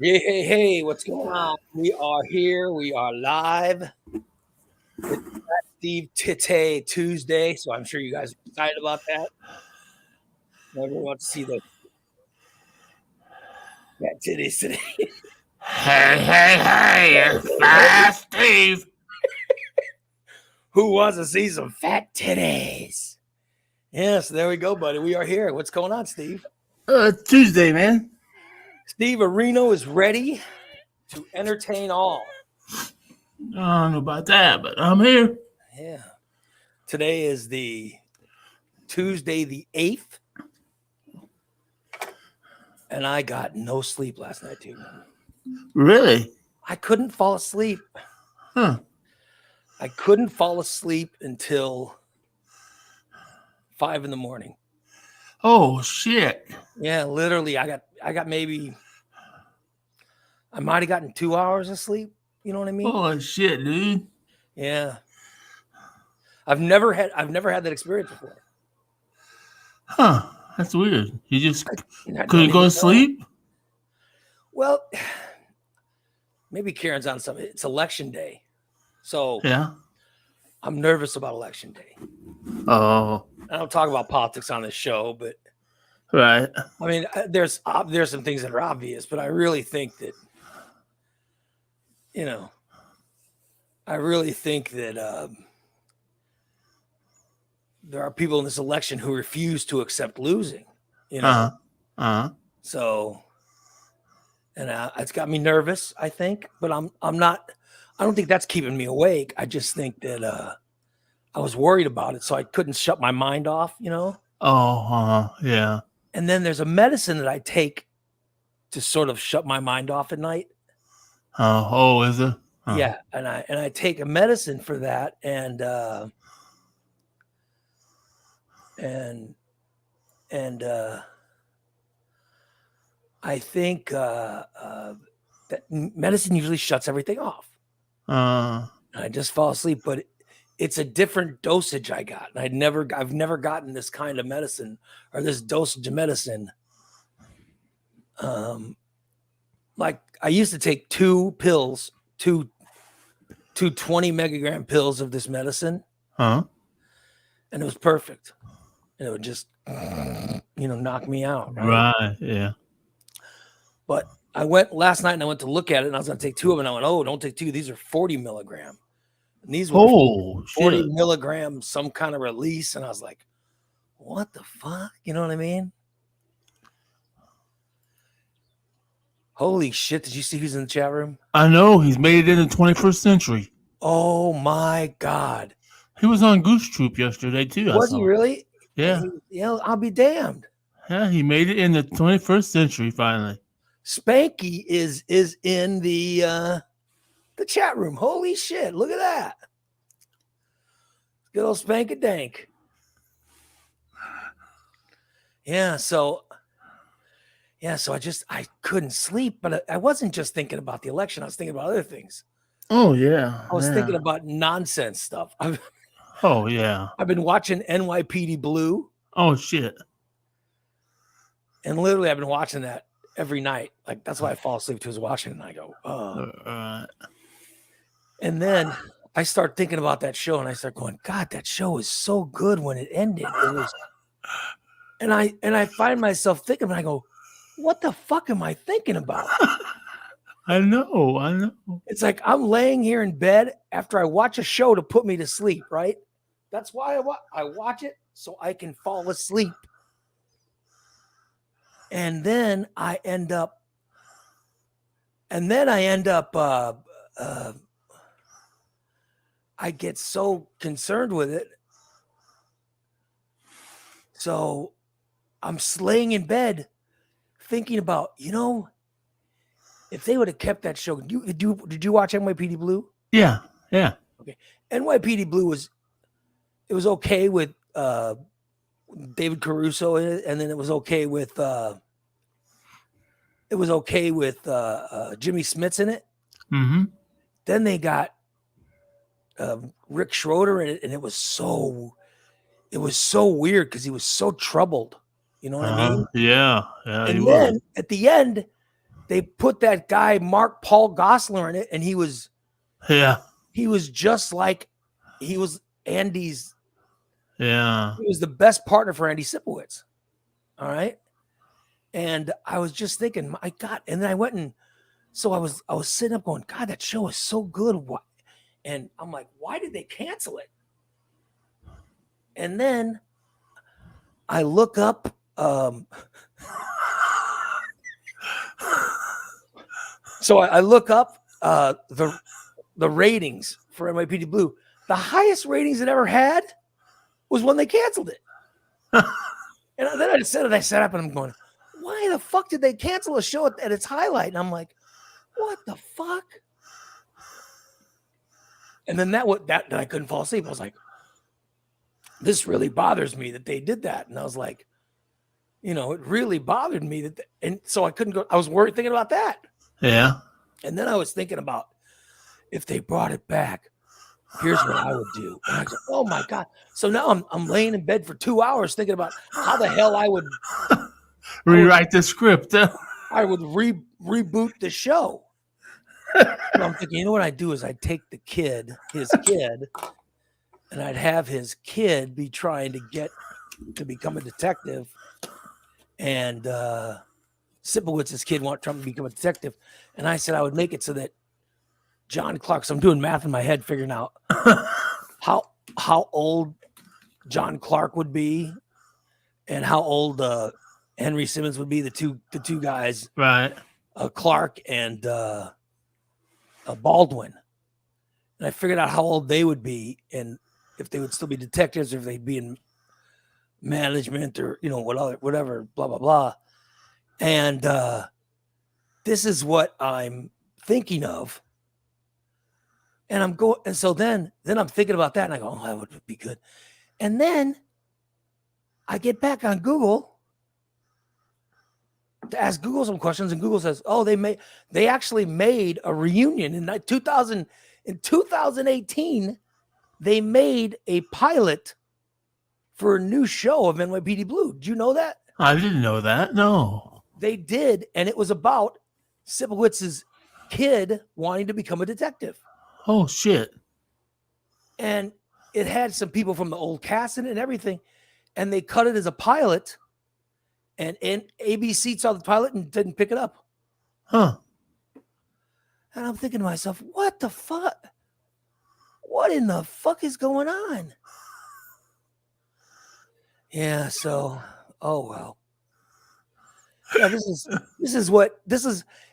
Hey, what's going on? We are here. We are live. It's Steve TITTAY Tuesday, so I'm sure you guys are excited about that. Everyone wants to see the fat titties today. Hey, it's Fast Steve. Who wants to see some fat titties? Yes, there we go, buddy. We are here. What's going on, Steve? Tuesday, man. Steve Areno is ready to entertain all. I don't know about that, but I'm here. Yeah. Today is the Tuesday the 8th. And I got no sleep last night, too. Really? I couldn't fall asleep. Huh. I couldn't fall asleep until 5 in the morning. Oh, shit. Yeah, literally, I got maybe I might have gotten 2 hours of sleep. You know what I mean? Oh, shit, dude. Yeah. I've never had that experience before. Huh. That's weird. You just I don't couldn't go even to know. sleep? Well, maybe Karen's on something. It's election day. So Yeah. I'm nervous about election day. Oh, I don't talk about politics on this show, but right. I mean, there's some things that are obvious, but I really think that, I really think that there are people in this election who refuse to accept losing, Uh-huh. Uh-huh. So, and it's got me nervous, I think, but I'm not. I don't think that's keeping me awake. I just think that I was worried about it, so I couldn't shut my mind off, Oh, yeah. And then there's a medicine that I take to sort of shut my mind off at night. Oh, is it? Yeah, and I take a medicine for that, and I think that medicine usually shuts everything off. I just fall asleep, but it's a different dosage I got. And I've never gotten this kind of medicine or this dosage of medicine. Like I used to take 2 pills, two 20 megagram pills of this medicine, and it was perfect. And it would just, knock me out. Right. Yeah. But I went last night and I went to look at it and I was going to take 2 of them. And I went, oh, don't take 2. These are 40 milligram. And these were 40 shit. milligrams, some kind of release. And I was like, what the fuck? You know what I mean? Holy shit. Did you see who's in the chat room? I know. He's made it in the 21st century. Oh, my God. He was on Goose Troop yesterday, too. Was he really? Yeah. I'll be damned. Yeah, he made it in the 21st century finally. Spanky is in the chat room. Holy shit. Look at that. Good old Spank-a-dank. Yeah, so I couldn't sleep, but I wasn't just thinking about the election. I was thinking about other things. Oh, yeah. I was thinking about nonsense stuff. Oh, yeah. I've been watching NYPD Blue. Oh, shit. And literally, I've been watching that every night. Like, that's why I fall asleep to is watching it. And I go, oh. And then I start thinking about that show and I start going, God, that show was so good when it ended. It was, and I find myself thinking, and I go, what the fuck am I thinking about? I know. It's like I'm laying here in bed after I watch a show to put me to sleep, right? That's why I watch it so I can fall asleep. And then I end up I get so concerned with it. So I'm laying in bed thinking about, if they would have kept that show. Did you watch NYPD Blue? Yeah. Okay. NYPD Blue was okay with David Caruso in it, and then it was okay with Jimmy Smits in it. Mm-hmm. Then they got Rick Schroeder in it, and it was so weird because he was so troubled. You know what I mean? Yeah. And then at the end, they put that guy Mark Paul Gosselaar in it, and he was just like he was Andy's. Yeah. He was the best partner for Andy Sipowicz. All right. And I was just thinking, my God. And then I went and so I was sitting up going, God, that show is so good. What? And I'm like, why did they cancel it? And then I look up so I look up the ratings for NYPD Blue. The highest ratings it ever had was when they canceled it. And then I sat up and I'm going, why the fuck did they cancel a show at its highlight? And I'm like, what the fuck? And then that I couldn't fall asleep. I was like, this really bothers me that they did that. And I was like, it really bothered me that, and so I couldn't go. I was thinking about that. Yeah. And then I was thinking about if they brought it back, here's what I would do. And I go, oh my God. So now I'm laying in bed for 2 hours thinking about how the hell I would rewrite the script. I would reboot the show. And I'm thinking, you know what I'd do is I'd take his kid, and I'd have his kid be trying to get to become a detective, and Sipowicz's kid trying to become a detective. And I said I would make it so that John Clark. So I'm doing math in my head, figuring out how old John Clark would be, and how old Henry Simmons would be. The two guys, right? Clark and Baldwin. And I figured out how old they would be, and if they would still be detectives, or if they'd be in management, or whatever, blah blah blah. And this is what I'm thinking of. And I'm going, and so then I'm thinking about that, and I go, oh, that would be good. And then I get back on Google to ask Google some questions, and Google says, oh, they actually made a reunion in 2018. They made a pilot for a new show of NYPD Blue. Did you know that? I didn't know that. No, they did, and it was about Sipowicz's kid wanting to become a detective. Oh shit! And it had some people from the old cast in it and everything, and they cut it as a pilot. And ABC saw the pilot and didn't pick it up. Huh. And I'm thinking to myself, what the fuck? What in the fuck is going on? Yeah, so, oh well. Yeah, this is,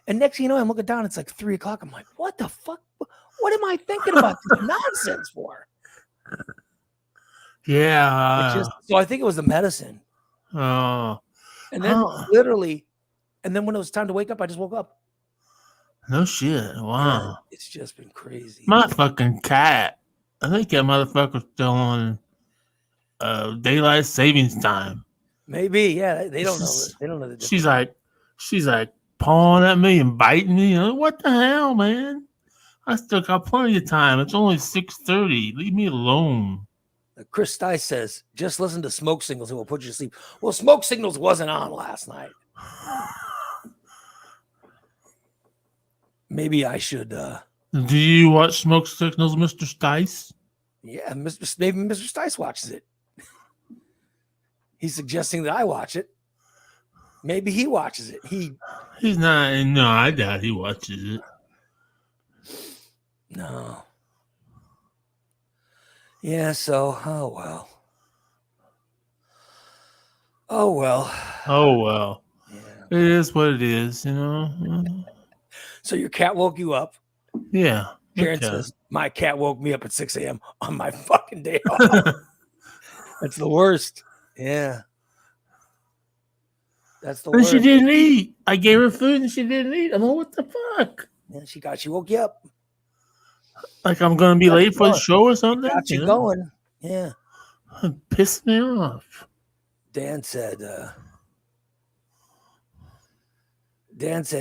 and next thing you know, I'm looking down, it's like 3:00. I'm like, what the fuck? What am I thinking about this nonsense for? Yeah. So I think it was the medicine. Oh. And then literally, and then when it was time to wake up, I just woke up. No shit. Wow. Yeah, it's just been crazy. My fucking cat. I think that motherfucker's still on daylight savings time. Maybe, yeah. They don't know. They don't know the difference. She's like pawing at me and biting me. What the hell, man? I still got plenty of time. It's only 6:30. Leave me alone. Chris Stice says, just listen to Smoke Signals and we'll put you to sleep. Well, Smoke Signals wasn't on last night. Maybe I should. Do you watch Smoke Signals, Mr. Stice? Yeah, maybe Mr. Stice watches it. He's suggesting that I watch it. Maybe he watches it. He's not. No, I doubt he watches it. No. Yeah, so, oh well. Yeah. It is what it is, So your cat woke you up? Yeah. Karen says, my cat woke me up at 6 a.m. on my fucking day off. That's the worst. Yeah. That's the worst. She didn't eat. I gave her food and she didn't eat. I'm like, what the fuck? Yeah, she woke you up. Like I'm going to be late for the show or something? Got you going. Yeah. Pissed me off. Dan said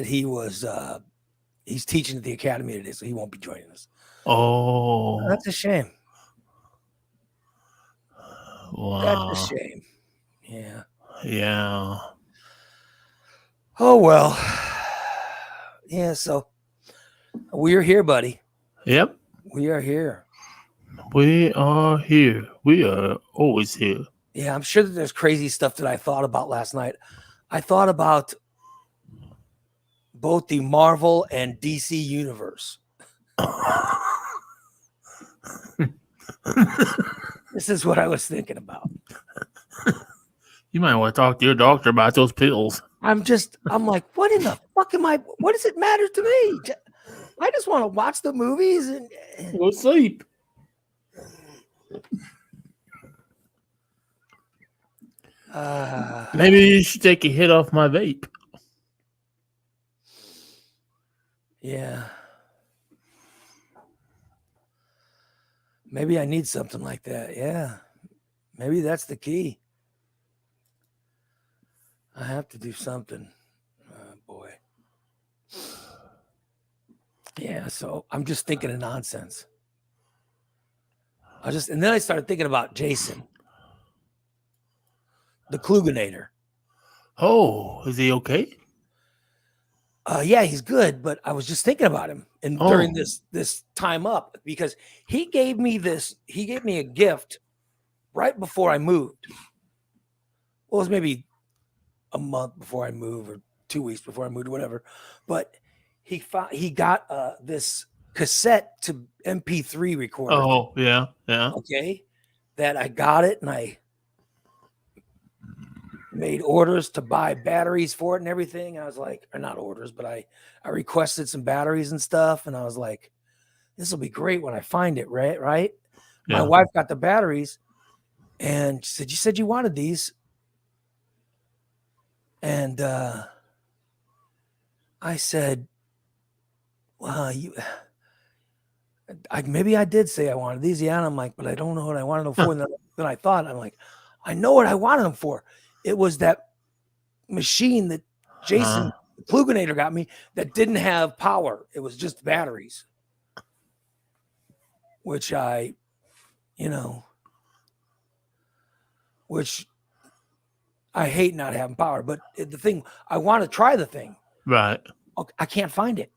he was he's teaching at the academy today, so he won't be joining us. Oh. That's a shame. Wow. That's a shame. Yeah. Yeah. Oh well. Yeah, so we're here, buddy. Yep. We are here. We are here. We are always here. Yeah, I'm sure that there's crazy stuff that I thought about last night. I thought about both the Marvel and DC universe. This is what I was thinking about. You might want to talk to your doctor about those pills. I'm like, what in the fuck am I? What does it matter to me? I just want to watch the movies and Go to sleep. Maybe you should take a hit off my vape. Yeah. Maybe I need something like that. Yeah. Maybe that's the key. I have to do something. Oh, boy. Yeah, so I'm just thinking of nonsense. And then I started thinking about Jason, the Kluganator. Oh, is he okay? Yeah, he's good, but I was just thinking about him and during this time up because he gave me a gift right before I moved. Well, it was maybe a month before I moved or 2 weeks before I moved or whatever. But he got this cassette to MP3 recorder. Oh, yeah. Okay. That I got it and I made orders to buy batteries for it and everything. I was like, or not orders, but I requested some batteries and stuff. And I was like, this will be great when I find it, right? Yeah. My wife got the batteries and she said, you said you wanted these. And I said, well, maybe I did say I wanted these. Yeah. And I'm like, but I don't know what I wanted them for. And then I thought, I'm like, I know what I wanted them for. It was that machine that Jason Kluganator got me that didn't have power. It was just batteries, which I hate not having power. But the thing, I want to try the thing. Right. I can't find it.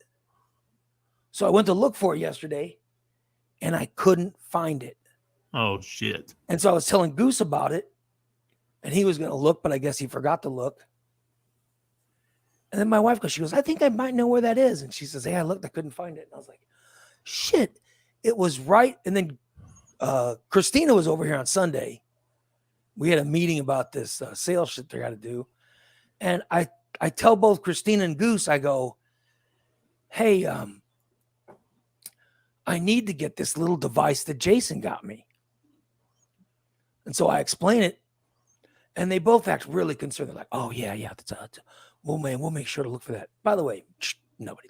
So I went to look for it yesterday and I couldn't find it. Oh, shit. And so I was telling Goose about it and he was going to look, but I guess he forgot to look. And then my wife goes, she goes, I think I might know where that is. And she says, hey, I looked, I couldn't find it. And I was like, shit, it was right. And then Christina was over here on Sunday. We had a meeting about this sales shit they got to do. And I tell both Christina and Goose, I go, hey, I need to get this little device that Jason got me. And so I explain it. And they both act really concerned. They're like, oh, yeah. We'll make sure to look for that. By the way, nobody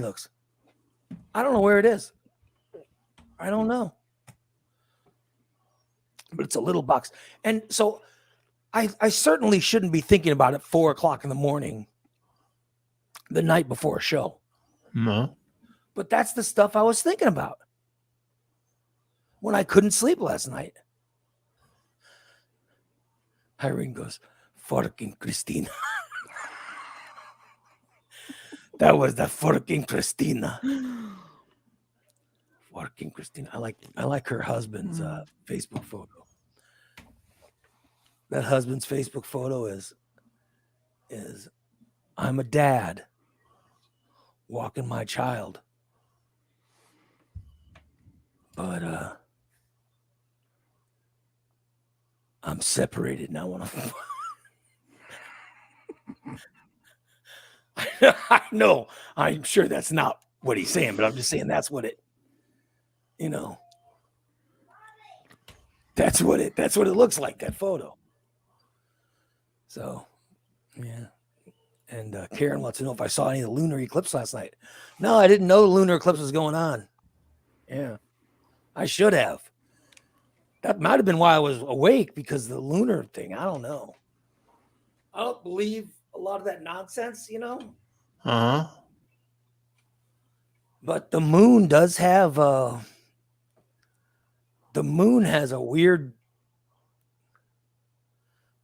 looks. I don't know where it is. I don't know. But it's a little box. And so I certainly shouldn't be thinking about it 4:00 in the morning, the night before a show. No. But that's the stuff I was thinking about when I couldn't sleep last night. Irene goes, fucking Christina. That was the fucking Christina. Fucking Christina. I like her husband's Facebook photo. That husband's Facebook photo is I'm a dad walking my child. But I'm separated now. When I know, I'm sure that's not what he's saying, but I'm just saying that's what it, that's what it looks like, that photo. So, yeah. And Karen wants to know if I saw any of the lunar eclipse last night. No, I didn't know the lunar eclipse was going on. Yeah, I should have. That might have been why I was awake, because the lunar thing. I don't know. I don't believe a lot of that nonsense, But the moon does have the moon has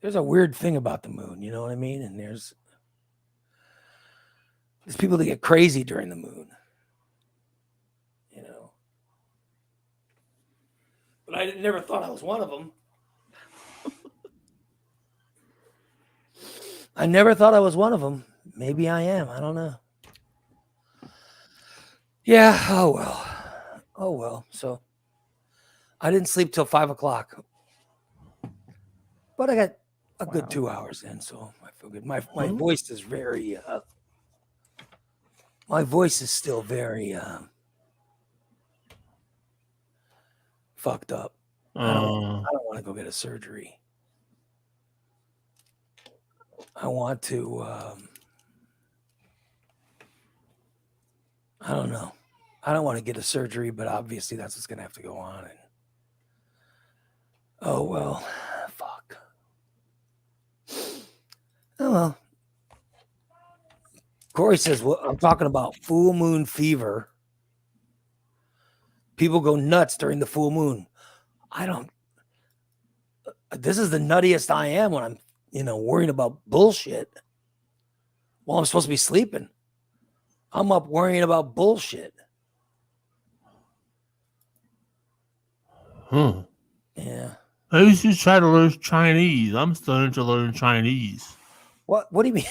there's a weird thing about the moon, you know what I mean? And There's people that get crazy during the moon. You know. But I never thought I was one of them. I never thought I was one of them. Maybe I am. I don't know. Yeah. Oh, well. Oh, well. So I didn't sleep till 5 o'clock. But I got a good 2 hours in, so I feel good. My voice is very... my voice is still very fucked up. I don't want to go get a surgery. I want to... I don't know. I don't want to get a surgery, but obviously that's what's going to have to go on. And oh, well. Fuck. Oh, well. Corey says, well, I'm talking about full moon fever. People go nuts during the full moon. I don't. This is the nuttiest I am when I'm, worrying about bullshit. Well, I'm supposed to be sleeping. I'm up worrying about bullshit. Yeah. I should try to learn Chinese. I'm starting to learn Chinese. What do you mean?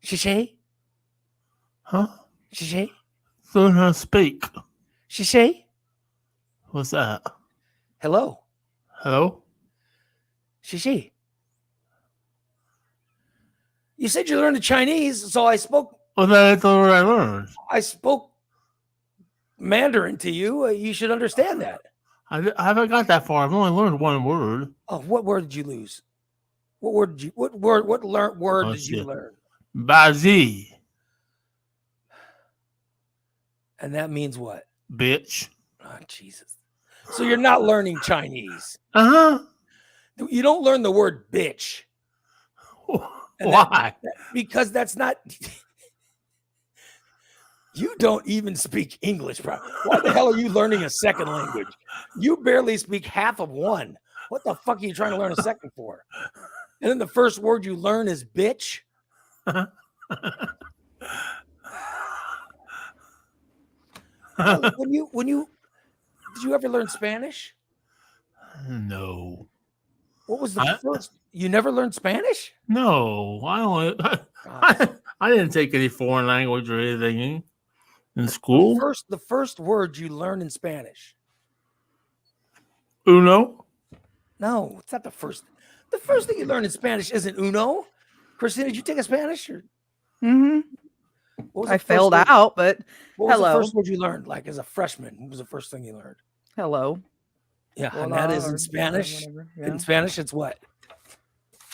Shishay? Huh? Shishay? Learn how to speak. Shishay? What's that? Hello? Hello? Shishay? You said you learned the Chinese, so I spoke. Well, that's the word I learned. I spoke Mandarin to you. You should understand that. I haven't got that far. I've only learned one word. Oh, what word did you lose? What word did you? What word did you learn? Bazi. And that means what? Bitch. Oh, Jesus. So you're not learning Chinese. Uh-huh. You don't learn the word bitch. Why? Because that's not... You don't even speak English, bro. Why the hell are you learning a second language? You barely speak half of one. What the fuck are you trying to learn a second for? And then the first word you learn is bitch? Did you ever learn Spanish? No. What was the first? You never learned Spanish? No, I didn't take any foreign language or anything in school. The first word you learn in Spanish. Uno? No, it's not the first. The first thing you learn in Spanish isn't uno. Christina, did you take a Spanish? Mm-hmm. I failed out, but what was the first word you learned? Like as a freshman, what was the first thing you learned? Hello. Yeah, and that is in Spanish. Yeah. In Spanish, it's what?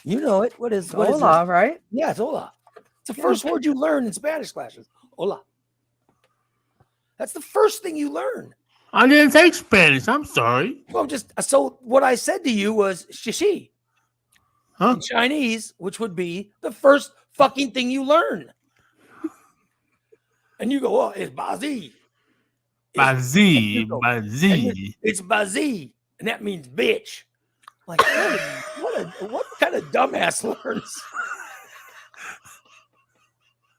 You know it. What is hola, is right? Yeah, it's hola. It's the first word you learn in Spanish classes. Hola. That's the first thing you learn. I didn't take Spanish. I'm sorry. Well, so what I said to you was shishi. Huh? In Chinese, which would be the first fucking thing you learn. And you go, oh, it's bazi. Bazi. It's bazi. And that means bitch. Like, what kind of dumbass learns?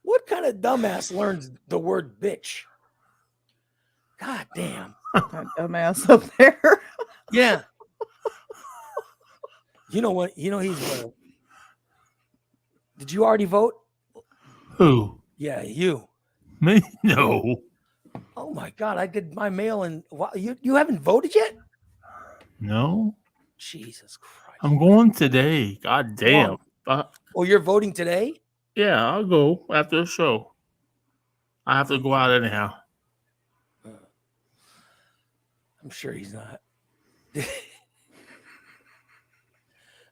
What kind of dumbass learns the word bitch? God damn. That dumbass up there. Yeah. You know what? You know he's one. Did you already vote? Who? Yeah, you. Me? No. Oh my God! I did my mail and you haven't voted yet? No. Jesus Christ! I'm going today. God damn. Oh, you're voting today? Yeah, I'll go after the show. I have to go out anyhow. I'm sure he's not.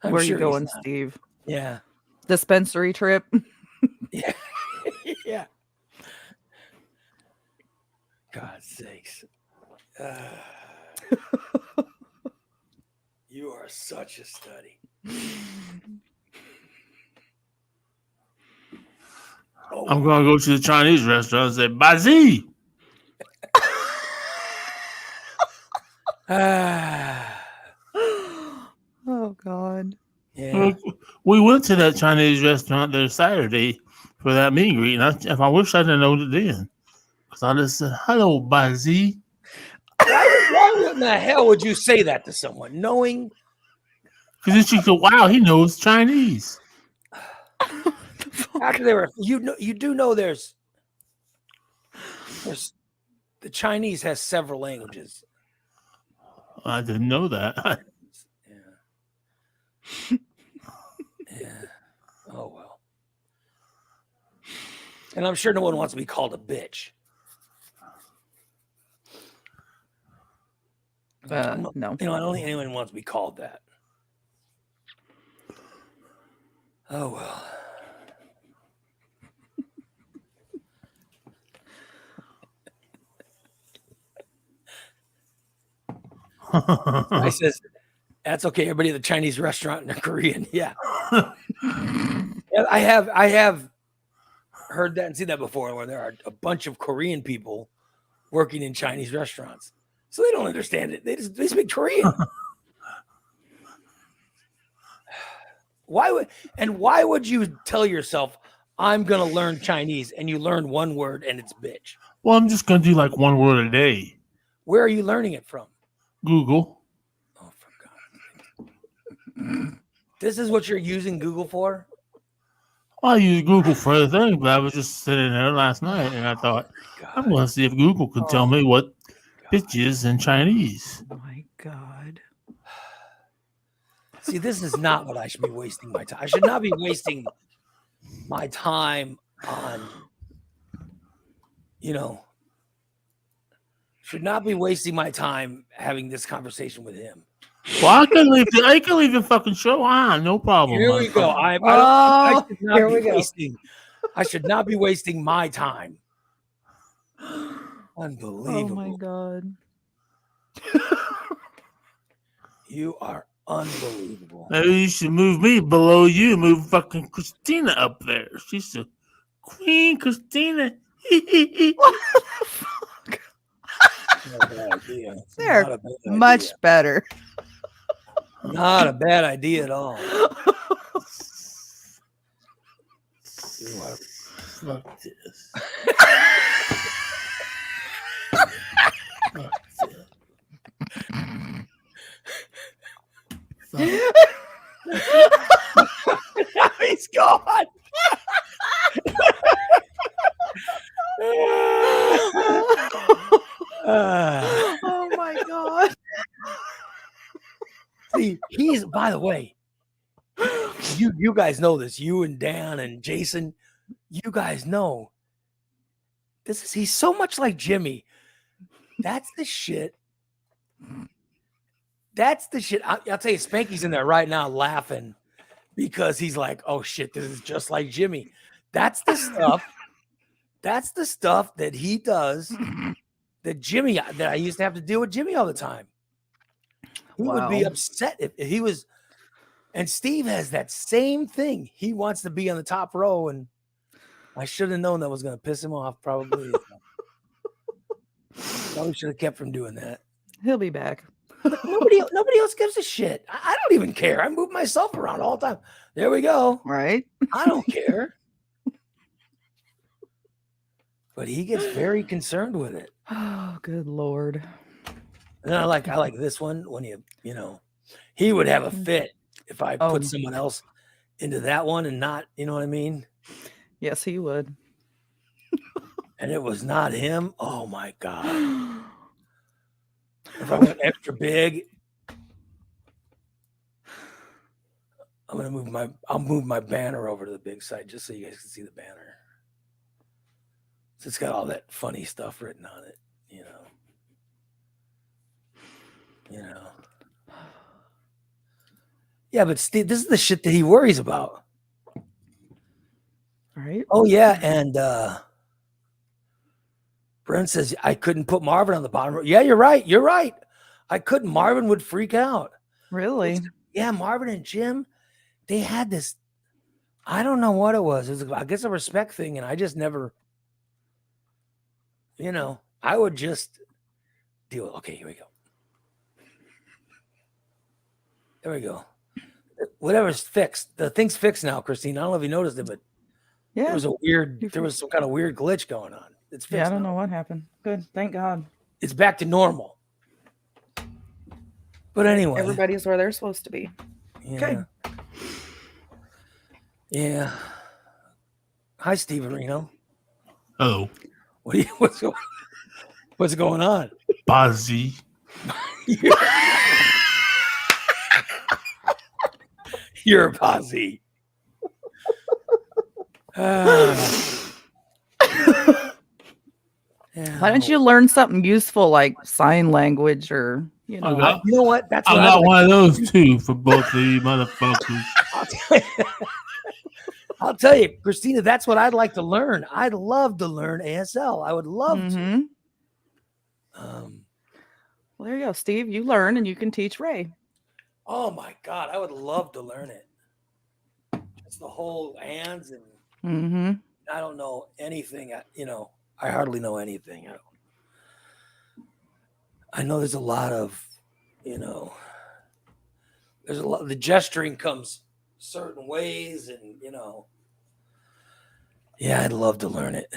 Where are you going, Steve? Yeah. Dispensary trip? Yeah. Yeah. God's sakes. You are such a study. I'm going to go to the Chinese restaurant and say, Bazi. Oh, God. Yeah. We went to that Chinese restaurant there Saturday for that meet and greet. And if I wish I didn't know it then. Because I just said, hello, Buzzy. Why in the hell would you say that to someone, knowing? Because then she go, wow, he knows Chinese. After they were, you do know there's the Chinese has several languages. I didn't know that. Yeah. Oh well. And I'm sure no one wants to be called a bitch. No. You know, I don't think anyone wants to be called that. Oh well. I says, that's okay. Everybody at the Chinese restaurant and they're Korean. Yeah. I have heard that and seen that before, where there are a bunch of Korean people working in Chinese restaurants. So they don't understand it. They speak Korean. Why would you tell yourself, I'm gonna learn Chinese, and you learn one word and it's bitch? Well, I'm just gonna do like one word a day. Where are you learning it from? Google. Oh, for God's sake. This is what you're using Google for? I use Google for other things, but I was just sitting there last night and I thought, I'm going to see if Google can tell me what bitch is in Chinese. Oh my God. See, this is not what I should be wasting my time. I should not be wasting my time on, should not be wasting my time having this conversation with him. Well, I can leave the fucking show on, no problem. Here we go. I should not be wasting my time. Unbelievable. Oh my God. You are unbelievable. Maybe you should move me below you. Move fucking Christina up there. She's a Queen Christina. What the fuck? Not a bad idea. They're much better. Not a bad idea at all. Fuck this. Now he's gone. Oh my God. See, he's, by the way, you guys know this. You and Dan and Jason, you guys know he's so much like Jimmy. That's the shit. That's the shit. I'll tell you, Spanky's in there right now laughing because he's like, oh shit, this is just like Jimmy. That's the stuff. That's the stuff that he does that I used to have to deal with Jimmy all the time. He would be upset if he was, and Steve has that same thing. He wants to be on the top row, and I should have known that was going to piss him off. Probably should have kept from doing that. He'll be back. Nobody else gives a shit. I don't even care. I move myself around all the time. There we go. Right? I don't care. But he gets very concerned with it. Oh, good Lord. And I like this one when he would have a fit if I put someone else into that one and not, you know what I mean? Yes, he would. And it was not him. Oh my God. If I went extra big, I'll move my banner over to the big side just so you guys can see the banner. So it's got all that funny stuff written on it, Yeah, but Steve, this is the shit that he worries about. Right? Oh yeah, and Brent says I couldn't put Marvin on the bottom row. Yeah, you're right. You're right. I couldn't. Marvin would freak out. Really? Yeah, Marvin and Jim, they had this. I don't know what it was. It was, I guess, a respect thing, and I just never. I would just deal with. Okay, here we go. There we go. Whatever's fixed. The thing's fixed now, Christine. I don't know if you noticed it, but Yeah. There was some kind of weird glitch going on. It's fixed. Yeah, I don't now. know what happened. Good. Thank God. It's back to normal. But anyway, everybody's where they're supposed to be. yeah. Okay. Yeah. Hi, Steve Reno. Oh, What's going on? Buzzy. You're a posse. Why don't you learn something useful like sign language or you know what? That's what I got one of those too for both of you motherfuckers. I'll tell you, Christina, that's what I'd like to learn. I'd love to learn ASL. I would love to. Well, there you go, Steve. You learn and you can teach Ray. Oh my God, I would love to learn it. Just the whole hands and I don't know anything. I hardly know anything. I know there's a lot of, there's a lot. The gesturing comes certain ways, and yeah, I'd love to learn it.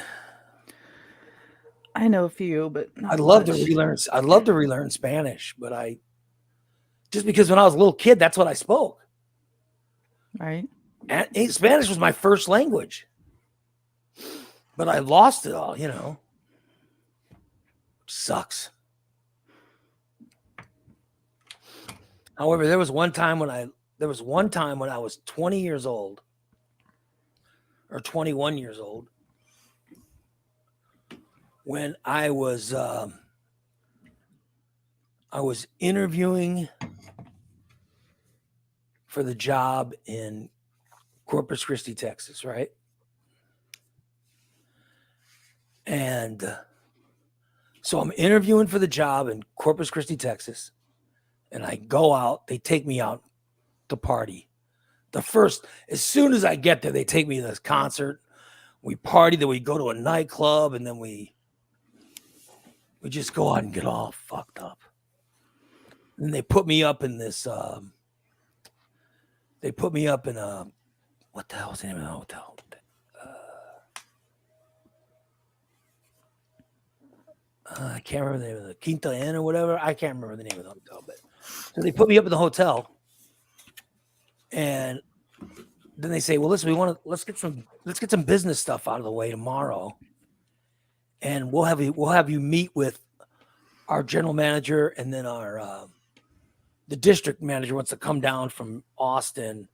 I know a few, but I'd love to relearn. I'd love to relearn Spanish, but just because when I was a little kid, that's what I spoke. Right. And Spanish was my first language, but I lost it all. Which sucks. However, there was one time when I was 20 years old or 21 years old when I was interviewing for the job in Corpus Christi, Texas, right? And so I'm interviewing for the job in Corpus Christi, Texas. And I go out, they take me out to party. As soon as I get there, they take me to this concert. We party, then we go to a nightclub, and then we just go out and get all fucked up. And they put me up in this, what the hell was the name of the hotel? I can't remember the name of the Quinta Inn or whatever. I can't remember the name of the hotel, but so they put me up in the hotel, and then they say, "Well, listen, let's get some business stuff out of the way tomorrow, and we'll have you meet with our general manager, and then our the district manager wants to come down from Austin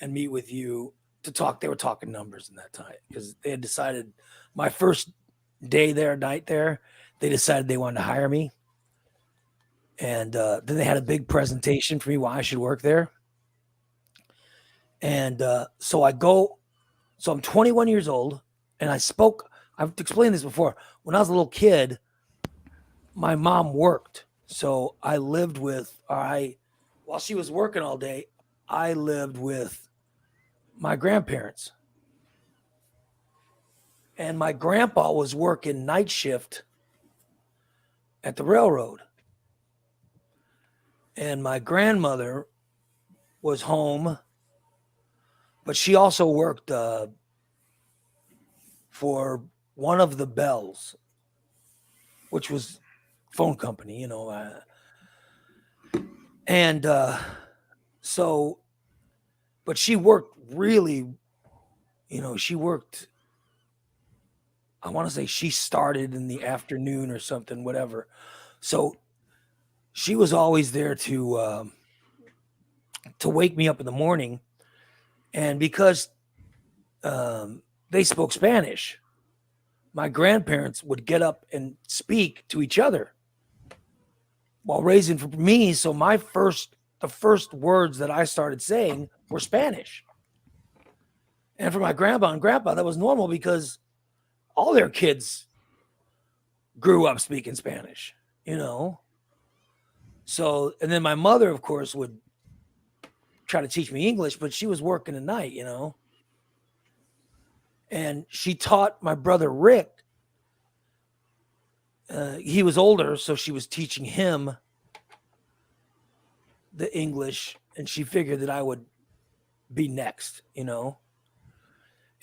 and meet with you to talk." They were talking numbers in that time because they had decided my first night there, they decided they wanted to hire me. And then they had a big presentation for me why I should work there. And so I go, so I'm 21 years old and I've explained this before. When I was a little kid, my mom worked. So I lived while she was working all day, I lived with my grandparents. And my grandpa was working night shift at the railroad. And my grandmother was home, but she also worked for one of the Bells, which was phone company, but she worked really, I want to say she started in the afternoon or something, whatever. So she was always there to wake me up in the morning. And because they spoke Spanish, my grandparents would get up and speak to each other while raising for me. So the first words that I started saying were Spanish. And for my grandma and grandpa, that was normal because all their kids grew up speaking Spanish, So, and then my mother, of course, would try to teach me English, but she was working at night, And she taught my brother Rick. He was older, so she was teaching him the English, and she figured that I would be next,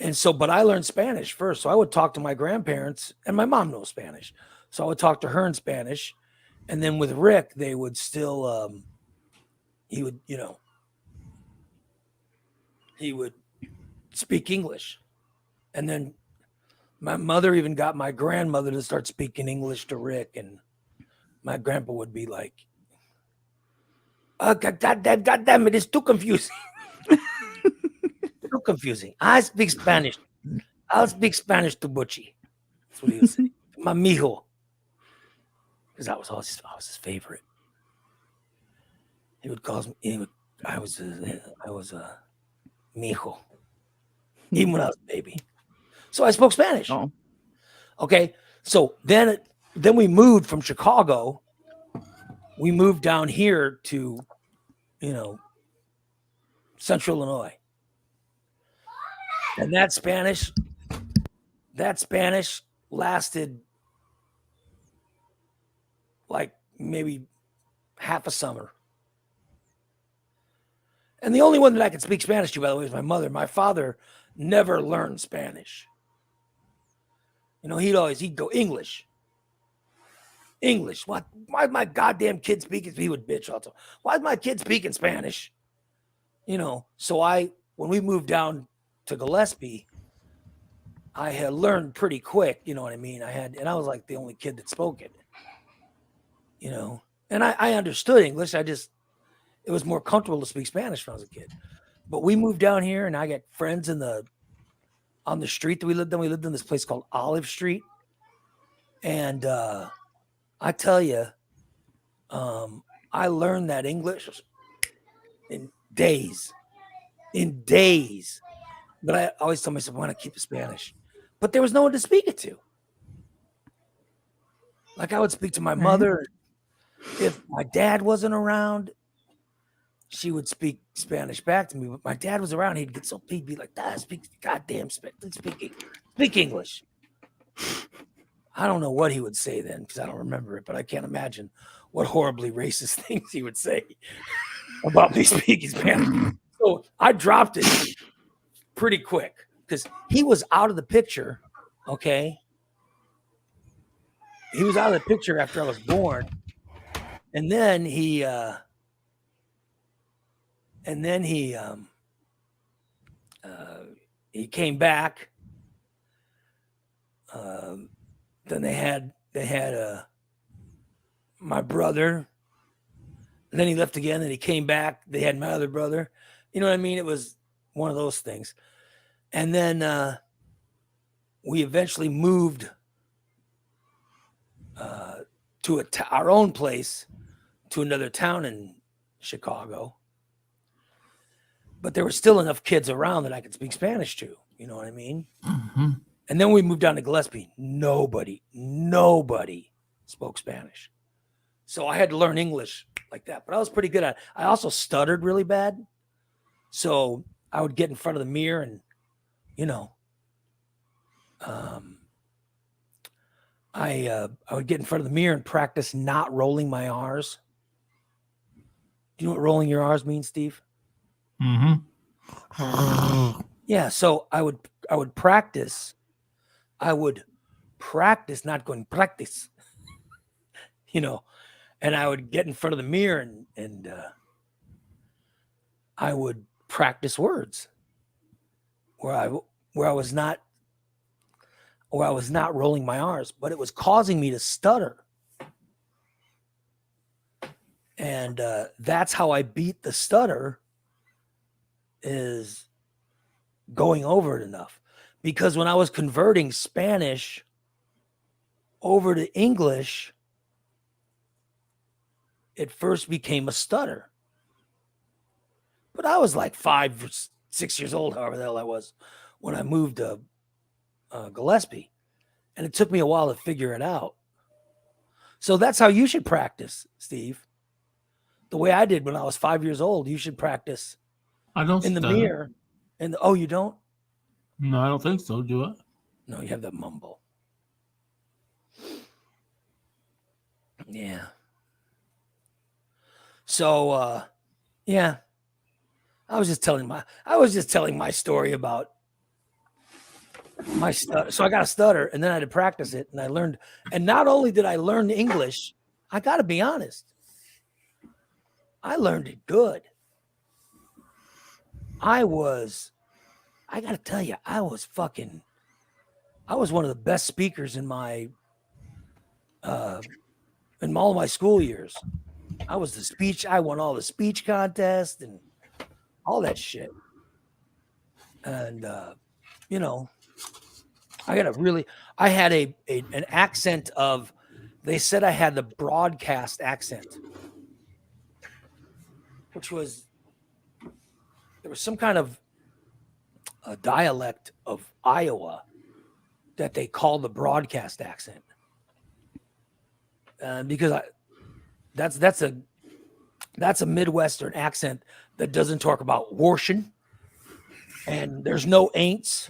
And so, but I learned Spanish first. So I would talk to my grandparents, and my mom knows Spanish. So I would talk to her in Spanish. And then with Rick, they would still, he would, he would speak English. And then my mother even got my grandmother to start speaking English to Rick. And my grandpa would be like, oh, God damn it, it's too confusing. Too confusing. I speak Spanish. I'll speak Spanish to Butchie. That's what he would say. My mijo. Because that was always I was his favorite. He would call me. I was a mijo. Even when I was a baby. So I spoke Spanish. Oh. Okay. So then we moved from Chicago. We moved down here to, Central Illinois. And that Spanish lasted like maybe half a summer. And the only one that I could speak Spanish to, by the way, was my mother. My father never learned Spanish. He'd go English. English. What? Why my goddamn kid speaking? He would bitch all the time. Why is my kid speaking Spanish? So when we moved down to Gillespie, I had learned pretty quick, you know what I mean? And I was like the only kid that spoke it, and I understood English. It was more comfortable to speak Spanish when I was a kid. But we moved down here and I got friends on the street that we lived in. We lived in this place called Olive Street. And I tell you, I learned that English in days. But I always told myself, I want to keep the Spanish. But there was no one to speak it to. Like I would speak to my mother. If my dad wasn't around, she would speak Spanish back to me. But my dad was around. He'd be like, speak goddamn Spanish. Speak English. I don't know what he would say then because I don't remember it, but I can't imagine what horribly racist things he would say about me speaking Spanish. So I dropped it pretty quick because he was out of the picture. Okay. He was out of the picture after I was born. And then he came back. Then they had my brother. And then he left again. Then he came back. They had my other brother. You know what I mean? It was one of those things. And then we eventually moved to our own place to another town in Chicago. But there were still enough kids around that I could speak Spanish to. You know what I mean? Mm-hmm. And then we moved down to Gillespie. Nobody spoke Spanish. So I had to learn English like that. But I was pretty good at it. I also stuttered really bad. So I would get in front of the mirror and, I would get in front of the mirror and practice not rolling my R's. Do you know what rolling your R's means, Steve? Mm-hmm. Yeah. So I would practice. I would practice not going practice, and I would get in front of the mirror and I would practice words where I was not rolling my R's, but it was causing me to stutter. And that's how I beat the stutter, is going over it enough. Because when I was converting Spanish over to English, it first became a stutter. But I was like 5 or 6 years old, however the hell I was, when I moved to Gillespie. And it took me a while to figure it out. So that's how you should practice, Steve. The way I did when I was 5 years old, you should practice I don't in the stutter. mirror. Oh, you don't? No, I don't think so. Do I? No, you have that mumble. Yeah. So, yeah. I was just telling my story about So I got a stutter, and then I had to practice it, and I learned. And not only did I learn English, I got to be honest, I learned it good. I got to tell you, I was one of the best speakers in all of my school years. I won all the speech contests and all that shit. And, I had an accent of, they said I had the broadcast accent, which was, there was some kind of a dialect of Iowa that they call the broadcast accent. Because that's a Midwestern accent that doesn't talk about washing, and there's no ain'ts,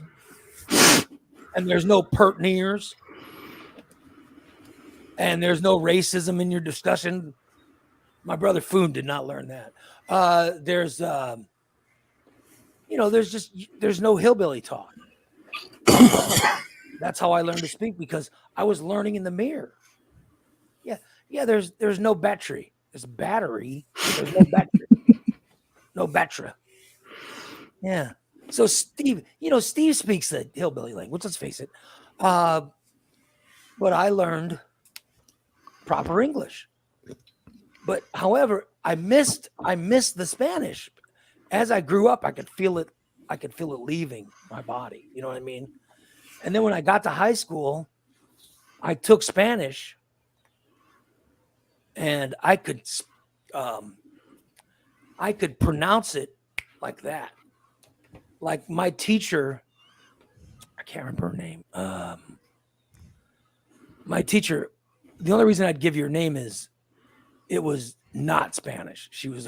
and there's no pert nears, and there's no racism in your discussion. My brother Foon did not learn that. There's no hillbilly talk. That's how I learned to speak, because I was learning in the mirror. Yeah. There's no battery. There's battery. There's no battery. No battery. Yeah. So Steve speaks the hillbilly language. Let's face it. But I learned proper English. But however, I missed the Spanish. As I grew up, I could feel it leaving my body. You know what I mean? And then when I got to high school, I took Spanish, and I could pronounce it like that. Like my teacher, I can't remember her name. My teacher, the only reason I'd give you her name is it was not Spanish. She was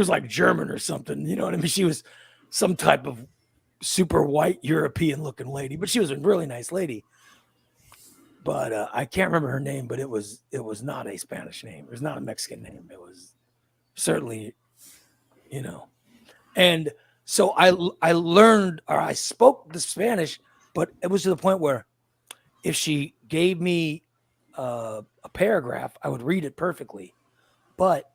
like German or something. You know what I mean? She was some type of super white European looking lady, but she was a really nice lady. But I can't remember her name, but it was not a Spanish name. It was not a Mexican name. It was certainly, And so I learned, or I spoke the Spanish, but it was to the point where if she gave me a paragraph, I would read it perfectly, but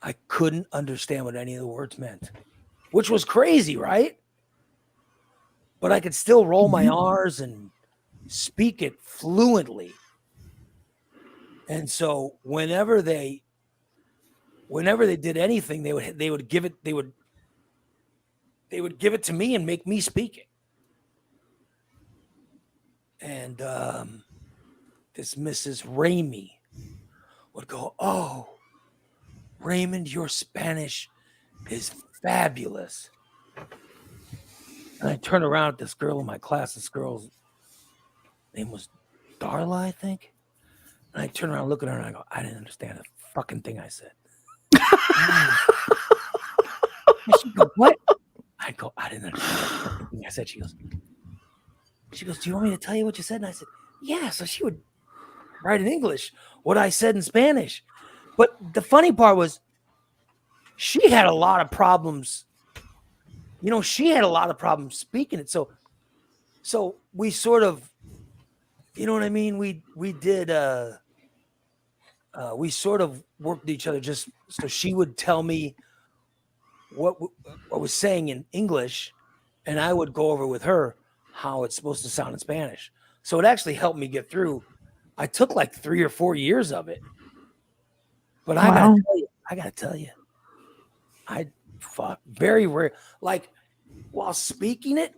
I couldn't understand what any of the words meant, which was crazy, right? But I could still roll my R's and speak it fluently. And so whenever they did anything, they would give it to me and make me speak it. And this Mrs. Ramey would go, "Oh, Raymond, your Spanish is fabulous." And I turn around at this girl in my class. This girl's name was Darla, I think. And I turn around, look at her, and I go, "I didn't understand a fucking thing I said." And she goes, "What?" I go, "I didn't understand a fucking thing I said." She goes, "Do you want me to tell you what you said?" And I said, "Yeah." So she would write in English what I said in Spanish. But the funny part was she had a lot of problems. She had a lot of problems speaking it. So we sort of, you know what I mean? We did, we sort of worked with each other, just so she would tell me what I was saying in English, and I would go over with her how it's supposed to sound in Spanish. So it actually helped me get through. I took like 3 or 4 years of it. But I gotta tell you, very rare. Like while speaking it,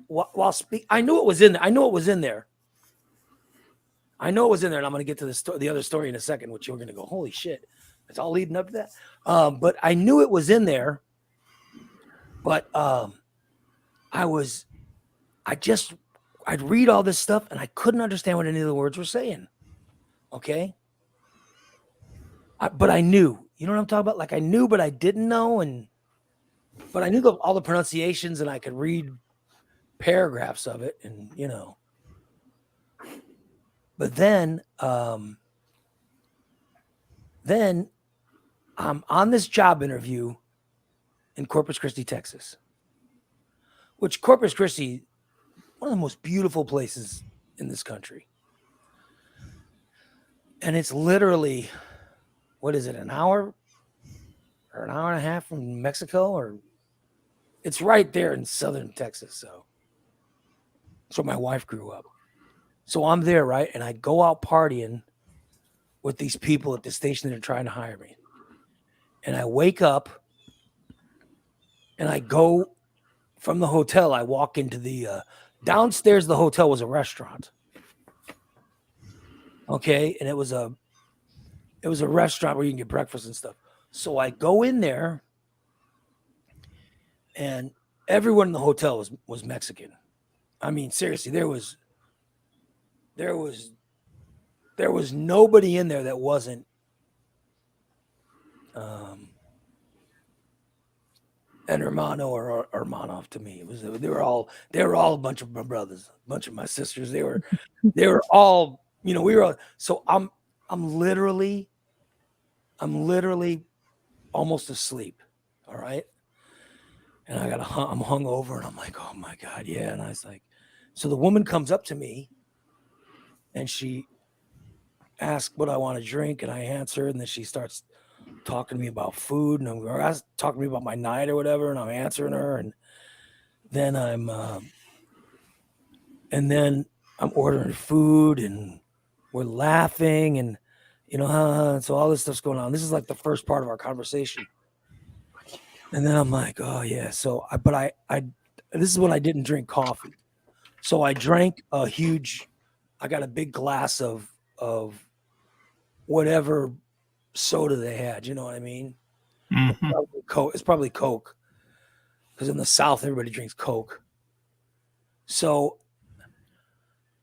I knew it was in there. I know it was in there, and I'm gonna get to the other story in a second, which you're gonna go, "Holy shit!" It's all leading up to that. But I knew it was in there. But I'd read all this stuff, and I couldn't understand what any of the words were saying. Okay. But I knew, you know what I'm talking about? Like I knew, but I didn't know. But I knew all the pronunciations, and I could read paragraphs of it, and but then I'm on this job interview in Corpus Christi, Texas, which Corpus Christi, one of the most beautiful places in this country. And it's literally, what is it, an hour or an hour and a half from Mexico? Or it's right there in southern Texas. So that's where my wife grew up. So I'm there, right? And I go out partying with these people at the station that are trying to hire me. And I wake up and I go from the hotel. I walk into the downstairs of the hotel was a restaurant. Okay. And it was a restaurant where you can get breakfast and stuff. So I go in there and everyone in the hotel was Mexican. I mean, seriously, there was nobody in there that wasn't an hermano or hermano to me. They were all a bunch of my brothers, a bunch of my sisters. They were all, we were all, so I'm literally almost asleep. All right. And I'm hungover and I'm like, oh my God. Yeah. And I was like, so the woman comes up to me and she asks what I want to drink and I answer. And then she starts talking to me about food and talking to me about my night or whatever. And I'm answering her. And then I'm ordering food and we're laughing and, so all this stuff's going on. This is like the first part of our conversation. And then I'm like, oh yeah. So I this is when I didn't drink coffee. So I drank I got a big glass of whatever soda they had. You know what I mean? Mm-hmm. It's probably Coke. Because in the South, everybody drinks Coke. So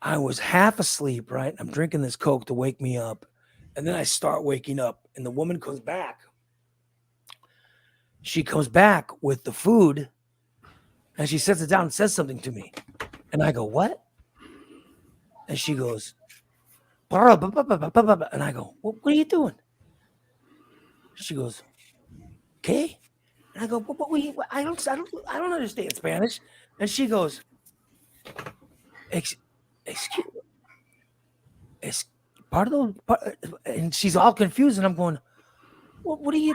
I was half asleep, right? I'm drinking this Coke to wake me up. And then I start waking up and the woman comes back. She comes back with the food and she sets it down and says something to me. And I go, what? And she goes, and I go, what are you doing? She goes, okay. And I go, I don't understand Spanish. And she goes, excuse, and she's all confused. And I'm going, what are you?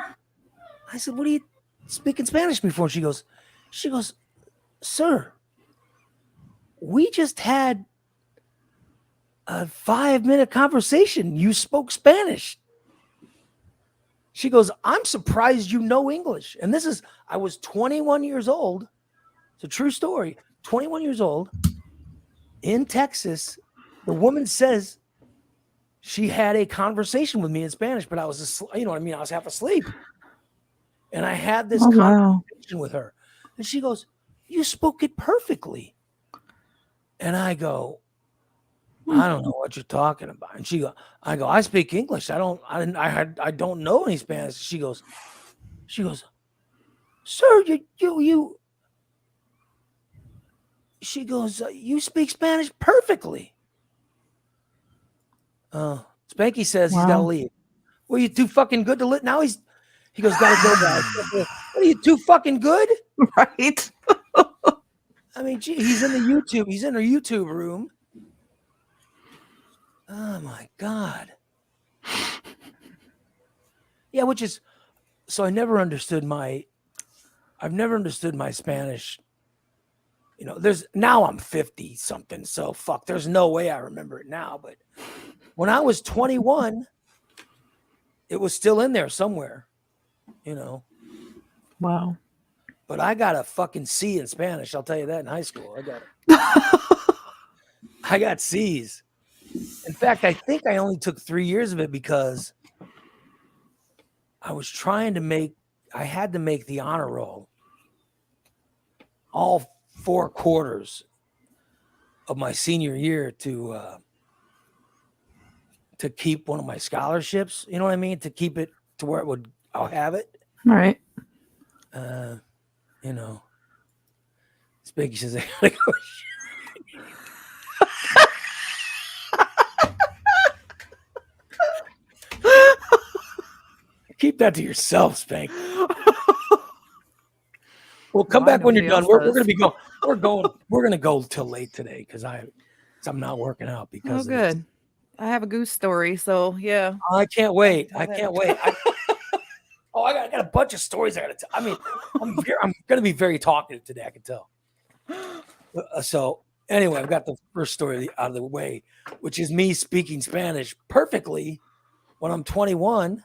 I said, what are you speaking Spanish before? She goes, sir, we just had a 5-minute conversation. You spoke Spanish. She goes, I'm surprised you know English. And I was 21 years old. It's a true story. 21 years old in Texas. The woman says she had a conversation with me in Spanish, but I was, I was half asleep. And I had this conversation with her. And she goes, you spoke it perfectly. And I go, I don't know what you're talking about. And I go, I speak English. I don't know any Spanish. She goes, sir, you. She goes, you speak Spanish perfectly. Spanky says he's got to leave. Well, you too fucking good to live. Now he goes, gotta go, guys. What are you, too fucking good? Right. I mean, gee, he's in her YouTube room. Oh my God. Yeah, so I've never understood my Spanish. Now I'm 50 something. So fuck, there's no way I remember it now. But when I was 21, it was still in there somewhere, Wow. But I got a fucking C in Spanish. I'll tell you that in high school. I got C's. In fact, I think I only took 3 years of it because I was I had to make the honor roll all 4 quarters of my senior year to keep one of my scholarships. You know what I mean? To keep it to where I'll have it. Right. Spanky says, I gotta go. Keep that to yourself, Spank. Well, come Well, back when you're nobody done. We're else gonna does. be going. We're gonna go till late today because I'm not working out because Oh, of this. good. I have a goose story, so yeah. I can't wait. Go I ahead. can't wait. I got a bunch of stories I got to tell. I mean, I'm going to be very talkative today. I can tell. So anyway, I've got the first story out of the way, which is me speaking Spanish perfectly when I'm 21,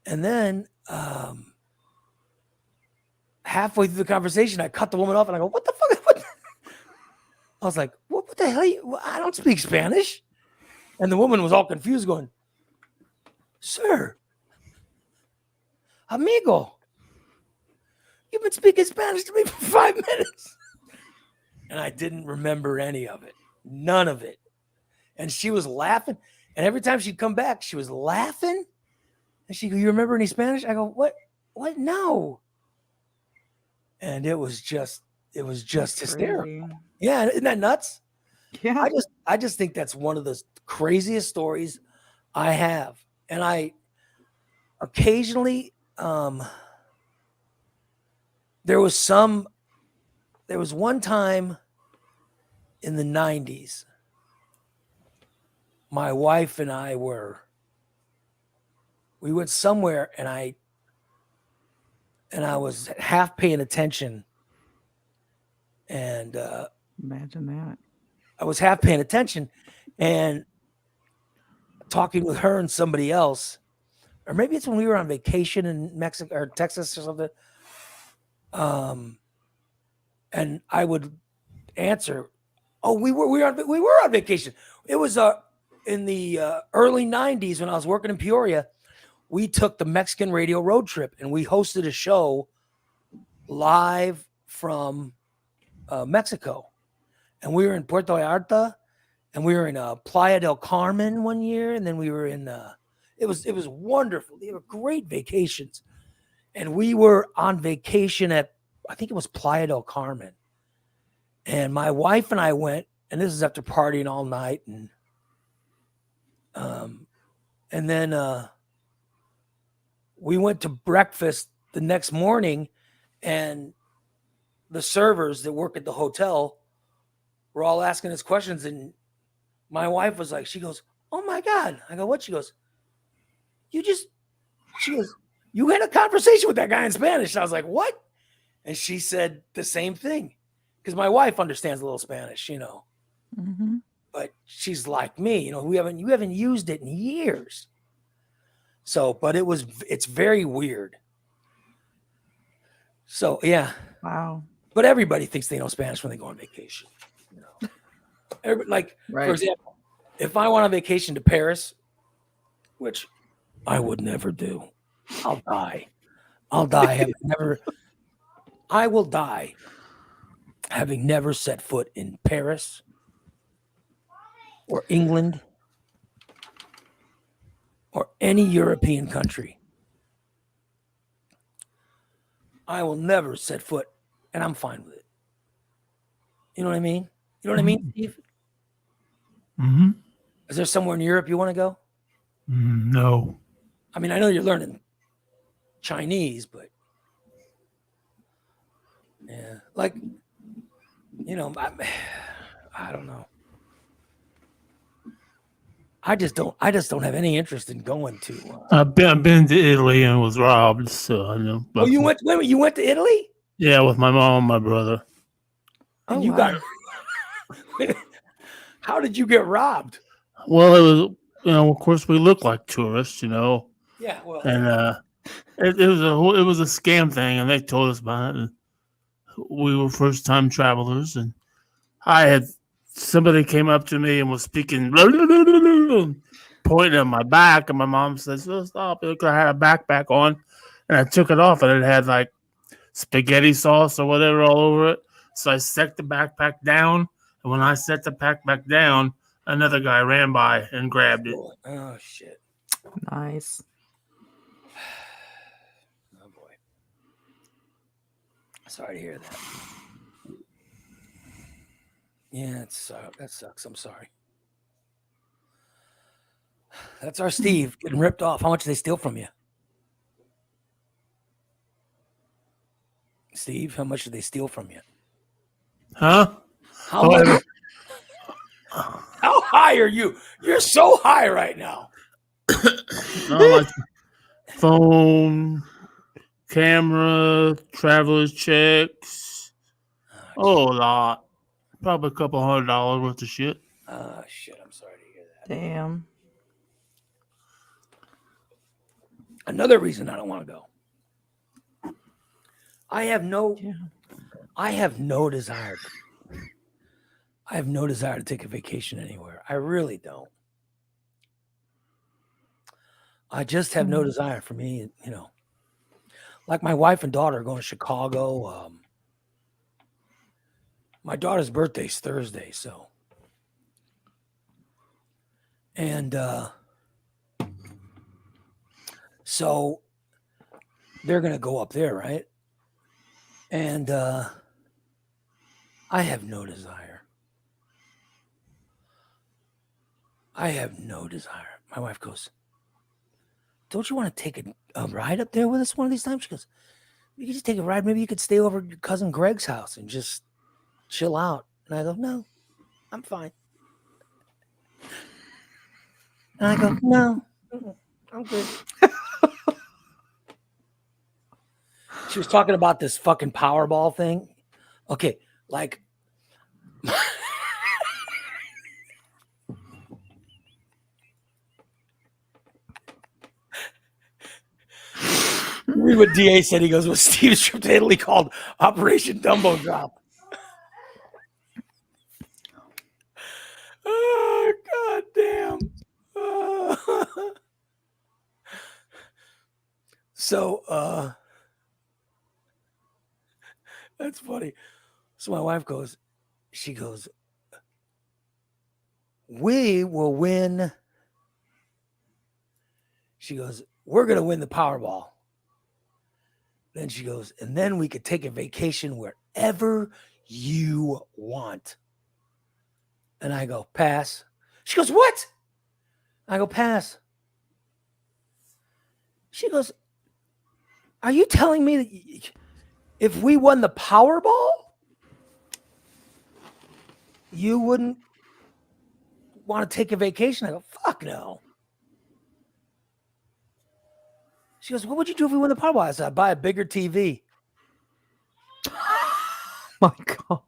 and then halfway through the conversation, I cut the woman off, and I go, "What the fuck?" What? I was like, "What the hell? I don't speak Spanish." And the woman was all confused, going, "Sir, amigo, you've been speaking Spanish to me for 5 minutes." And I didn't remember any of it, none of it. And she was laughing. And every time she'd come back, she was laughing. And she go, "You remember any Spanish?" I go, "What? No." And it was just hysterical. Crazy. Yeah, isn't that nuts? Yeah. I just think that's one of the craziest stories I have. And I occasionally there was one time in the 90s, my wife and I we went somewhere, and I was half paying attention, and Imagine that. I was half paying attention and talking with her and somebody else, or maybe it's when we were on vacation in Mexico or Texas or something. And I would answer, "Oh, we were on vacation." It was in the early 90s when I was working in Peoria. We took the Mexican radio road trip, and we hosted a show live from Mexico. And we were in Puerto Vallarta, and we were in Playa del Carmen one year, and then we were in it was wonderful. They were great vacations. And we were on vacation at, I think it was Playa del Carmen. And my wife and I went, and this is after partying all night, and then we went to breakfast the next morning, and the servers that work at the hotel were all asking us questions, and my wife was like, she goes, "Oh my God." I go, "What?" She goes, she goes, "You had a conversation with that guy in Spanish." And I was like, "What?" And she said the same thing, because my wife understands a little Spanish, Mm-hmm. but she's like me, you haven't used it in years. So, but it's very weird. So yeah, Wow. but everybody thinks they know Spanish when they go on vacation. Like, Right. for example, if I went on vacation to Paris, which I would never do, I'll die. I will die having never set foot in Paris or England or any European country. I will never set foot, and I'm fine with it. You know what I mean? You know what I mean, Steve? Mm-hmm. Is there somewhere in Europe you want to go? No. I mean, I know you're learning Chinese, but yeah, like, I don't know. I just don't have any interest in going to. I've been to Italy and was robbed, so I know. Oh, you went to Italy? Yeah, with my mom and my brother. And Oh, you wow. got. How did you get robbed? Well, it was, of course, we look like tourists, Yeah, well, and it was a scam thing, and they told us about it. And we were first time travelers, and somebody came up to me and was speaking, pointing at my back, and my mom says, "Oh, stop!" Look, I had a backpack on, and I took it off, and it had like spaghetti sauce or whatever all over it. So I set the backpack down, and when I set the backpack down, another guy ran by and grabbed it. Oh shit! Nice. Oh boy. Sorry to hear that. Yeah, that sucks. I'm sorry. That's our Steve getting ripped off. How much did they steal from you? Steve, how much did they steal from you? Huh? How much? How high are you? You're so high right now. Like phone, camera, traveler's checks. Oh, a lot. Probably a couple $100 worth of shit. Shit. I'm sorry to hear that. Damn. Another reason I don't want to go. I have no desire. I have no desire to take a vacation anywhere. I really don't. I just have no desire for me, Like my wife and daughter are going to Chicago. My daughter's birthday's Thursday, so. And so they're going to go up there, right? And I have no desire. I have no desire. My wife goes, don't you want to take a ride up there with us one of these times? She goes, you could just take a ride. Maybe you could stay over at your cousin Greg's house and just chill out. And I go, no, I'm fine. And I go, no, I'm good. She was talking about this fucking Powerball thing. Okay, like read what DA said. He goes, well, Steve's trip to Italy called Operation Dumbo Drop. Oh, God damn. So, that's funny. So my wife goes, we will win. She goes, we're going to win the Powerball. Then she goes, and then we could take a vacation wherever you want. And I go, pass. She goes, what? I go, pass. She goes, are you telling me that if we won the Powerball, you wouldn't want to take a vacation? I go, fuck no. She goes, what would you do if we won the Powerball? I said, I'd buy a bigger TV. My God.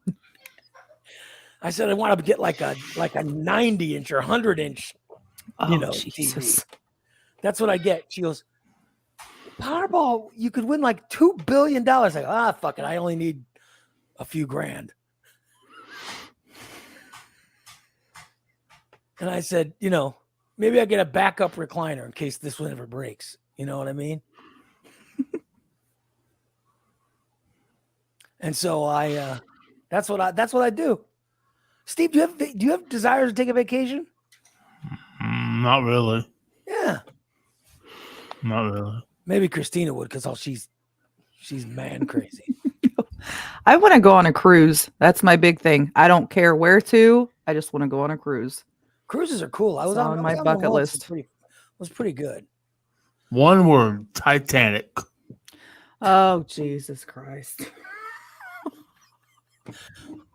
I said, I want to get like a 90-inch or 100-inch, Jesus. TV. That's what I get. She goes, Powerball, you could win like $2 billion. I go, fuck it. I only need a few grand. And I said, maybe I get a backup recliner in case this one ever breaks. You know what I mean? And so that's what I do. Steve, do you have desires to take a vacation? Not really. Yeah. Not really. Maybe Christina would, because she's man crazy. I want to go on a cruise. That's my big thing. I don't care where to. I just want to go on a cruise. Cruises are cool. I was on my bucket list. It was pretty good. One word: Titanic. Oh, Jesus Christ.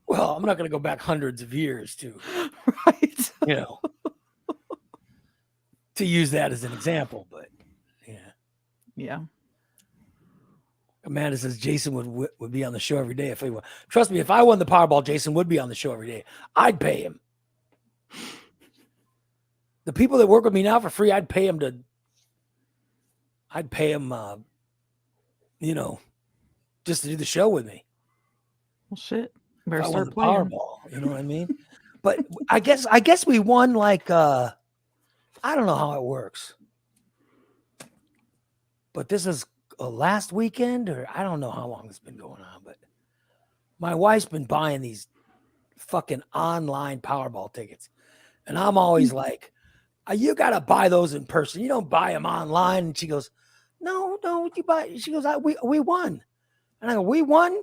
Well, I'm not going to go back hundreds of years to, Right. To use that as an example, but yeah. Yeah. Amanda says Jason would be on the show every day if he won. Trust me, if I won the Powerball, Jason would be on the show every day. I'd pay him. The people that work with me now for free, I'd pay him, just to do the show with me. Well, shit. Better I won start the playing. Powerball, you know what I mean? But I guess we won like I don't know how it works. But this is last weekend, or I don't know how long it's been going on, but my wife's been buying these fucking online Powerball tickets. And I'm always like, you got to buy those in person. You don't buy them online. And she goes, no, you buy. She goes, we won. And I go, we won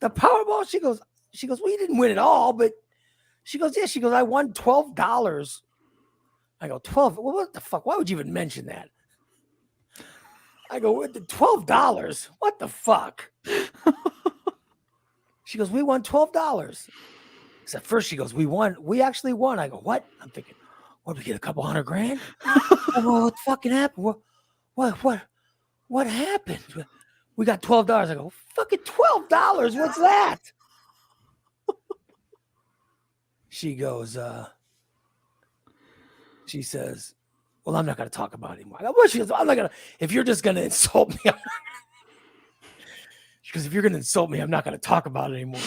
the Powerball? She goes, we didn't win it all, but she goes, yeah. She goes, I won $12. I go, 12? Well, what the fuck? Why would you even mention that? I go, $12? What the fuck? She goes, we won $12. At first she goes, we actually won. I go, what? I'm thinking, what, we get a couple $100,000? What fucking happened? What happened? We got $12. I go, fucking $12. What's that? She goes, she says, well, I'm not going to talk about it anymore. I go, well, she goes, I'm not going to, if you're just going to insult me, because if you're going to insult me, I'm not going to talk about it anymore.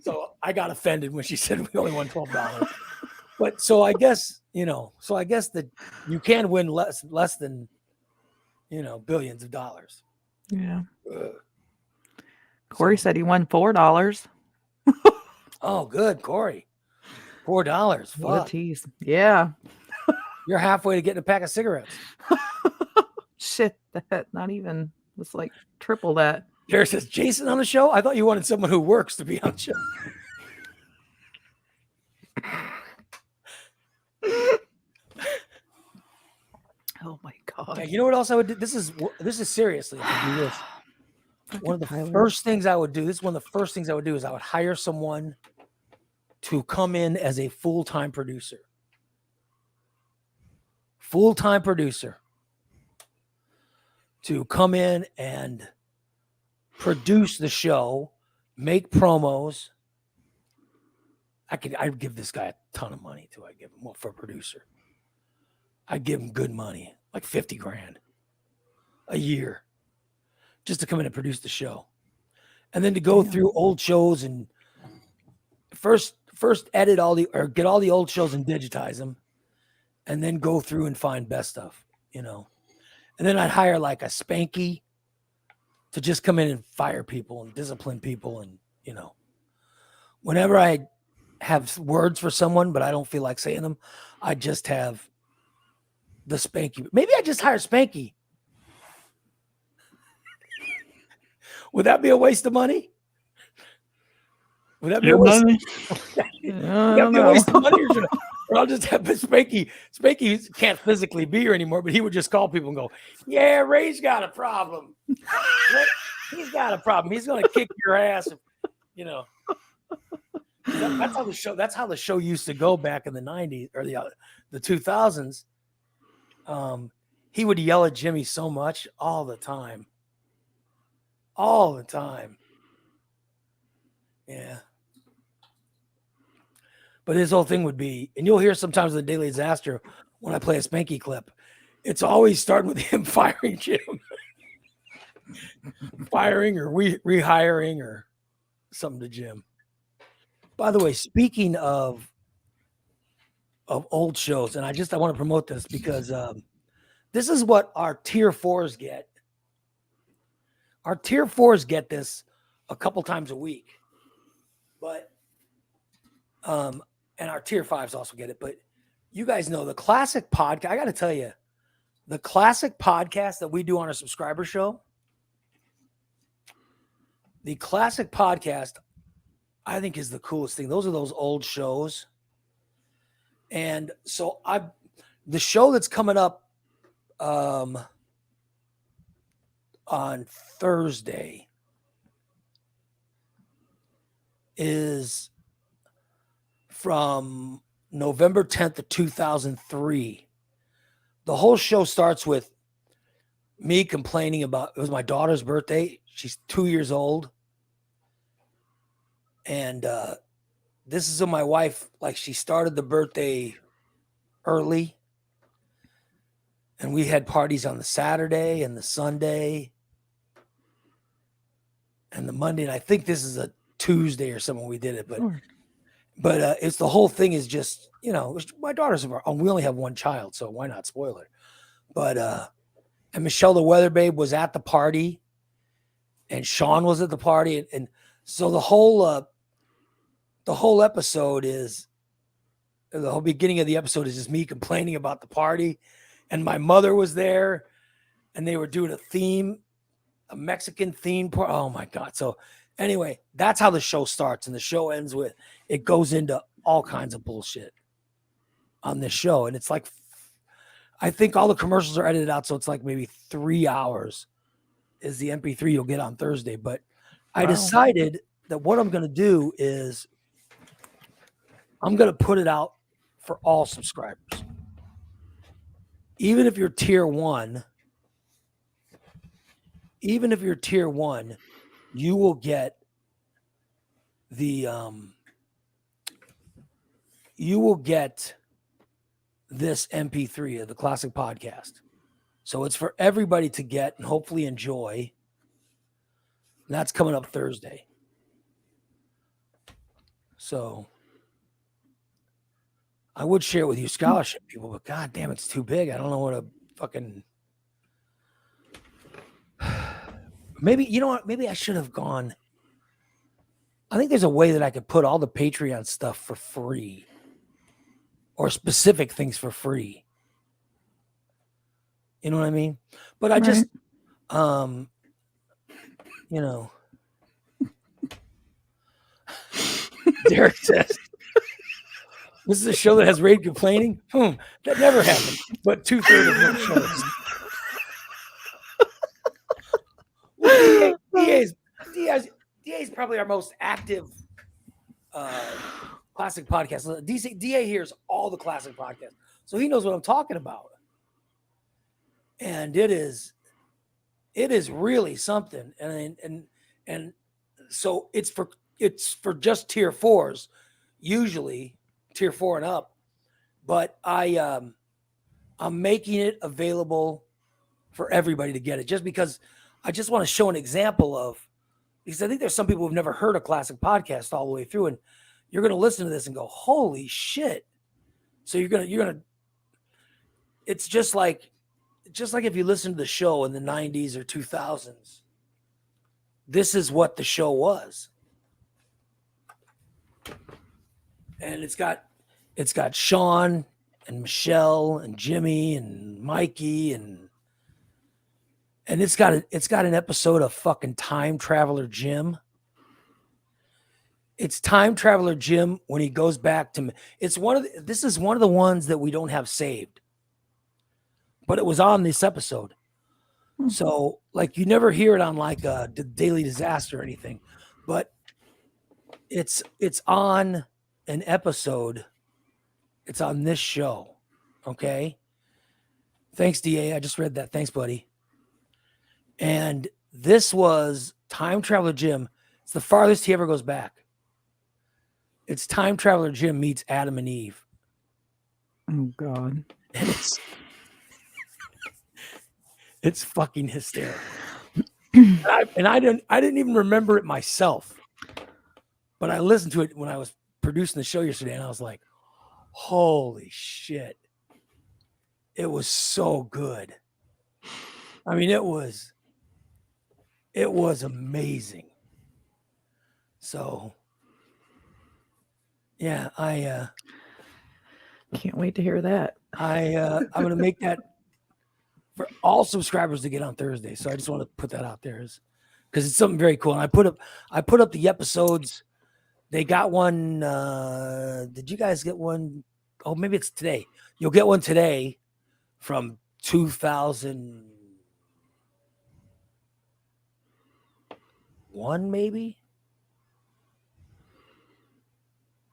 So I got offended when she said we only won $12. But so I guess, that you can win less than, billions of dollars. Yeah. Corey said he won $4. Oh, good, Corey. $4. What a Fuck. tease. Yeah. You're halfway to getting a pack of cigarettes. Shit, that not even, it's like triple that. Jerry says, Jason on the show? I thought you wanted someone who works to be on the show. Oh my God. Yeah, you know what else I would do? This is seriously. I would do this. One of the first things I would do, this is one of the first things I would do is I would hire someone to come in as a full-time producer. Full-time producer. To come in and produce the show, make promos. I'd give this guy a ton of money too. I'd give him for a producer. I'd give him good money, like $50,000 a year, just to come in and produce the show. And then to go through old shows and first edit get all the old shows and digitize them, and then go through and find best stuff, And then I'd hire like a Spanky to just come in and fire people and discipline people. And, whenever I have words for someone, but I don't feel like saying them, I just have the Spanky. Maybe I just hire Spanky. Would that be a waste of money? Would that be a waste? A waste of money? Or I'll just have Spanky. Spanky can't physically be here anymore, but he would just call people and go, yeah, Ray's got a problem. He's got a problem. He's going to kick your ass. That's how the show used to go back in the 90s or the 2000s. He would yell at Jimmy so much all the time. All the time. Yeah. But his whole thing would be, and you'll hear sometimes in the Daily Disaster when I play a Spanky clip, it's always starting with him firing Jim. Firing or rehiring or something to Jim. By the way, speaking of old shows, and I want to promote this because this is what our tier 4s get. Our tier 4s get this a couple times a week, but and our tier 5s also get it. But you guys know the classic podcast. I got to tell you, the classic podcast that we do on our subscriber show, the classic podcast, I think is the coolest thing. Those are those old shows. And so the show that's coming up on Thursday is from November 10th of 2003. The whole show starts with me complaining about, it was my daughter's birthday. She's 2 years old. And this is when my wife, like, she started the birthday early. And we had parties on the Saturday and the Sunday and the Monday. And I think this is a Tuesday or something we did it. But it's the whole thing is just, my daughter's, we only have one child, so why not spoil it? But, and Michelle the Weather Babe was at the party and Sean was at the party. And so the whole episode is, the whole beginning of the episode is just me complaining about the party. And my mother was there and they were doing a Mexican theme party. Oh my God. So anyway, that's how the show starts. And the show ends with, it goes into all kinds of bullshit on this show. And it's like, I think all the commercials are edited out, so it's like maybe 3 hours is the MP3 you'll get on Thursday. But I Wow. decided that what I'm going to do is I'm going to put it out for all subscribers. Even if you're tier 1, you will get the this MP3 of the Classic Podcast. So it's for everybody to get and hopefully enjoy. And that's coming up Thursday. So I would share it with you scholarship people, but god damn, it's too big. I don't know what a fucking maybe, you know what? Maybe I should have gone. I think there's a way that I could put all the Patreon stuff for free or specific things for free. You know what I mean? But I just, you know, Derek says, this is a show that has Raid complaining? That never happened. But 2/3 of most shows. Well, DA's probably our most active classic podcast. DA hears all the classic podcasts, so he knows what I'm talking about. And it is really something. And so it's for just tier 4s, usually tier 4 and up. But I'm making it available for everybody to get it, just because I just want to show an example of, because I think there's some people who've never heard a classic podcast all the way through, and you're going to listen to this and go, holy shit. So you're going to, it's just like if you listen to the show in the 90s or 2000s, this is what the show was. And it's got Sean and Michelle and Jimmy and Mikey and it's got an episode of fucking Time Traveler Jim. It's Time Traveler Jim when he goes back to, this is one of the ones that we don't have saved, but it was on this episode. So like you never hear it on like a Daily Disaster or anything, but it's on an episode. It's on this show. Okay. Thanks, DA. I just read that. Thanks, buddy. And this was Time Traveler Jim. It's the farthest he ever goes back. It's Time Traveler Jim meets Adam and Eve. Oh God. And it's fucking hysterical. and I didn't even remember it myself. But I listened to it when I was producing the show yesterday, and I was like, holy shit. It was so good. I mean, it was amazing. So yeah, I can't wait to hear that. I'm gonna make that for all subscribers to get on Thursday. So I just want to put that out there because it's something very cool. And I put up the episodes. They got one. Did you guys get one? Oh, maybe it's today. You'll get one today from 2001, maybe.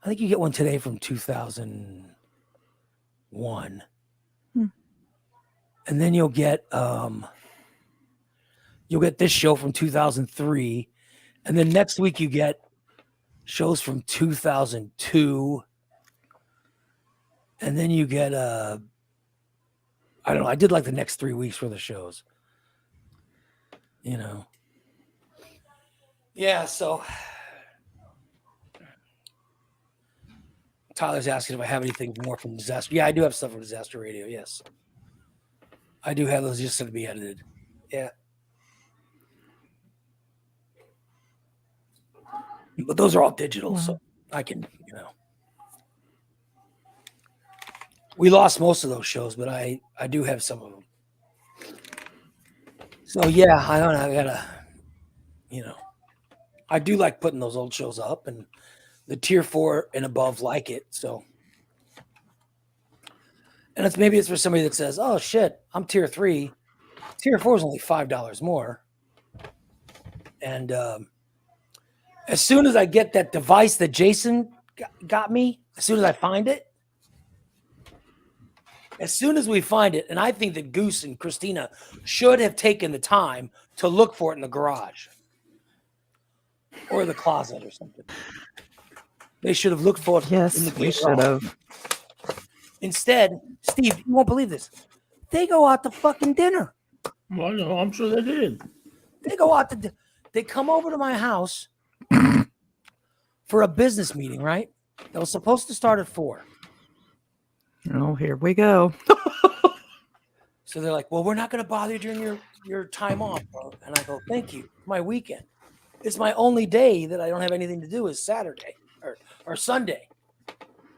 I think you get one today from 2001. And then you'll get this show from 2003. And then next week you get shows from 2002. And then you get I don't know, I did like the next 3 weeks for the shows. You know. Yeah, so Tyler's asking if I have anything more from Disaster. Yeah, I do have stuff from Disaster Radio, yes. I do have those just to be edited. Yeah. But those are all digital, so I can, we lost most of those shows, but I do have some of them. So yeah, I don't know. I gotta, I do like putting those old shows up, and the tier 4 and above like it. So And maybe it's for somebody that says, "Oh shit, I'm tier 3. Tier 4 is only $5 more." And as soon as I get that device that Jason got me, as soon as I find it, as soon as we find it, and I think that Goose and Christina should have taken the time to look for it in the garage or the closet or something. They should have looked for it. Yes, in the they garage. should have. Instead, Steve, you won't believe this. They go out to fucking dinner. Well, no, I'm sure they did. They go out to. They come over to my house for a business meeting, right? That was supposed to start at 4. Oh, here we go. So they're like, "Well, we're not going to bother you during your time off, bro." And I go, "Thank you. My weekend. It's my only day that I don't have anything to do is Saturday or Sunday."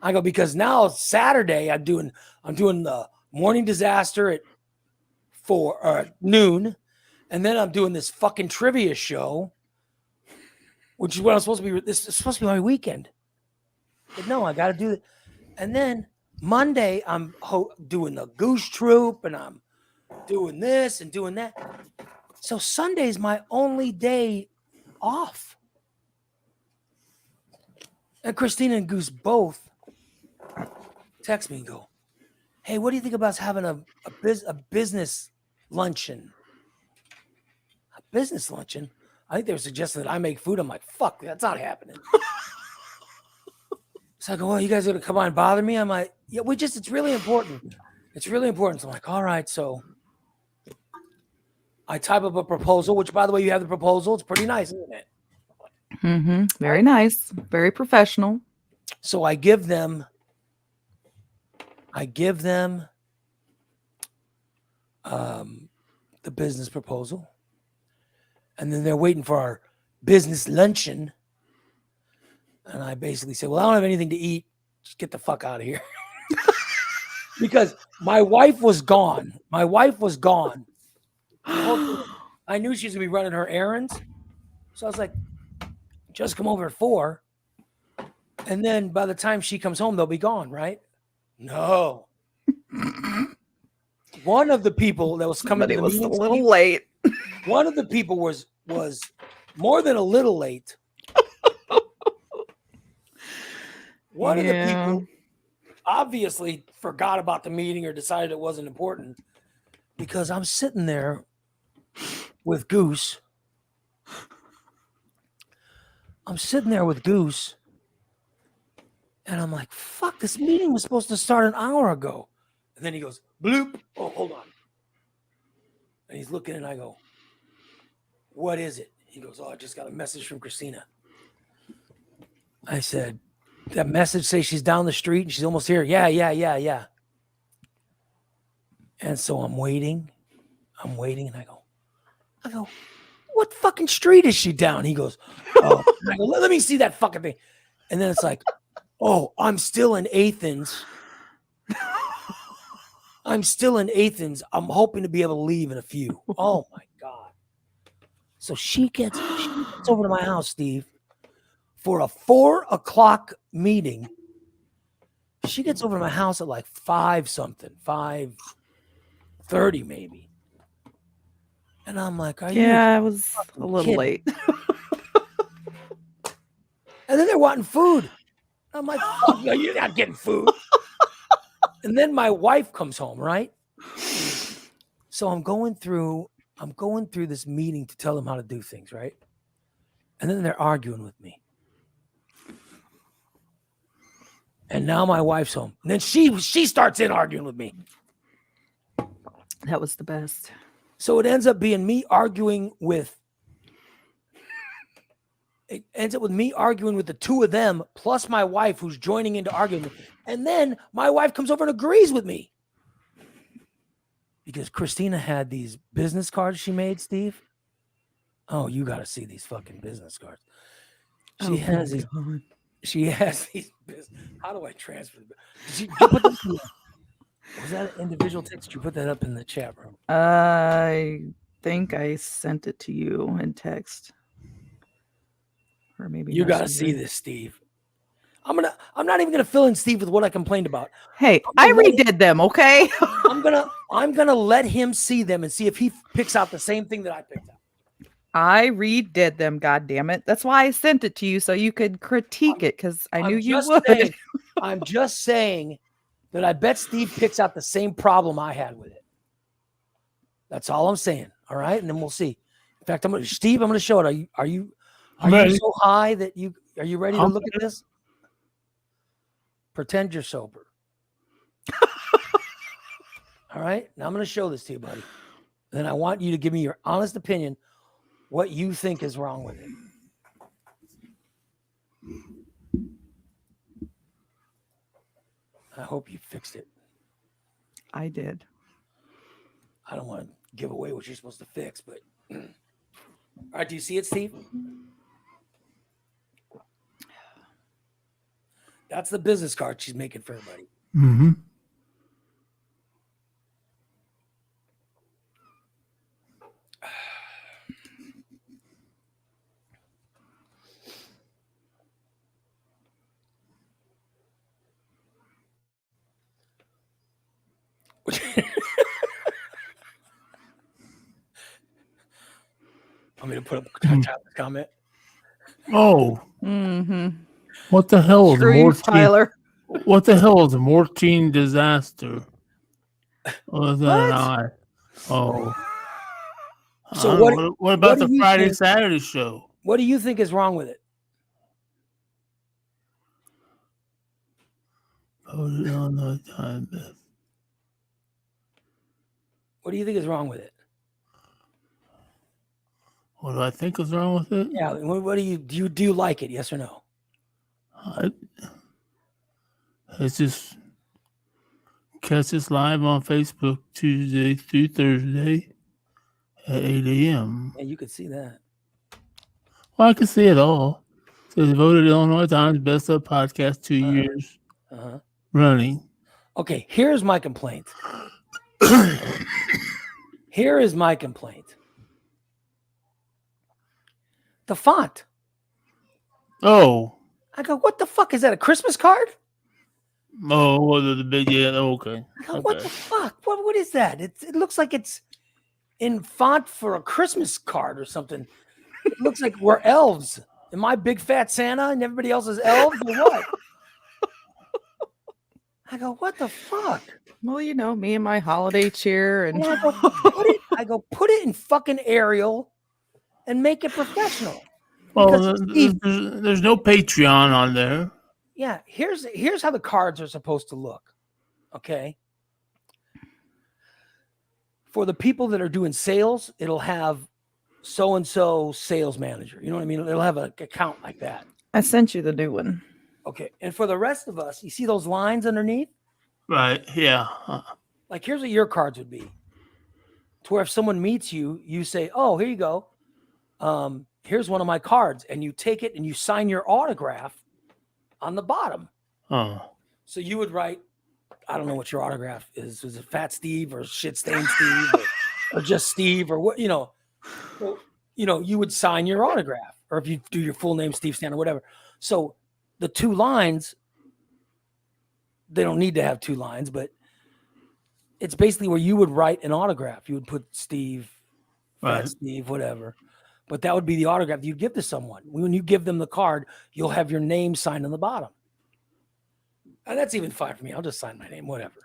I go, because now Saturday I'm doing the morning disaster at 4 or noon, and then I'm doing this fucking trivia show, which is what I'm supposed to be. This is supposed to be my weekend, but no, I got to do it. And then Monday I'm doing the Goose Troop, and I'm doing this and doing that. So Sunday's my only day off. And Christina and Goose both text me and go, "Hey, what do you think about us having a business luncheon?" A business luncheon? I think they were suggesting that I make food. I'm like, fuck, that's not happening. So I go, "Well, you guys are going to come on and bother me?" I'm like, "Yeah, it's really important. It's really important." So I'm like, "All right." So I type up a proposal, which, by the way, you have the proposal. It's pretty nice, isn't it? Mm-hmm. Very nice. Very professional. So I give them the business proposal, and then they're waiting for our business luncheon. And I basically say, "Well, I don't have anything to eat. Just get the fuck out of here." Because my wife was gone. I knew she was going to be running her errands. So I was like, "Just come over at 4. And then by the time she comes home, they'll be gone, right?" No. One of the people that was coming to the meeting, a little late. one of the people was more than a little late. One of the people obviously forgot about the meeting or decided it wasn't important, because I'm sitting there with Goose. And I'm like, fuck, this meeting was supposed to start an hour ago. And then he goes, bloop. Oh, hold on. And he's looking, and I go, "What is it?" He goes, "Oh, I just got a message from Christina." I said, "That message says she's down the street and she's almost here." Yeah. And so I'm waiting, and I go, "What fucking street is she down?" He goes, "Oh." And I go, "Let me see that fucking thing." And then it's like, "Oh, I'm still in Athens. I'm hoping to be able to leave in a few." Oh my God. So she gets over to my house, Steve, for a 4:00 meeting. She gets over to my house at like 5:30 maybe. And I'm like, I was a little late. And then they're wanting food. I'm like, fuck no, you're not getting food. And then my wife comes home, right? So I'm going through this meeting to tell them how to do things, right? And then they're arguing with me. And now my wife's home. And then she starts in arguing with me. That was the best. So it ends up being me arguing with the two of them, plus my wife, who's joining into arguing. And then my wife comes over and agrees with me. Because Christina had these business cards she made, Steve. Oh, you got to see these fucking business cards. She has these. How do I transfer them? Was that an individual text? You put that up in the chat room. I think I sent it to you in text. Or maybe you got to see this, Steve. I'm I'm not even gonna fill in Steve with what I complained about. Hey, I redid them, okay? I'm gonna let him see them and see if he picks out the same thing that I picked out. I redid them, god damn it. That's why I sent it to you so you could critique it, because I knew you would. I'm just saying that I bet Steve picks out the same problem I had with it. That's all I'm saying. All right, and then we'll see. In fact, I'm gonna show it. Are you so high that are you ready to look at this? Pretend you're sober. All right, now I'm gonna show this to you, buddy. And then I want you to give me your honest opinion, what you think is wrong with it. I hope you fixed it. I did. I don't want to give away what you're supposed to fix, but all right, do you see it, Steve? That's the business card she's making for everybody. Mm-hmm. Want me to put up a comment? Oh. Mm-hmm. What the hell is Mortine? Tyler. What the hell is Mortine disaster? Was that I? Oh. So what about the Friday Saturday show? What do you think is wrong with it? Voted on the time. What do you think is wrong with it? What do I think is wrong with it? Yeah. What do you like it? Yes or no? It's just catch us live on Facebook Tuesday through Thursday at 8 a.m. Yeah, you could see that. Well, I can see it all. It says voted Illinois Times Best of Podcast 2 years running. Okay, here's my complaint. Here is my complaint. The font. Oh. I go, what the fuck? Is that a Christmas card? Oh, the big, yeah, okay. I go, what the fuck? What is that? It looks like it's in font for a Christmas card or something. It looks like we're elves. Am I Big Fat Santa and everybody else is elves or what? I go, what the fuck? Well, you know, me and my holiday cheer. And I go, put it in fucking Arial and make it professional. Well, there's no Patreon on there. Yeah, here's how the cards are supposed to look. Okay. For the people that are doing sales, it'll have so-and-so sales manager. You know what I mean? It'll have an account like that. I sent you the new one. Okay. And for the rest of us, you see those lines underneath? Right. Yeah. Like, here's what your cards would be. To where if someone meets you, you say, oh, here you go. Here's one of my cards. And you take it and you sign your autograph on the bottom. Oh. So you would write, I don't know what your autograph is. Is it Fat Steve or Shit Stain Steve or just Steve or what, you know? Well, you know, you would sign your autograph, or if you do your full name, Steve Stan or whatever. So the two lines, they don't need to have two lines, but it's basically where you would write an autograph. You would put Steve, Fat Steve, whatever. But that would be the autograph you'd give to someone. When you give them the card, you'll have your name signed on the bottom. And that's even fine for me. I'll just sign my name, whatever.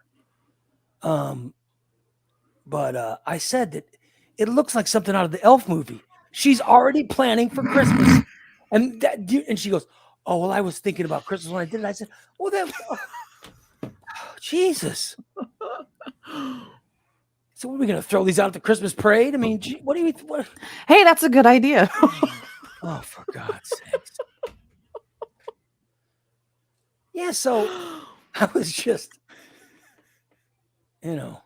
But I said that it looks like something out of the Elf movie. She's already planning for Christmas. And she goes, oh, well, I was thinking about Christmas when I did it. I said, well, then, Jesus. So what are we going to throw these out at the Christmas parade? I mean, what do you what? Hey, that's a good idea. Oh, for God's sakes. Yeah, so I was just, you know,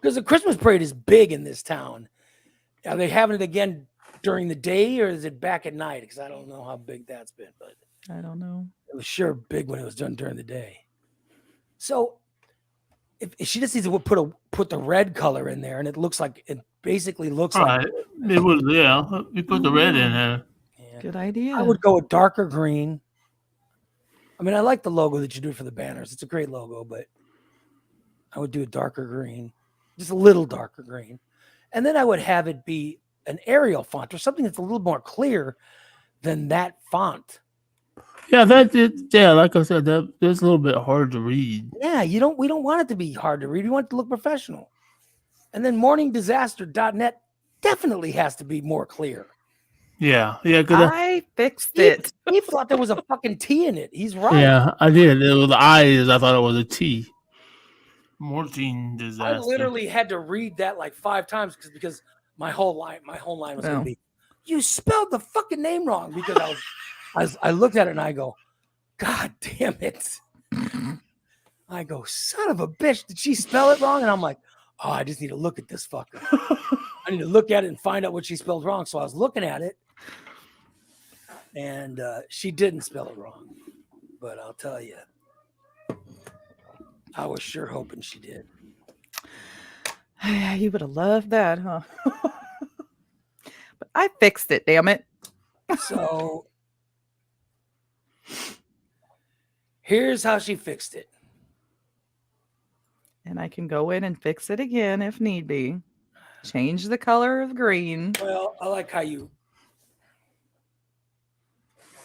because the Christmas parade is big in this town. Are they having it again during the day, or is it back at night? Because I don't know how big that's been, but I don't know. It was sure big when it was done during the day. So if she just needs to put the red color in there, and it looks like it basically looks like it was, yeah. You put the red in there. Yeah. Good idea. I would go a darker green. I mean, I like the logo that you do for the banners. It's a great logo, but I would do a darker green, just a little darker green. And then I would have it be an Arial font or something that's a little more clear than that font. Yeah, like I said, that's a little bit hard to read. Yeah, we don't want it to be hard to read. We want it to look professional. And then morningdisaster.net definitely has to be more clear. Yeah. Cause I fixed it. He thought there was a fucking T in it. He's right. yeah, I did. It was the I's. I thought it was a T. Morning I disaster. literally had to read that like 5 times because my whole line was going to be, you spelled the fucking name wrong, because I looked at it and I go, God damn it. I go, son of a bitch, did she spell it wrong? And I'm like, oh, I just need to look at this fucker. I need to look at it and find out what she spelled wrong. So I was looking at it, and she didn't spell it wrong. But I'll tell you, I was sure hoping she did. Yeah, you would have loved that, huh? But I fixed it, damn it. So here's how she fixed it. And I can go in and fix it again if need be. Change the color of green. Well, I like how you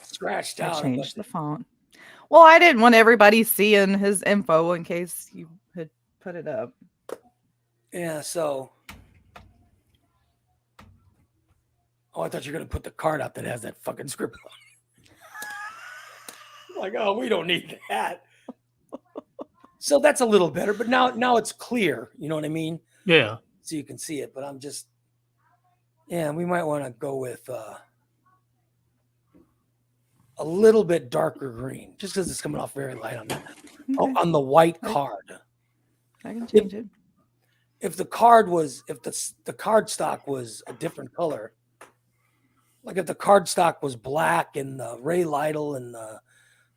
scratched I out. changed the font. Well, I didn't want everybody seeing his info in case you had put it up. Yeah, so. Oh, I thought you were going to put the card out that has that fucking script on. Like, oh, we don't need that. So that's a little better, but now it's clear. You know what I mean? Yeah. So you can see it, but I'm just, yeah, we might want to go with a little bit darker green, just because it's coming off very light on that. Okay. Oh, on the white card. I can change it. If the card was, if the card stock was a different color, like if the card stock was black and Ray Lytle and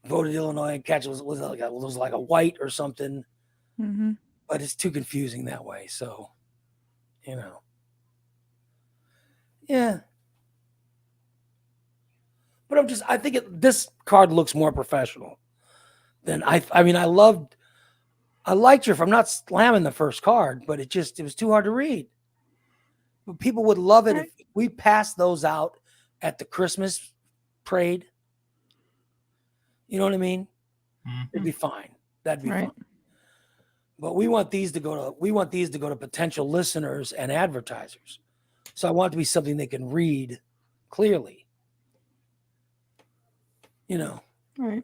Voted Illinois and Catch was like a white or something, but it's too confusing that way. So, you know, yeah. But I think this card looks more professional than I mean, I liked your, I'm not slamming the first card, but it was too hard to read. But people would love it if we passed those out at the Christmas parade. You know what I mean? It'd be fine. That'd be fine. But we want these to go to potential listeners and advertisers. So I want it to be something they can read clearly. You know. Right.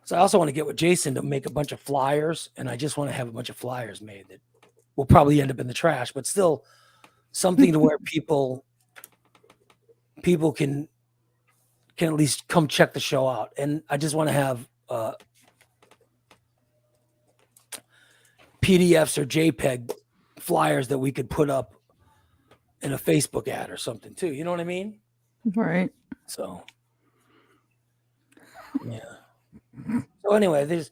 So I also want to get with Jason to make a bunch of flyers, and I just want to have a bunch of flyers made that will probably end up in the trash, but still something to where people can at least come check the show out. And I just want to have PDFs or JPEG flyers that we could put up in a Facebook ad or something too. You know what I mean? Right. So, yeah. So anyway,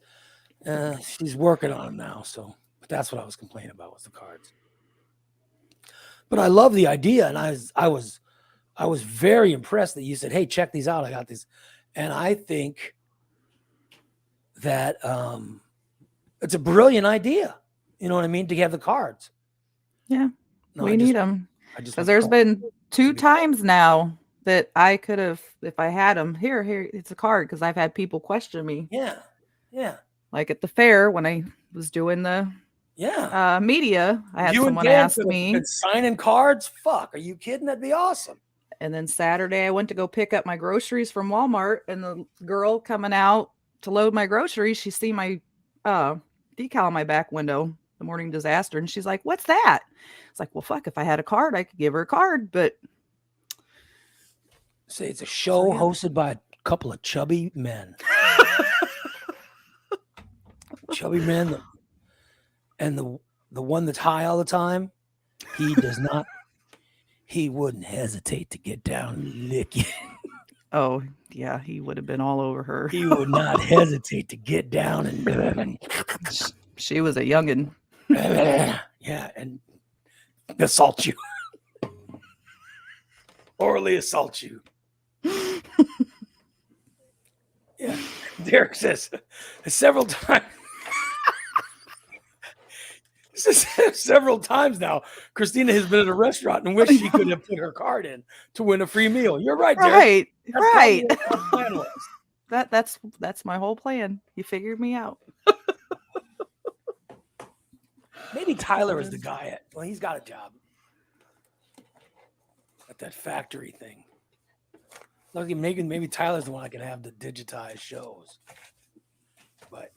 she's working on them now. So, but that's what I was complaining about was the cards. But I love the idea, and I was very impressed that you said, "Hey, check these out. I got these," and I think that it's a brilliant idea. You know what I mean? To have the cards. Yeah, we need them because there's been 2 times now that I could have, if I had them. Here, it's a card, because I've had people question me. Yeah. Like at the fair when I was doing the media, I had someone ask me, signing cards. Fuck, are you kidding? That'd be awesome. And then Saturday, I went to go pick up my groceries from Walmart, and the girl coming out to load my groceries, she see my decal on my back window, the Morning Disaster, and she's like, "What's that?" It's like, well, fuck, if I had a card, I could give her a card, but say it's a show hosted by a couple of chubby men. Chubby men, and the one that's high all the time, he wouldn't hesitate to get down and lick you. Oh yeah, he would have been all over her. He would not hesitate to get down and she was a youngin. Yeah, and assault you. Orally assault you. Yeah. Derek says several times. Several times now, Christina has been at a restaurant and wished she could have put her card in to win a free meal. You're right, Derek. Right. That's probably what our plan was. That's my whole plan. You figured me out. Maybe Tyler is the guy. Well, he's got a job at that factory thing. Look, maybe Tyler's the one I can have the digitized shows. But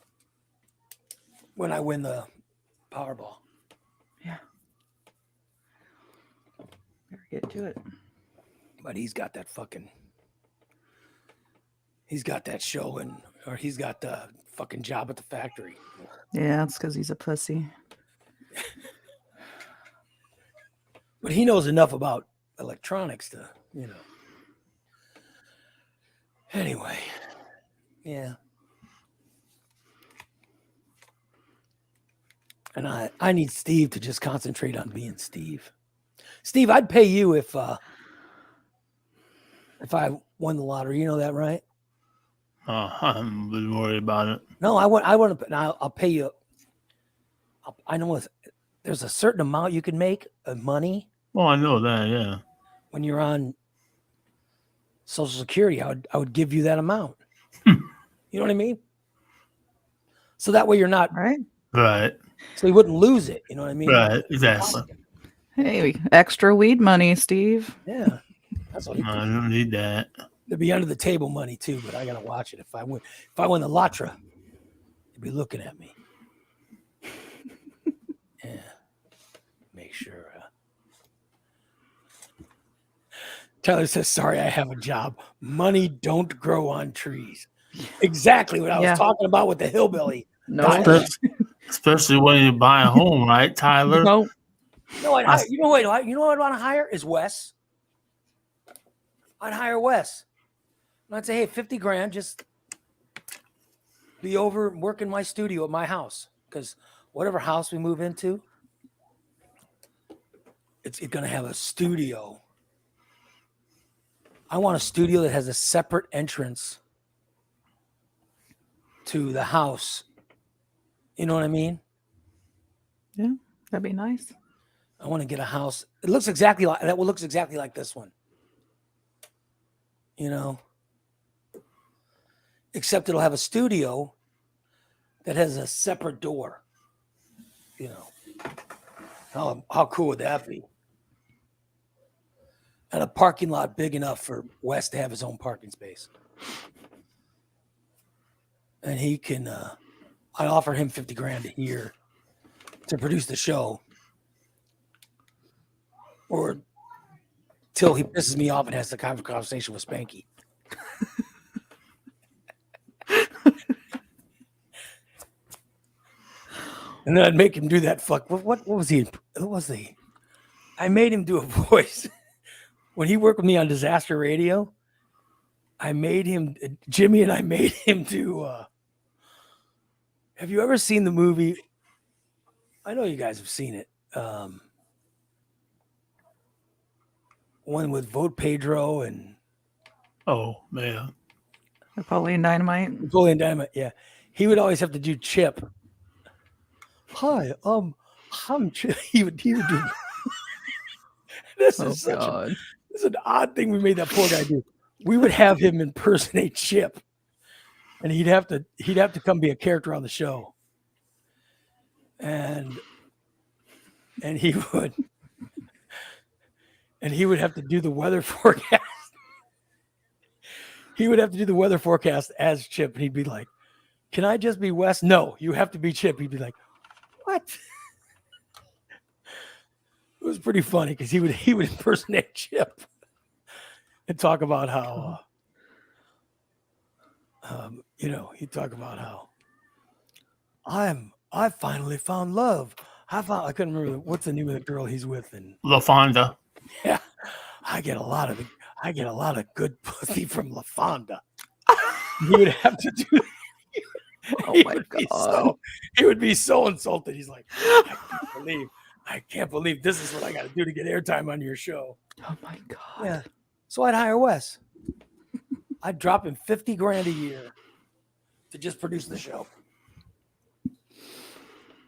when I win the Powerball. Yeah. Better get to it. But he's got that show or he's got the fucking job at the factory. Yeah, it's because he's a pussy. But he knows enough about electronics to, Anyway. Yeah. And I need Steve to just concentrate on being Steve. Steve, I'd pay you if I won the lottery. You know that, right? I haven't been worried about it. No, I want to. I'll pay you. I know there's a certain amount you can make of money. Well, I know that, yeah. When you're on Social Security, I would give you that amount. You know what I mean? So that way you're not right. So you wouldn't lose it. You know what I mean? Right, exactly. Hey, extra weed money, Steve. Yeah, that's all. I don't need that. There'd be under the table money too, but I gotta watch it. If I win the Lottra, you'd be looking at me. Yeah, make sure. Tyler says, "Sorry, I have a job. Money don't grow on trees." Exactly what I was talking about with the hillbilly. No, especially when you buy a home, right, Tyler? No. No, you know what I'd want to hire is Wes. I'd hire Wes. And I'd say, hey, 50 grand, just be over and work in my studio at my house. Because whatever house we move into, it's going to have a studio. I want a studio that has a separate entrance to the house. You know what I mean? Yeah, that'd be nice. I want to get a house. It looks exactly like that. Looks exactly like this one. Except it'll have a studio that has a separate door. How cool would that be? And a parking lot big enough for Wes to have his own parking space. And he can, I offer him 50 grand a year to produce the show. Or till he pisses me off and has the kind of conversation with Spanky. And then I'd make him do that what was he? Who was he? I made him do a voice. When he worked with me on Disaster Radio, Jimmy and I made him do have you ever seen the movie? I know you guys have seen it. One with Vote Pedro and man, Napoleon Dynamite. Yeah. He would always have to do Chip. Hi, I'm Chip. He would do. This is an odd thing we made that poor guy do. We would have him impersonate Chip, and he'd have to come be a character on the show, and he would have to do the weather forecast. He would have to do the weather forecast as Chip, and he'd be like, "Can I just be Wes?" "No, you have to be Chip." He'd be like, "What?" It was pretty funny because he would impersonate Chip and talk about how, he'd talk about how I finally found love. I couldn't remember what's the name of the girl he's with, and LaFonda. Yeah, I get a lot of good pussy from LaFonda. He would have to do. Oh my God! He would be so insulted. He's like, I can't believe this is what I got to do to get airtime on your show. Oh my God! Yeah. So I'd hire Wes. I'd drop him 50 grand a year. to just produce the show.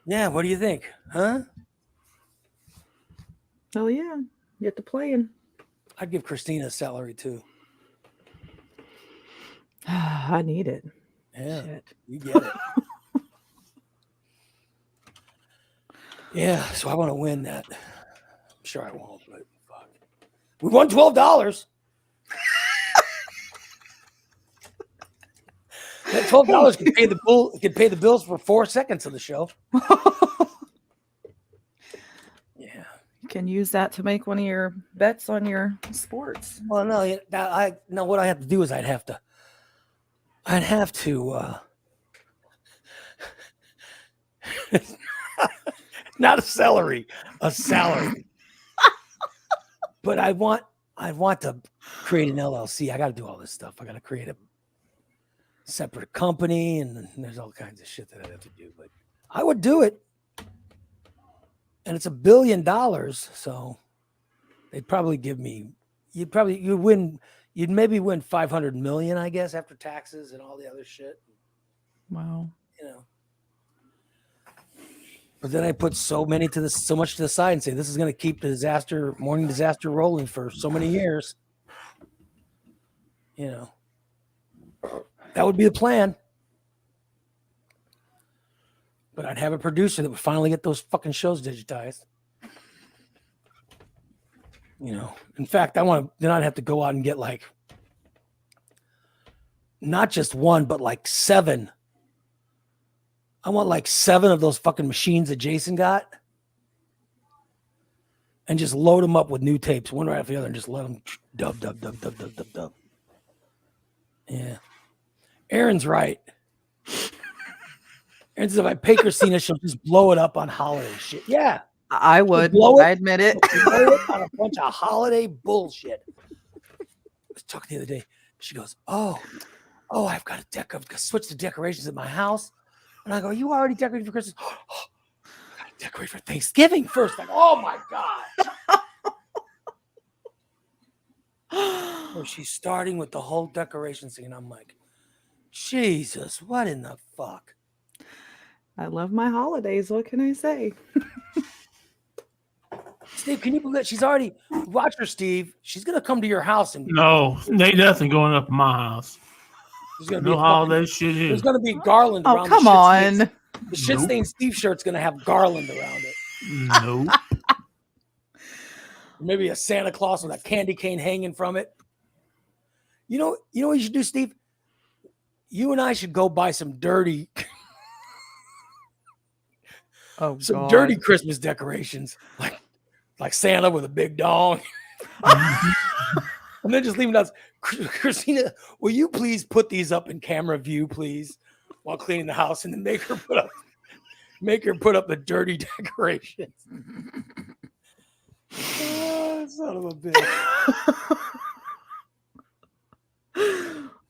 Yeah, what do you think? Huh? Oh yeah, get to playing. I'd give Christina a salary too. I need it. Yeah, Shit. you get it. Yeah, so I want to win that. I'm sure I won't, but fuck. We won $12. That $12 could pay the bills for 4 seconds of the show. Yeah. You can use that to make one of your bets on your sports. Well, no, what I have to do is I'd have to not a salary. But I want to create an LLC. I got to do all this stuff. I got to create a separate company, and there's all kinds of shit that I have to do. But I would do it, and it's $1 billion. So they'd probably give me. You'd maybe win 500 million, I guess, after taxes and all the other shit. Wow. But then I put so much to the side and say this is going to keep the morning disaster rolling for so many years. That would be the plan. But I'd have a producer that would finally get those fucking shows digitized. In fact, then I'd have to go out and get not just one, but 7. I want 7 of those fucking machines that Jason got and just load them up with new tapes, one right after the other, and just let them dub. Yeah. Aaron's right. Aaron says if I pay Christina, she'll just blow it up on holiday shit. Yeah. I would. I admit it. Blow it on a bunch of holiday bullshit. I was talking the other day. She goes, oh, I've got to switch the decorations at my house. And I go, you already decorated for Christmas? Oh, I got to decorate for Thanksgiving first. Oh my God. So she's starting with the whole decoration scene. I'm like, Jesus, what in the fuck? I love my holidays. What can I say? Steve, can you believe that she's already watch her, Steve? She's gonna come to your house and no, ain't nothing going up in my house. There's gonna no be holiday shit here. There's gonna be garland around. Oh, come on! The shit stained Steve shirt's gonna have garland around it. Nope. Maybe a Santa Claus with a candy cane hanging from it. You know what you should do, Steve? You and I should go buy some dirty. Dirty Christmas decorations, like Santa with a big dong, and then just leave it out. Christina, will you please put these up in camera view, please, while cleaning the house, and then make her put up the dirty decorations. Oh, son of a bitch.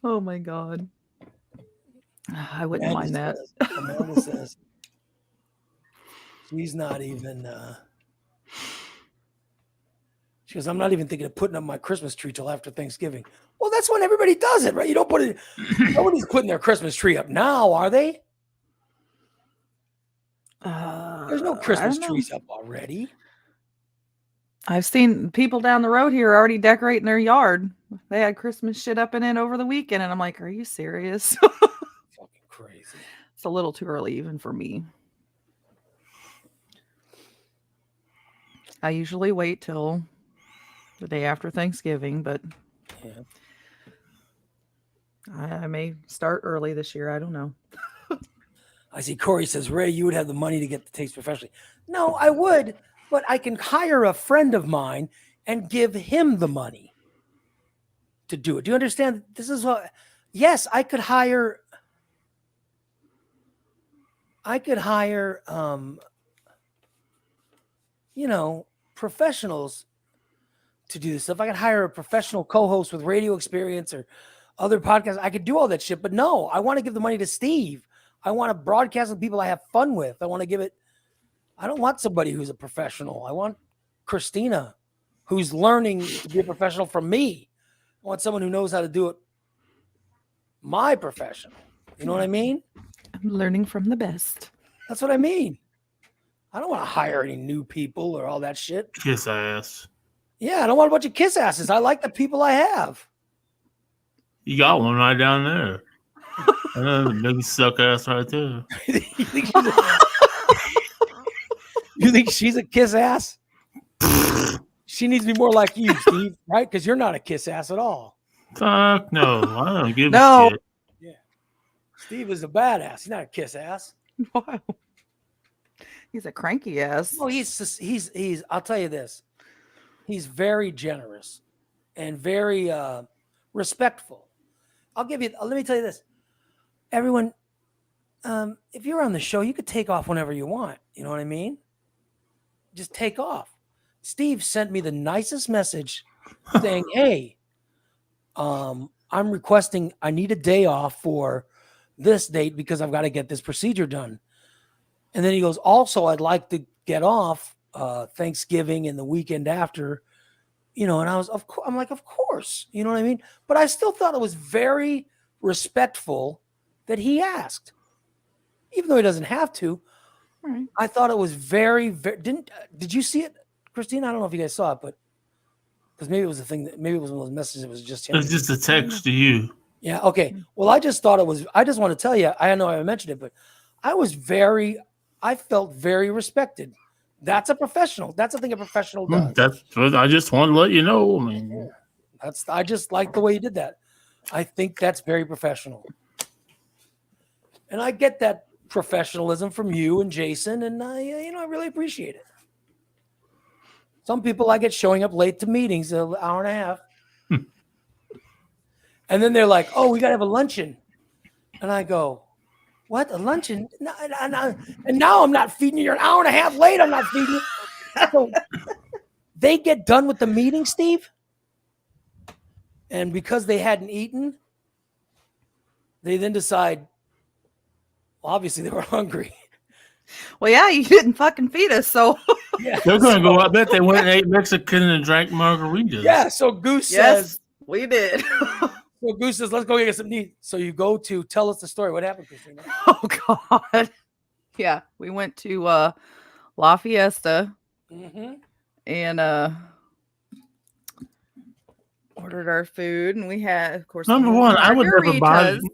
Oh my God. I wouldn't mind that. Amanda says she's not even. She goes, I'm not even thinking of putting up my Christmas tree till after Thanksgiving. Well, that's when everybody does it, right? You don't put it. Nobody's putting their Christmas tree up now, are they? There's no Christmas trees up already. I've seen people down the road here already decorating their yard. They had Christmas shit up in it over the weekend, and I'm like, are you serious? Fucking crazy. It's a little too early even for me. I usually wait till the day after Thanksgiving, but yeah. I may start early this year. I don't know. I see Corey says, Ray, you would have the money to get the tapes professionally. No, I would, but I can hire a friend of mine and give him the money to do it. Do you understand? This is what, yes, I could hire professionals to do this stuff. I could hire a professional co-host with radio experience or other podcasts. I could do all that shit, but no, I want to give the money to Steve. I want to broadcast with people I have fun with. I want to give it. I don't want somebody who's a professional. I want Christina, who's learning to be a professional from me. I want someone who knows how to do it. My professional. You know what I mean? I'm learning from the best. That's what I mean. I don't want to hire any new people or all that shit. Kiss ass. Yeah, I don't want a bunch of kiss asses. I like the people I have. You got one right down there. Another big suck ass right there. You think she's a kiss ass? She needs to be more like you, Steve, right? Because you're not a kiss ass at all. Fuck no. I don't give No. a shit. Yeah. Steve is a badass. He's not a kiss ass. Wow. He's a cranky ass. No, he's I'll tell you this. He's very generous and very respectful. Let me tell you this. Everyone, if you're on the show, you could take off whenever you want. You know what I mean? Just take off. Steve sent me the nicest message saying, hey, I'm requesting, I need a day off for this date because I've got to get this procedure done. And then he goes, also, I'd like to get off Thanksgiving and the weekend after, and I'm like, of course, you know what I mean? But I still thought it was very respectful that he asked, even though he doesn't have to. Right. I thought it was very, very, did you see it, Christine? I don't know if you guys saw it, but because maybe it was maybe it was one of those messages that was just him. It's just a text to you. Yeah. Okay. Well, I just want to tell you, I know I mentioned it, but I felt very respected. That's a professional. That's the thing a professional does. That's what I just want to let you know. I mean, I just like the way you did that. I think that's very professional. And I get that professionalism from you and Jason, and I really appreciate it. Some people I get showing up late to meetings, an hour and a half. And then they're like, oh, we got to have a luncheon. And I go, what? A luncheon? No, and now I'm not feeding you. You're an hour and a half late. I'm not feeding you. So they get done with the meeting, Steve. And because they hadn't eaten, they then decide, well, obviously they were hungry. Well, yeah, you didn't fucking feed us, so. Yeah, they're going to go. I bet they went and ate Mexican and drank margaritas. Yeah, so Goose Yes, says, we did. so Goose says, let's go get some meat. So you go to tell us the story. What happened, Christina? Oh, God. Yeah, we went to La Fiesta and ordered our food, and we had, of course, Number one, I would never bother you.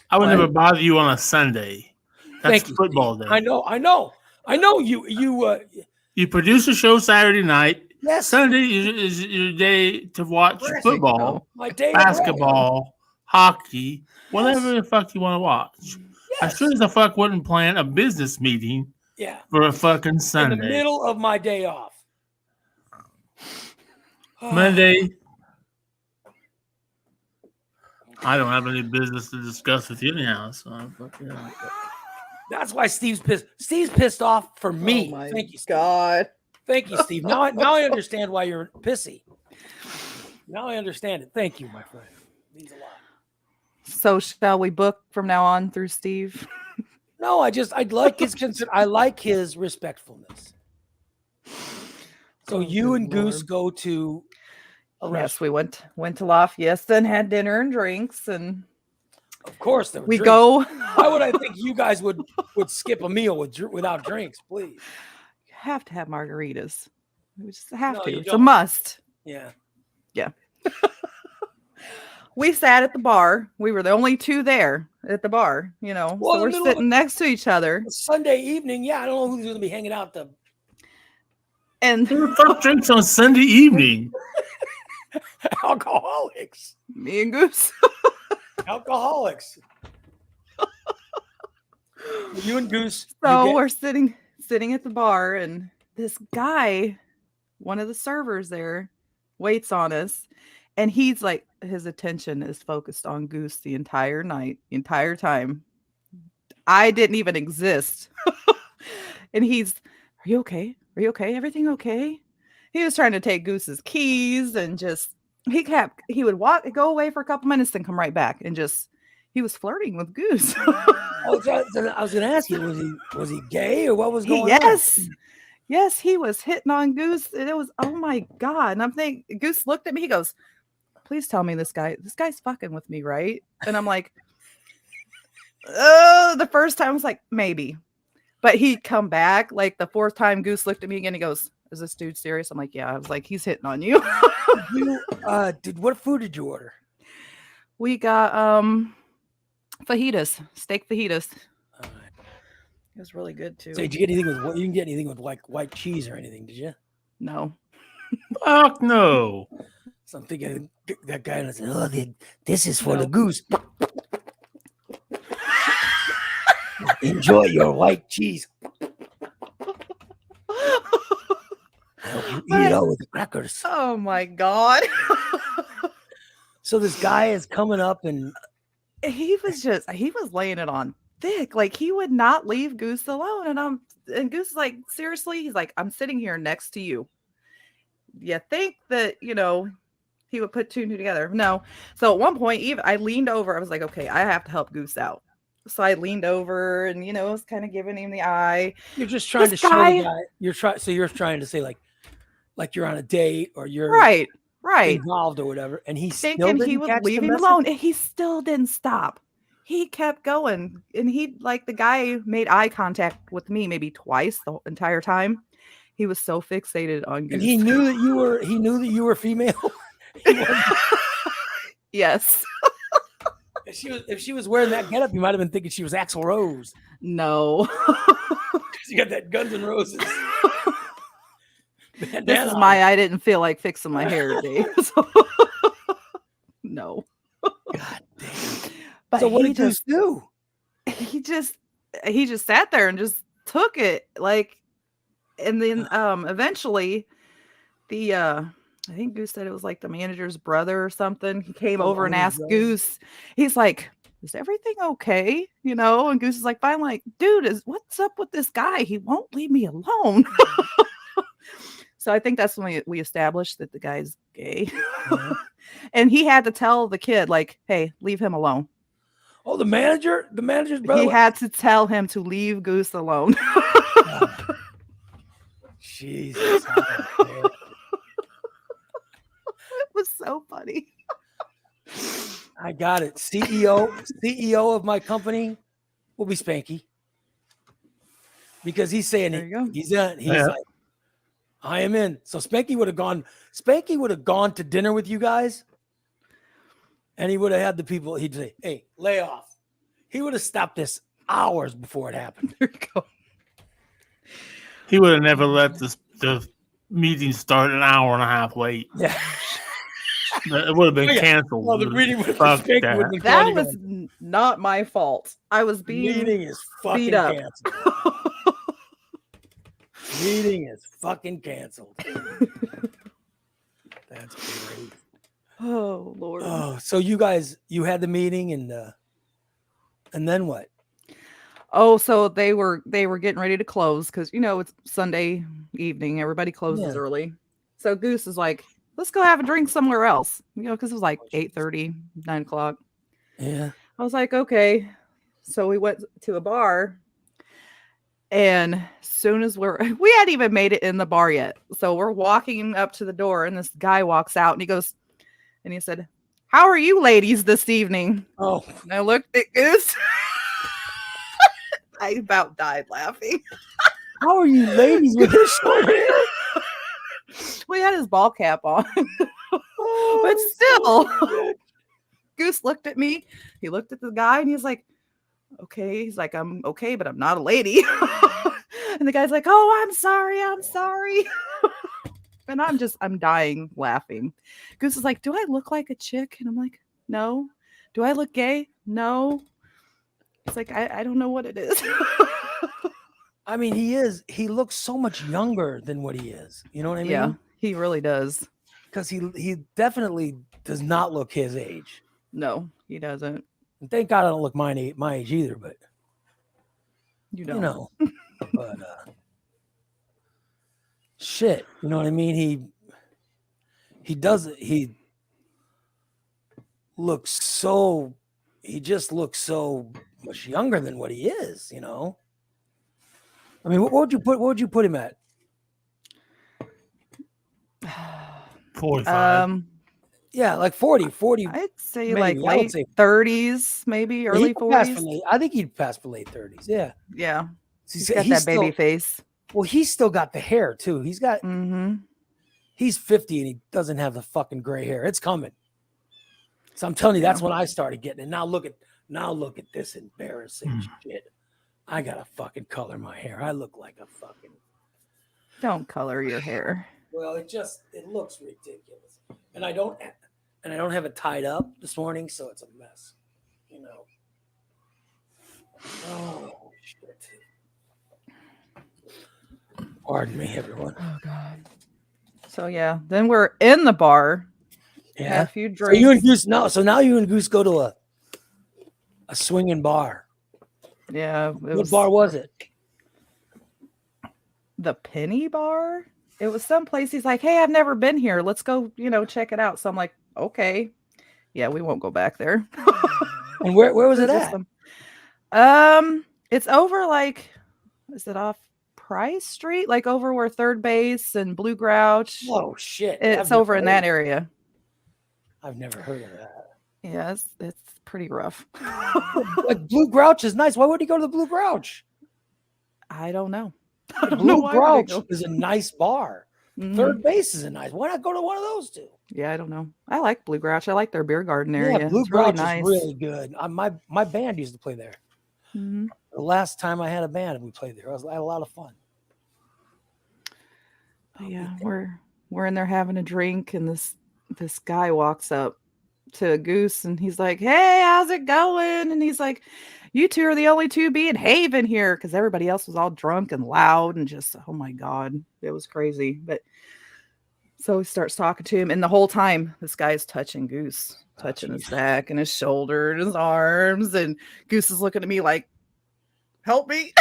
I would What? never bother you on a Sunday. That's Thank you, football Steve. day. I know you. You produce a show Saturday night. Yes. Sunday is your day to watch Rest. football, My day. basketball, hockey, whatever the fuck you want to watch. Yes. I sure as the fuck wouldn't plan a business meeting for a fucking Sunday. In the middle of my day off. Monday. I don't have any business to discuss with you anyhow. So I'm fucking. That's why Steve's pissed. Steve's pissed off for me. Oh my Thank you, Steve. God. Thank you, Steve. Now I understand why you're pissy. Now I understand it. Thank you, my friend. It means a lot. So shall we book from now on through Steve? No, I like his respectfulness. So you and Goose go to a restaurant. Yes, we went to La Fiesta and had dinner and drinks, and of course there were we drinks. go. Why would I think you guys would skip a meal without drinks, please? You have to have margaritas. We just have No, to. you It's a don't. must. Yeah. We sat at the bar. We were the only two there at the bar, Well, so in we're the middle sitting next to each other. Sunday evening, yeah, I don't know who's going to be hanging out. And Who the fuck drinks on Sunday evening? Alcoholics. me and Goose. Alcoholics. You and Goose. So we're sitting at the bar, and this guy, one of the servers there, waits on us, and he's like, his attention is focused on Goose the entire night, the entire time. I didn't even exist. And he's, are you okay? Are you okay? Everything okay? He was trying to take Goose's keys, and just he would go away for a couple minutes, then come right back, and he was flirting with Goose. I was going to ask you, was he gay or what was going on? Yes, he was hitting on Goose. And it was, oh my God. And I'm thinking, Goose looked at me. He goes, please tell me this guy's fucking with me, right? And I'm like, The first time I was like, maybe. But he'd come back. Like the fourth time, Goose looked at me again. He goes, "Is this dude serious?" I'm like, "Yeah." I was like, "He's hitting on you." What food did you order? We got fajitas, steak fajitas. All right. It was really good too. So did you get anything with what? You didn't get anything with like white cheese or anything, did you? No. Fuck no. So I'm thinking that guy and I said, "Oh, this is for No. the goose." Enjoy your white cheese. I hope you eat it all with the crackers. Oh my god. So this guy is coming up and he was laying it on thick. Like he would not leave Goose alone. And Goose is like, seriously? He's like, I'm sitting here next to you. You think that, he would put two and two together? No. So at one point, even I leaned over. I was like, okay, I have to help Goose out. So I leaned over and was kind of giving him the eye. you're just trying This to show guy- the guy. You're trying to say like you're on a date or you're Right. involved or whatever, and he still Thinking he didn't would catch leave the him message? alone. And he still didn't stop. He kept going. And the guy made eye contact with me maybe twice the entire time. He was so fixated on Goose. And he knew that you were female. Yes. If she was wearing that getup, you might have been thinking she was Axl Rose. No. You got that Guns N' Roses. This is I didn't feel like fixing my hair day. So. No. God damn. But So what did Goose do? He just sat there and just took it. And then eventually I think Goose said it was like the manager's brother or something. He came over and asked Goose. He's like, "Is everything okay?" And Goose is like, "Fine." Like, "Dude, what's up with this guy? He won't leave me alone." So I think that's when we established that the guy's gay. And he had to tell the kid, like, "Hey, leave him alone." Oh, the manager's brother. He had to tell him to leave Goose alone. Jesus. It was so funny. I got it. CEO of my company will be Spanky. Because he's saying he's like, I am in. So Spanky would have gone to dinner with you guys. And he would have had the people, he'd say, "Hey, lay off." He would have stopped this hours before it happened. There you go. He would have never let the meeting start an hour and a half late. Yeah. It would have been canceled. Well, the meeting would Fuck have been that. That was not my fault. I was The being meeting is fucking beat up. canceled. Meeting is fucking canceled. That's great. Oh Lord. Oh, so you had the meeting and then what? Oh, so they were getting ready to close because it's Sunday evening. Everybody closes early. So Goose is like, "Let's go have a drink somewhere else." Because it was like 8:30, 9 o'clock. Yeah. I was like, okay. So we went to a bar. And as soon as we hadn't even made it in the bar yet. So we're walking up to the door and this guy walks out and he said, "How are you ladies this evening?" Oh. And I looked at Goose. I about died laughing. How are you ladies with this short hair? We had his ball cap on. Oh, But still, Goose looked at me. He looked at the guy and he's like, "Okay." He's like, "I'm okay, but I'm not a lady." And the guy's like, "Oh, I'm sorry. And I'm dying laughing. Goose is like, "Do I look like a chick?" And I'm like, "No." "Do I look gay?" "No." It's like, I don't know what it is. I mean, he looks so much younger than what he is. You know what I mean? Yeah, he really does. Because he definitely does not look his age. No, he doesn't. And thank God I don't look my age either, but You don't. you know. But shit. You know what I mean? He just looks so much younger than what he is, I mean, what would you put him at? 45. Yeah, like 40. I'd say Maybe. like I would late say 30s, maybe he early could pass for 40s. late. I think he'd pass for late 30s. Yeah. Yeah. He's, He's got he's that baby still face. well, he's still got the hair too. Mm-hmm. He's 50 and he doesn't have the fucking gray hair. It's coming. So I'm telling you, that's when I started getting it. Now look at this embarrassing shit. I gotta fucking color my hair. I look like a fucking. Don't color your hair. Well, it looks ridiculous, and I don't have it tied up this morning, so it's a mess. You know. Oh shit. Pardon me, everyone. Oh God. So yeah, then we're in the bar. Yeah. Had a few So drinks. you and Goose now you and Goose go to a swinging bar. Yeah. What bar was it? The Penny Bar. It was someplace. He's like, hey, I've never been here. Let's go, check it out. So I'm like, okay. Yeah, we won't go back there. And where was it at? It's over like, is it off Price Street? Like over where Third Base and Blue Grouch. Oh shit. It's over in that area. I've never heard of that. Yeah, it's pretty rough. Like Blue Grouch is nice. Why would he go to the Blue Grouch? I don't know. Blue Grouch is a nice bar. Mm-hmm. Third Base is a nice. Why not go to one of those two? Yeah, I don't know. I like Blue Grouch. I like their beer garden area. Yeah, Blue it's really Grouch nice. is really good. My band used to play there. Mm-hmm. The last time I had a band, we played there. I had a lot of fun. Yeah, we're in there having a drink, and this guy walks up to Goose, and he's like, "Hey, how's it going?" And he's like, "You two are the only two being haven here," because everybody else was all drunk and loud and just, oh my God, it was crazy. But so he starts talking to him, and the whole time this guy's touching Goose, touching his back and his shoulder and his arms, and Goose is looking at me like, "Help me."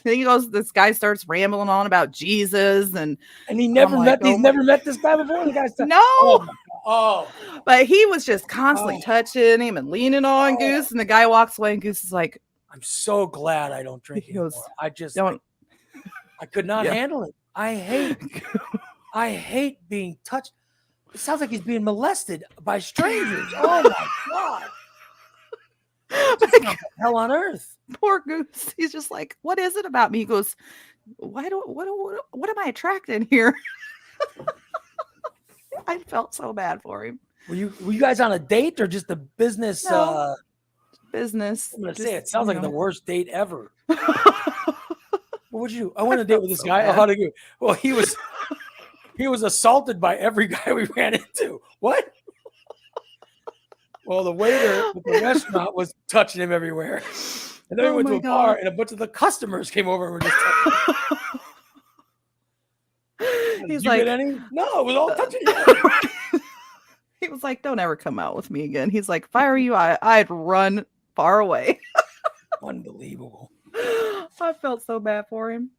And he goes, this guy starts rambling on about Jesus, and he's never met this guy before. The guy's no, but he was just constantly Oh. touching him and leaning on Goose, and the guy walks away, and Goose is like, I'm so glad I don't drink anymore. I just don't. I could not handle it. I hate being touched. It sounds like he's being molested by strangers. Oh my God. Like, hell on earth. Poor Goose. He's just like, what is it about me? He goes, what am I attracting here? I felt so bad for him. Were you guys on a date or just a business? No, business. I'm gonna say it sounds like the worst date ever. What would you do? I went on a date with this guy. How to go? Well, he was assaulted by every guy we ran into. What? Well, the waiter at the restaurant was touching him everywhere. And then we went to a bar, and a bunch of the customers came over and were just touching him. He's Did you get any? No, it was all touching him. He was like, don't ever come out with me again. He's like, if I were you, I'd run far away. Unbelievable. I felt so bad for him.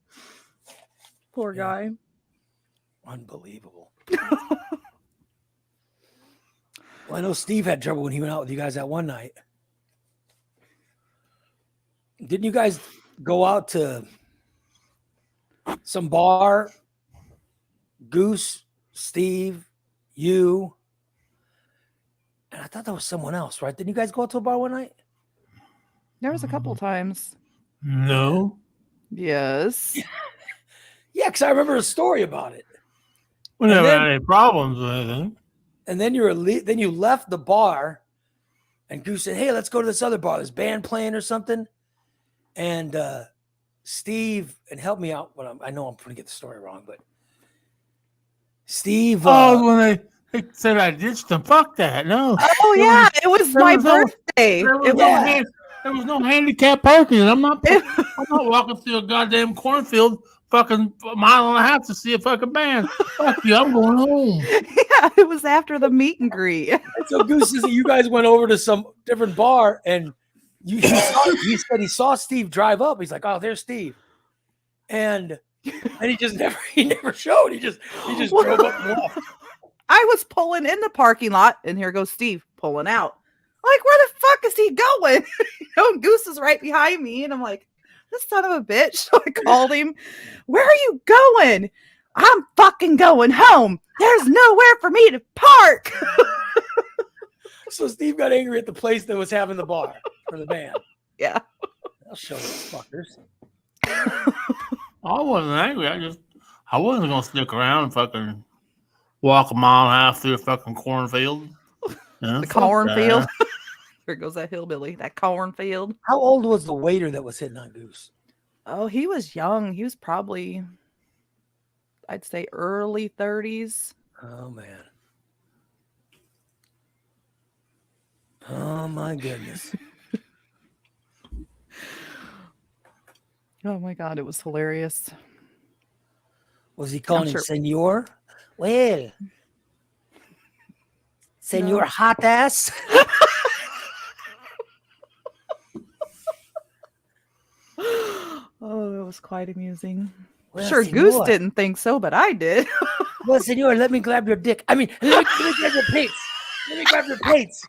Poor guy. Unbelievable. Well, I know Steve had trouble when he went out with you guys that one night. Didn't you guys go out to some bar? Goose, Steve, you, and I thought that was someone else, right? Didn't you guys go out to a bar one night? There was a couple times. No. Yes. Yeah, because I remember a story about it. We never had any problems with anything. And then you left the bar, and Goose said, "Hey, let's go to this other bar. There's band playing or something." And Steve, and help me out. I know I'm going to get the story wrong, but Steve. When they said I ditched them, fuck that. No. Oh yeah, it was my birthday. There was no handicap parking. I'm not walking through a goddamn cornfield fucking a mile and a half to see a fucking band. Fuck you, I'm going home. Yeah, it was after the meet and greet. So Goose says that you guys went over to some different bar, and he said he saw Steve drive up. He's like, "Oh, there's Steve," and he never showed. He just drove up and left. I was pulling in the parking lot, and here goes Steve pulling out. Like, where the fuck is he going? And Goose is right behind me, and I'm like, this son of a bitch. So I called him. Where are you going? I'm fucking going home. There's nowhere for me to park. So Steve got angry at the place that was having the bar for the band. Yeah. I'll show those fuckers. I wasn't angry. I wasn't gonna stick around and fucking walk a mile and a half through a fucking cornfield. Yeah, The fuck cornfield. that. There goes that hillbilly. That cornfield. How old was the waiter that was hitting on Goose? Oh, he was young. He was probably, I'd say, early 30s. Oh man. Oh my goodness. Oh my God, it was hilarious. Was he calling him sure- senor? Well, senor No. hot ass. Oh, it was quite amusing. Well, Sure, senor. Goose didn't think so, but I did. Well, senor, let me grab your dick. I mean, let me grab your plates. Let me grab your plates.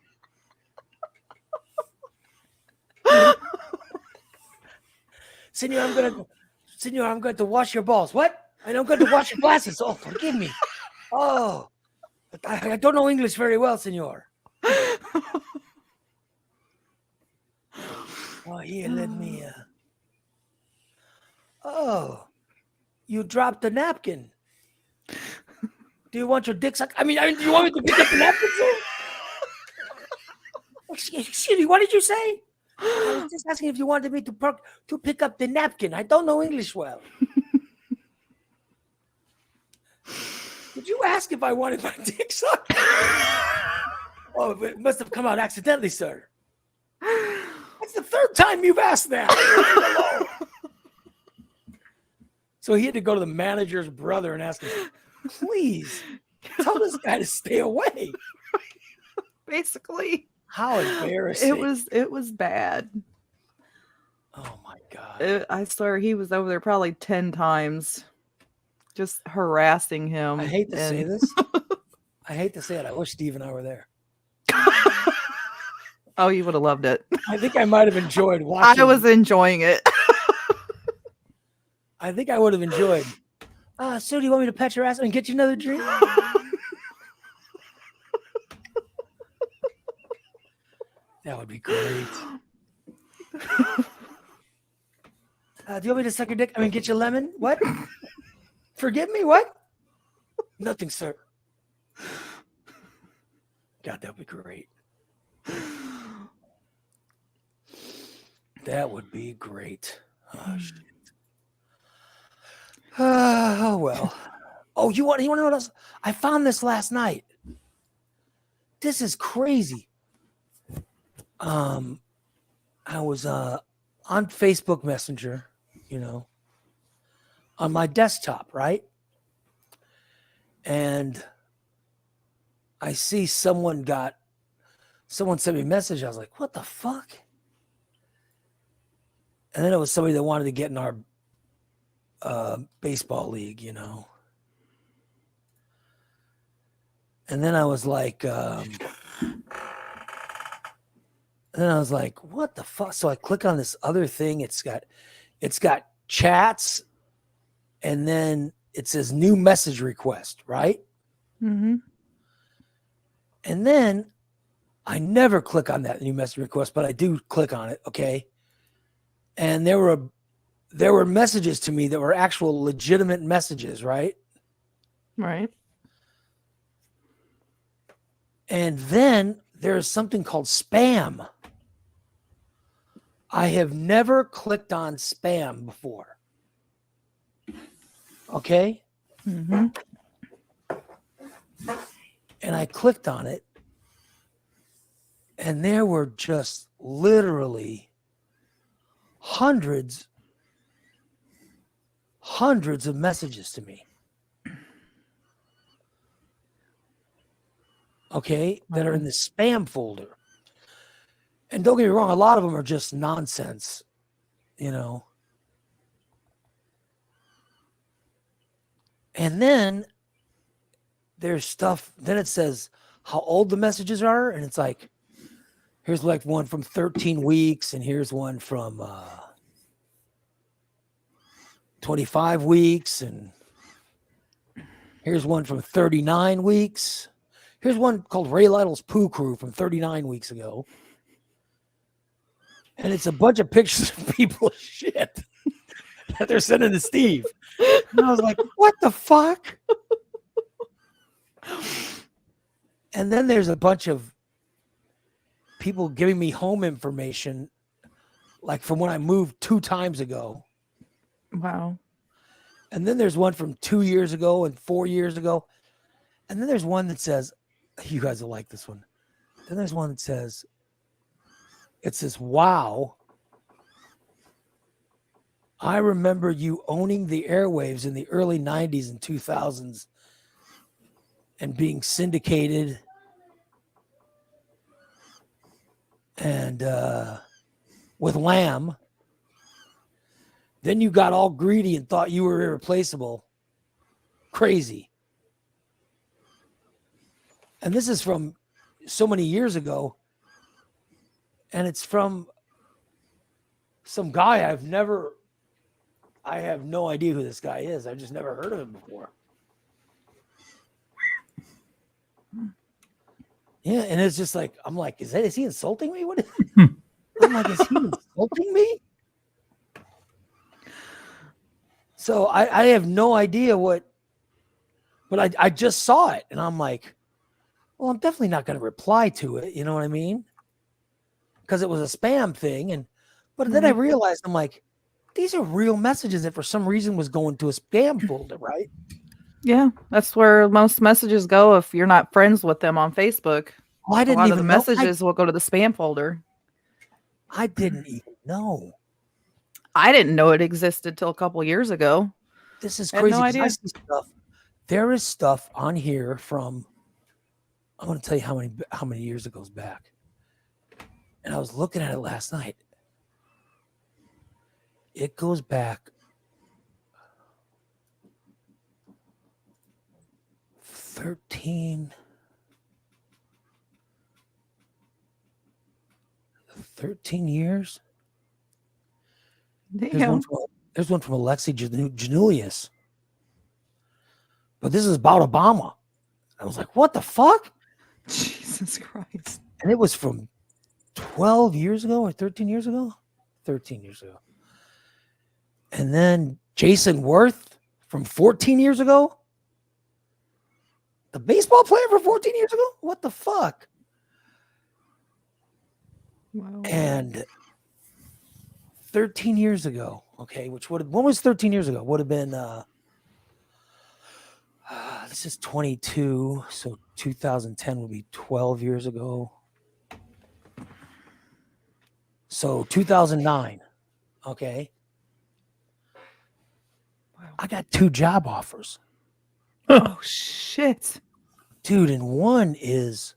Senor, I'm going to wash your balls. What? And I'm going to wash your glasses. Oh, forgive me. Oh, I don't know English very well, senor. Oh, here, let me. Oh, you dropped the napkin. Do you want your dick sucked? I mean, do you want me to pick up the napkin, sir? Excuse me, what did you say? I was just asking if you wanted me to pick up the napkin. I don't know English well. Did you ask if I wanted my dick sucked? Oh, it must have come out accidentally, sir. That's the third time you've asked that. So he had to go to the manager's brother and ask him, please tell this guy to stay away. Basically, How embarrassing. it was bad. Oh my God. I swear he was over there probably 10 times just harassing him. I hate to say this. I hate to say it. I wish Steve and I were there. Oh, you would have loved it. I think I might have enjoyed watching. I was enjoying it. I think I would have enjoyed. Sue, do you want me to pet your ass and get you another drink? That would be great. Do you want me to suck your dick? I mean, get you a lemon? What? Forgive me? What? Nothing, sir. God, that would be great. That would be great. Oh, shit. Oh, well. Oh, you want to know what else? I found this last night. This is crazy. I was on Facebook Messenger, on my desktop, right? And I see someone sent me a message. I was like, what the fuck? And then it was somebody that wanted to get in our baseball league, And then I was like, what the fuck? So I click on this other thing. It's got chats, and then it says new message request, right? Mm-hmm. And then I never click on that new message request, but I do click on it, okay? And there were messages to me that were actual legitimate messages, right? Right. And then there's something called spam. I have never clicked on spam before. Okay? Mm-hmm. And I clicked on it, and there were just literally hundreds of messages to me. Okay? That are in the spam folder. And don't get me wrong, a lot of them are just nonsense, And then there's stuff, then it says how old the messages are, and it's like, here's like one from 13 weeks, and here's one from 25 weeks, and Here's one from 39 weeks. Here's one called Ray Lytle's Poo Crew from 39 weeks ago. And it's a bunch of pictures of people's shit that they're sending to Steve. And I was like, what the fuck? And then there's a bunch of people giving me home information, like from when I moved 2 times ago. Wow. And then there's one from 2 years ago and 4 years ago. And then there's one that says, you guys will like this one. Then there's one that says, it says, wow. I remember you owning the airwaves in the early 90s and 2000s and being syndicated and with Lamb. Then you got all greedy and thought you were irreplaceable. Crazy. And this is from so many years ago. And it's from some guy I have no idea who this guy is. I've just never heard of him before. Yeah, and it's just like, I'm like, is he insulting me? What is I'm like, is he insulting me? So I have no idea what, but I just saw it and I'm like, well, I'm definitely not going to reply to it. You know what I mean? Because it was a spam thing. But then I realized, I'm like, these are real messages that for some reason was going to a spam folder, right? Yeah, that's where most messages go if you're not friends with them on Facebook. Well, I didn't even know. Messages will go to the spam folder. I didn't even know. I didn't know it existed till a couple years ago. This is crazy. No idea. I see stuff. There is stuff on here from, I'm going to tell you how many years it goes back. And I was looking at it last night. It goes back 13 years. There's one from Alexei Janulius. But this is about Obama. I was like, what the fuck? Jesus Christ. And it was from 12 years ago or 13 years ago? 13 years ago. And then Jason Worth from 14 years ago? The baseball player for 14 years ago? What the fuck? Wow. And 13 years ago, okay, when was 13 years ago? Would have been, this is 22, so 2010 would be 12 years ago. So 2009, okay. Wow. I got 2 job offers. Oh, shit. Dude, and one is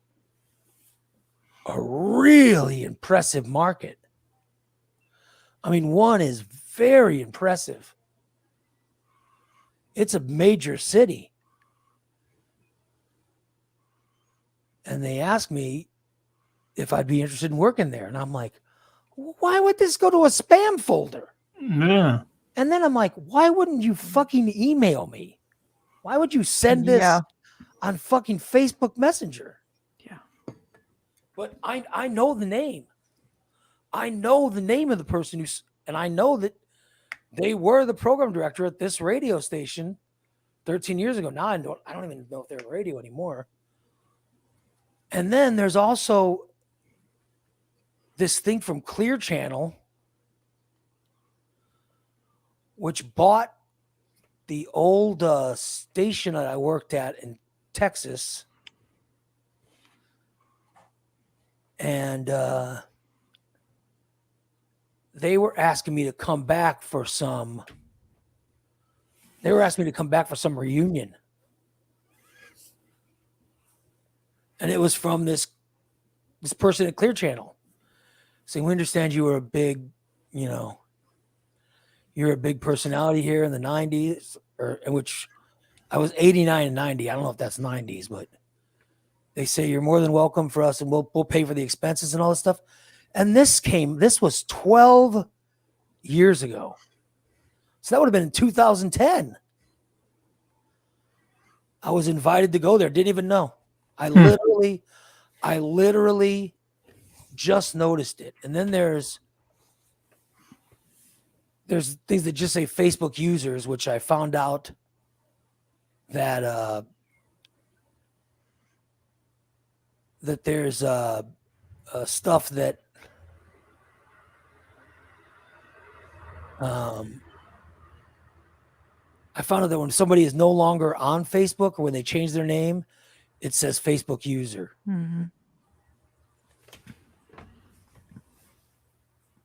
a really impressive market. I mean, one is very impressive. It's a major city. And they asked me if I'd be interested in working there. And I'm like, why would this go to a spam folder? Yeah. And then I'm like, why wouldn't you fucking email me? Why would you send this on fucking Facebook Messenger? Yeah. But I know the name. I know the name of the person and I know that they were the program director at this radio station 13 years ago. Now I don't even know if they're radio anymore. And then there's also this thing from Clear Channel, which bought the old station that I worked at in Texas. And they were asking me to come back for some. They were asking me to come back for some reunion. And it was from this person at Clear Channel. saying, we understand you were a big, you're a big personality here in the 90s, in which I was 89 and 90. I don't know if that's 90s, but they say you're more than welcome for us and we'll pay for the expenses and all this stuff. And this was 12 years ago. So that would have been in 2010. I was invited to go there. Didn't even know. I literally just noticed it. And then there's things that just say Facebook users, which I found out that that there's stuff that I found out that when somebody is no longer on Facebook or when they change their name, it says Facebook user. Mm-hmm.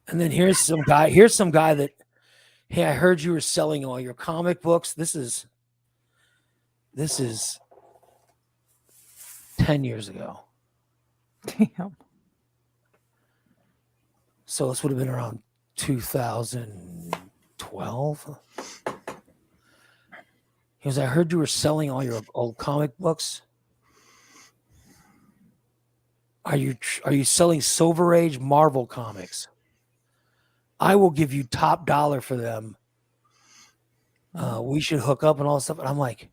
And then here's some guy that, hey, I heard you were selling all your comic books. This is 10 years ago. Damn. So this would have been around 2012. He goes, I heard you were selling all your old comic books. Are you selling Silver Age Marvel comics? I will give you top dollar for them. We should hook up and all this stuff. And I'm like,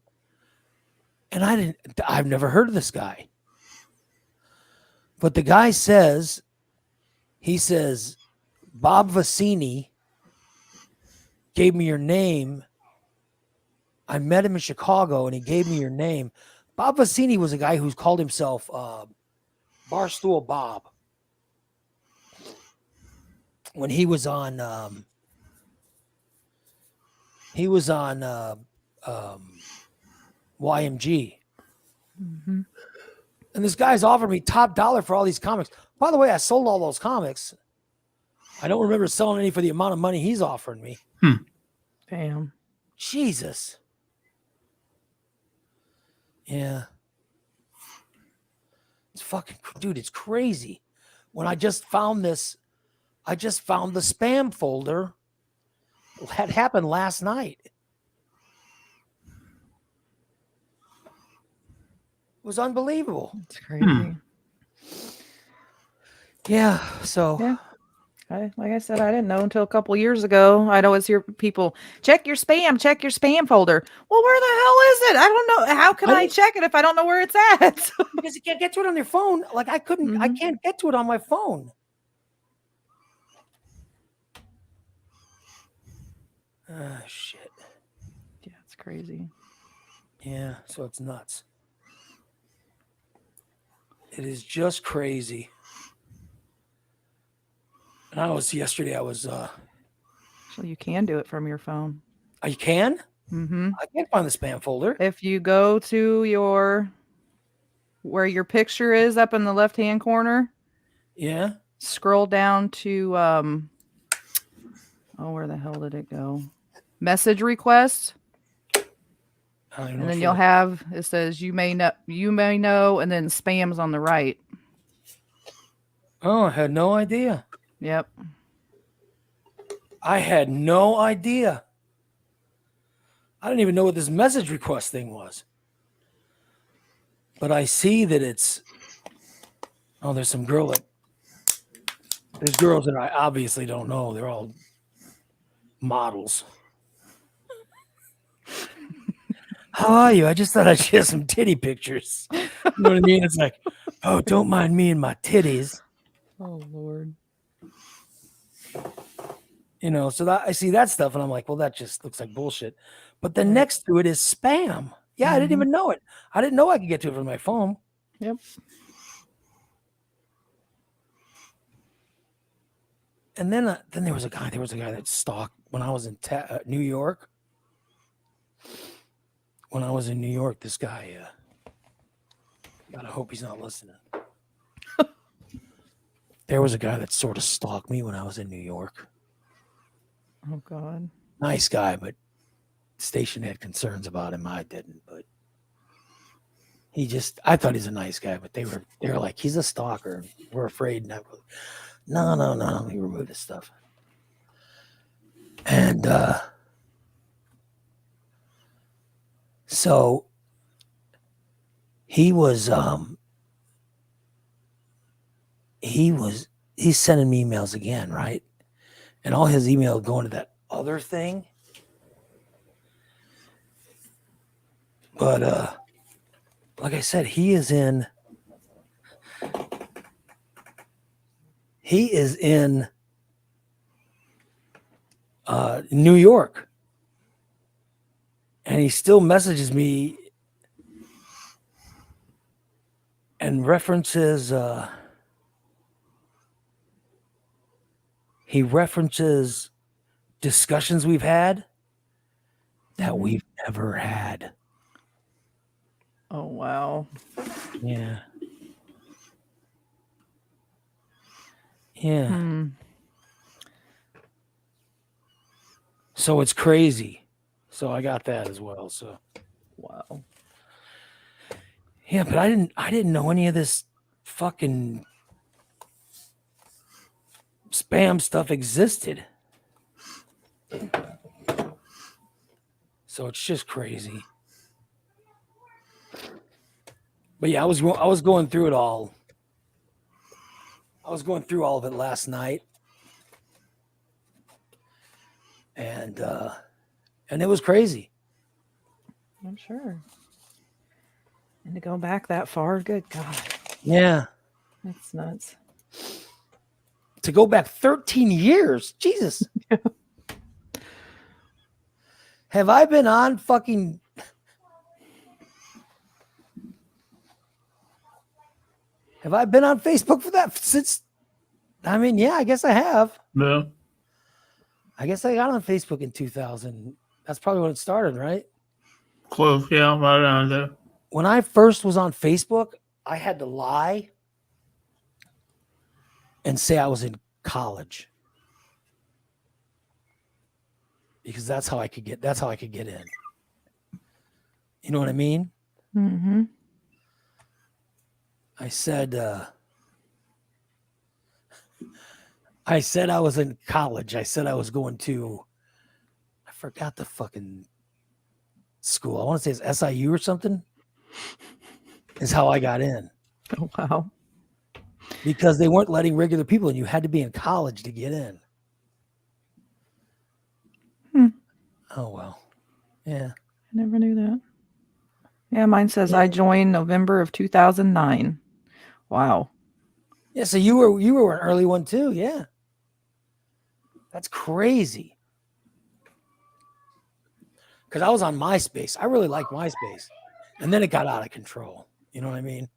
and I've never heard of this guy. But the guy says, Bob Vicini gave me your name. I met him in Chicago and he gave me your name. Bob Vicini was a guy who's called himself Barstool Bob. When he was on YMG. Mm-hmm. And this guy's offered me top dollar for all these comics. By the way, I sold all those comics. I don't remember selling any for the amount of money he's offering me. Damn. Jesus. Yeah. It's fucking, dude, it's crazy. When I just found the spam folder. That happened last night. It was unbelievable. It's crazy. Yeah. So Yeah. Like I said, I didn't know until a couple years ago. I'd always hear people check your spam folder. Well, where the hell is it? I don't know. How can I check it if I don't know where it's at? Because you can't get to it on your phone. Like I can't get to it on my phone. Shit. Yeah, it's crazy. Yeah, so it's nuts. It is just crazy. And yesterday I was So you can do it from your phone. you can? Mm-hmm. I can't find the spam folder. If you go to where your picture is up in the left-hand corner, Yeah. scroll down to where the hell did it go? Message request. And then you'll have, it says you may know, and then spam's on the right. Oh, I had no idea. Yep. I had no idea. I didn't even know what this message request thing was. But I see that there's girls that I obviously don't know. They're all models. How are you? I just thought I'd share some titty pictures. You know what I mean? It's like, oh, don't mind me and my titties. Oh, Lord. You know, so that I see that stuff and I'm like, well, that just looks like bullshit. But then next to it is spam. Yeah, I didn't even know it. I didn't know I could get to it from my phone. Yep. And then there was a guy that stalked when I was in New York. When I was in New York, this guy, God, I hope he's not listening. There was a guy that sort of stalked me when I was in New York. Oh, God. Nice guy, but station had concerns about him. I didn't, but I thought he's a nice guy, but they were like, he's a stalker. We're afraid. And no. He removed his stuff. And so he's sending me emails again, right? And all his emails going to that other thing. But like I said, he is in New York, and he still messages me and references he references discussions we've had that we've never had. Oh, wow. Yeah. Yeah. Hmm. So it's crazy. So I got that as well. So Wow. yeah, but I didn't know any of this fucking spam stuff existed. So it's just crazy. But yeah, I was going through it all. I was going through all of it last night. And it was crazy. I'm sure. And to go back that far, good God. Yeah. That's nuts. To go back 13 years. Jesus. Have I been on fucking... Have I been on Facebook for that since... I mean, yeah, I guess I have. Yeah. I guess I got on Facebook in 2000. That's probably when it started, right? Close. Yeah, right around there. When I first was on Facebook, I had to lie and say I was in college. Because that's how I could get in. You know what I mean? Mm-hmm. I said I was in college. I said I was going to, I forgot the fucking school. I want to say it's SIU or something. Is how I got in. Oh, wow. Because they weren't letting regular people in. You had to be in college to get in. Oh, well. Yeah. I never knew that. Yeah, mine says I joined November of 2009. Wow. Yeah, so you were an early one too. Yeah. That's crazy. Because I was on MySpace. I really liked MySpace. And then it got out of control. You know what I mean?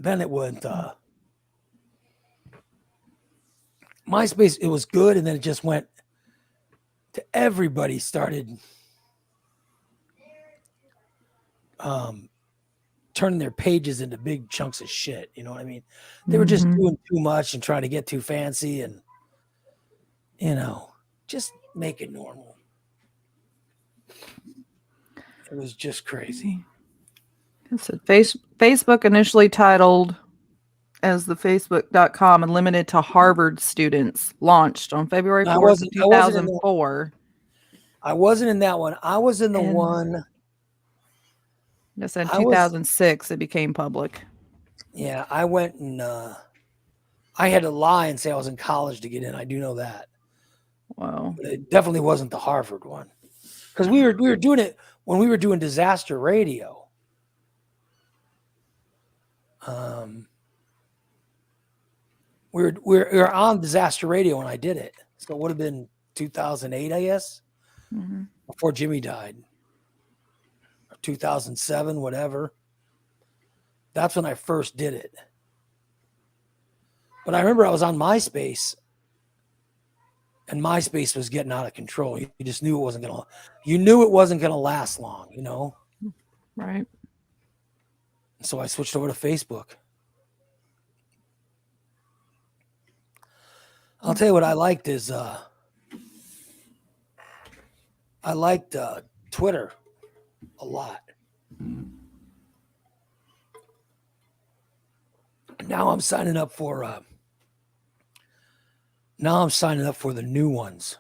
Then it went MySpace, it was good, and then it just went to everybody started turning their pages into big chunks of shit. You know what I mean? They were just doing too much and trying to get too fancy and, just make it normal. It was just crazy. It said Facebook initially titled as the Facebook.com and limited to Harvard students, launched on February 4th, 2004. I wasn't in that one. I was in the one. It said 2006 it became public. Yeah, I went and I had to lie and say I was in college to get in. I do know that. Wow. But it definitely wasn't the Harvard one. Because we were doing it when we were doing disaster radio. We were on disaster radio when I did it. So it would have been 2008, I guess, before Jimmy died. Or 2007, whatever. That's when I first did it. But I remember I was on MySpace, and MySpace was getting out of control. You just knew it wasn't gonna last long, Right. So I switched over to Facebook. I'll tell you what I liked is I liked Twitter a lot. Now I'm signing up for the new ones.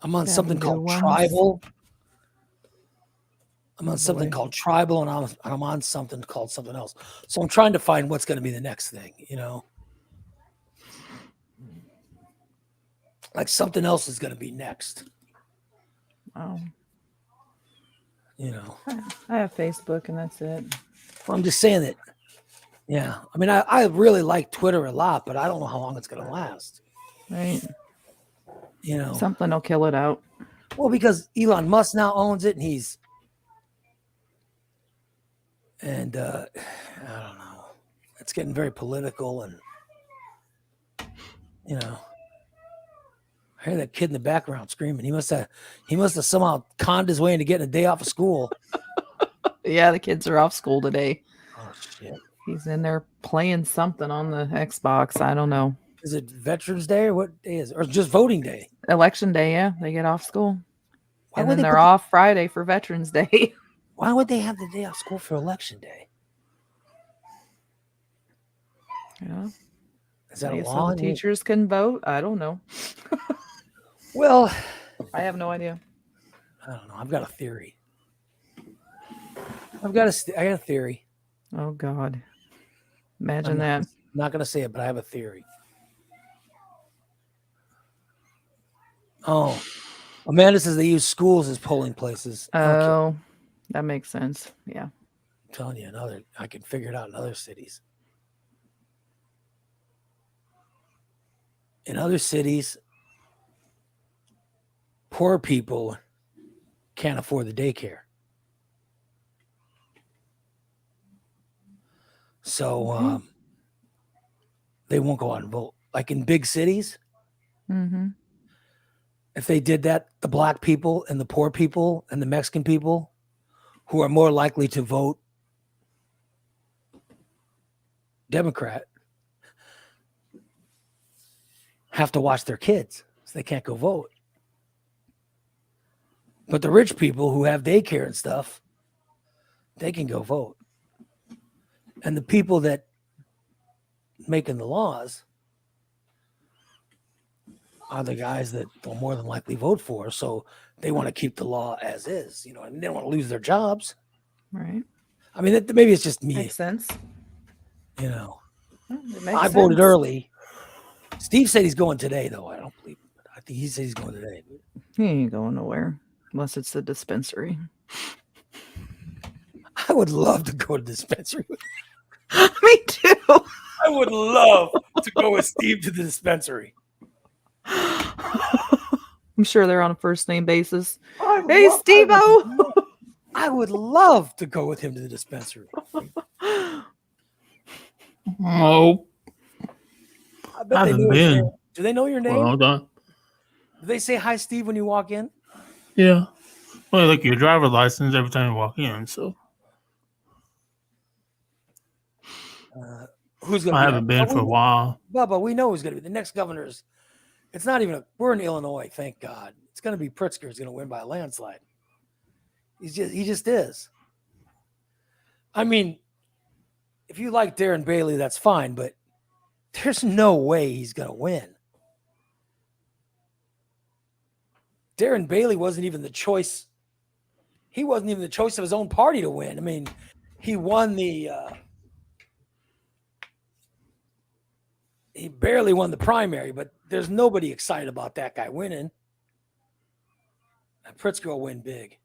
I'm on something called Tribal. I'm on something called Tribal, and I'm on something called something else. So I'm trying to find what's going to be the next thing, Like something else is going to be next. Wow. You know, I have Facebook, and that's it. I'm just saying that. Yeah, I mean, I really like Twitter a lot, but I don't know how long it's gonna last. Right. You know, Something will kill it out. well, because Elon Musk now owns it, and I don't know, it's getting very political, and you know, I hear that kid in the background screaming. He must have somehow conned his way into getting a day off of school. Yeah, the kids are off school today. Oh shit! He's in there playing something on the Xbox. I don't know. Is it Veterans Day or what day is it? Or just voting day? Election day, yeah. They get off school. Why And would then they they're off Friday for Veterans Day. Why would they have the day off school for Election Day? Yeah. Is that a I guess law? so the teachers can vote. I don't know. Well, I have no idea. I don't know. I've got a theory. I got a theory. Oh God. Imagine that. I'm not going to say it, but I have a theory. Oh, Amanda says they use schools as polling places. Okay. Oh, that makes sense. Yeah. I'm telling you, I can figure it out in other cities. In other cities, poor people can't afford the daycare. So they won't go out and vote. Like in big cities, if they did that, the black people and the poor people and the Mexican people who are more likely to vote Democrat have to watch their kids, so they can't go vote. But the rich people who have daycare and stuff, they can go vote. And the people that making the laws are the guys that they'll more than likely vote for. So they want to keep the law as is, you know, and they don't want to lose their jobs. Right. I mean, maybe it's just me. Makes sense. You know, I voted early. Steve said he's going today, though. I don't believe it. I think he said he's going today. He ain't going nowhere unless it's the dispensary. I would love to go to the dispensary. Me too. I would love to go with Steve to the dispensary. I'm sure they're on a first name basis. Hey, Steve-O! I would love to go with him to the dispensary. Oh, I bet I they haven't know your been. name. Do they know your name? Well, hold on. Do they say hi, Steve, when you walk in? Yeah. Well, like your driver's license every time you walk in. So Who's going to I haven't been for a while. Bubba, we know who's going to be. The next governor's. It's not even we're in Illinois, thank God. It's going to be Pritzker who's going to win by a landslide. He just is. I mean, if you like Darren Bailey, that's fine, but there's no way he's going to win. Darren Bailey wasn't even the choice. He wasn't even the choice of his own party to win. I mean, he won he barely won the primary, but there's nobody excited about that guy winning. And Pritzker will win big.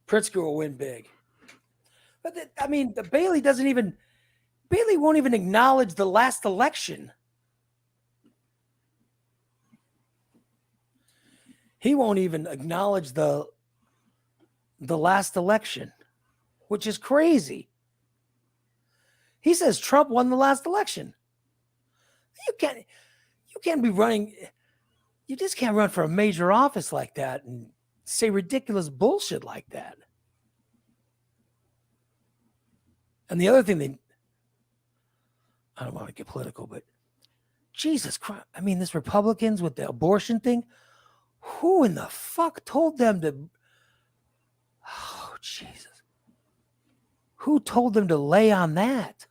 Pritzker will win big. But the Bailey won't even acknowledge the last election. He won't even acknowledge the last election, which is crazy. He says Trump won the last election. You can't be running. You just can't run for a major office like that and say ridiculous bullshit like that. And the other thing I don't want to get political, but Jesus Christ. I mean, this Republicans with the abortion thing, who in the fuck told them to, oh, Jesus. Who told them to lay on that?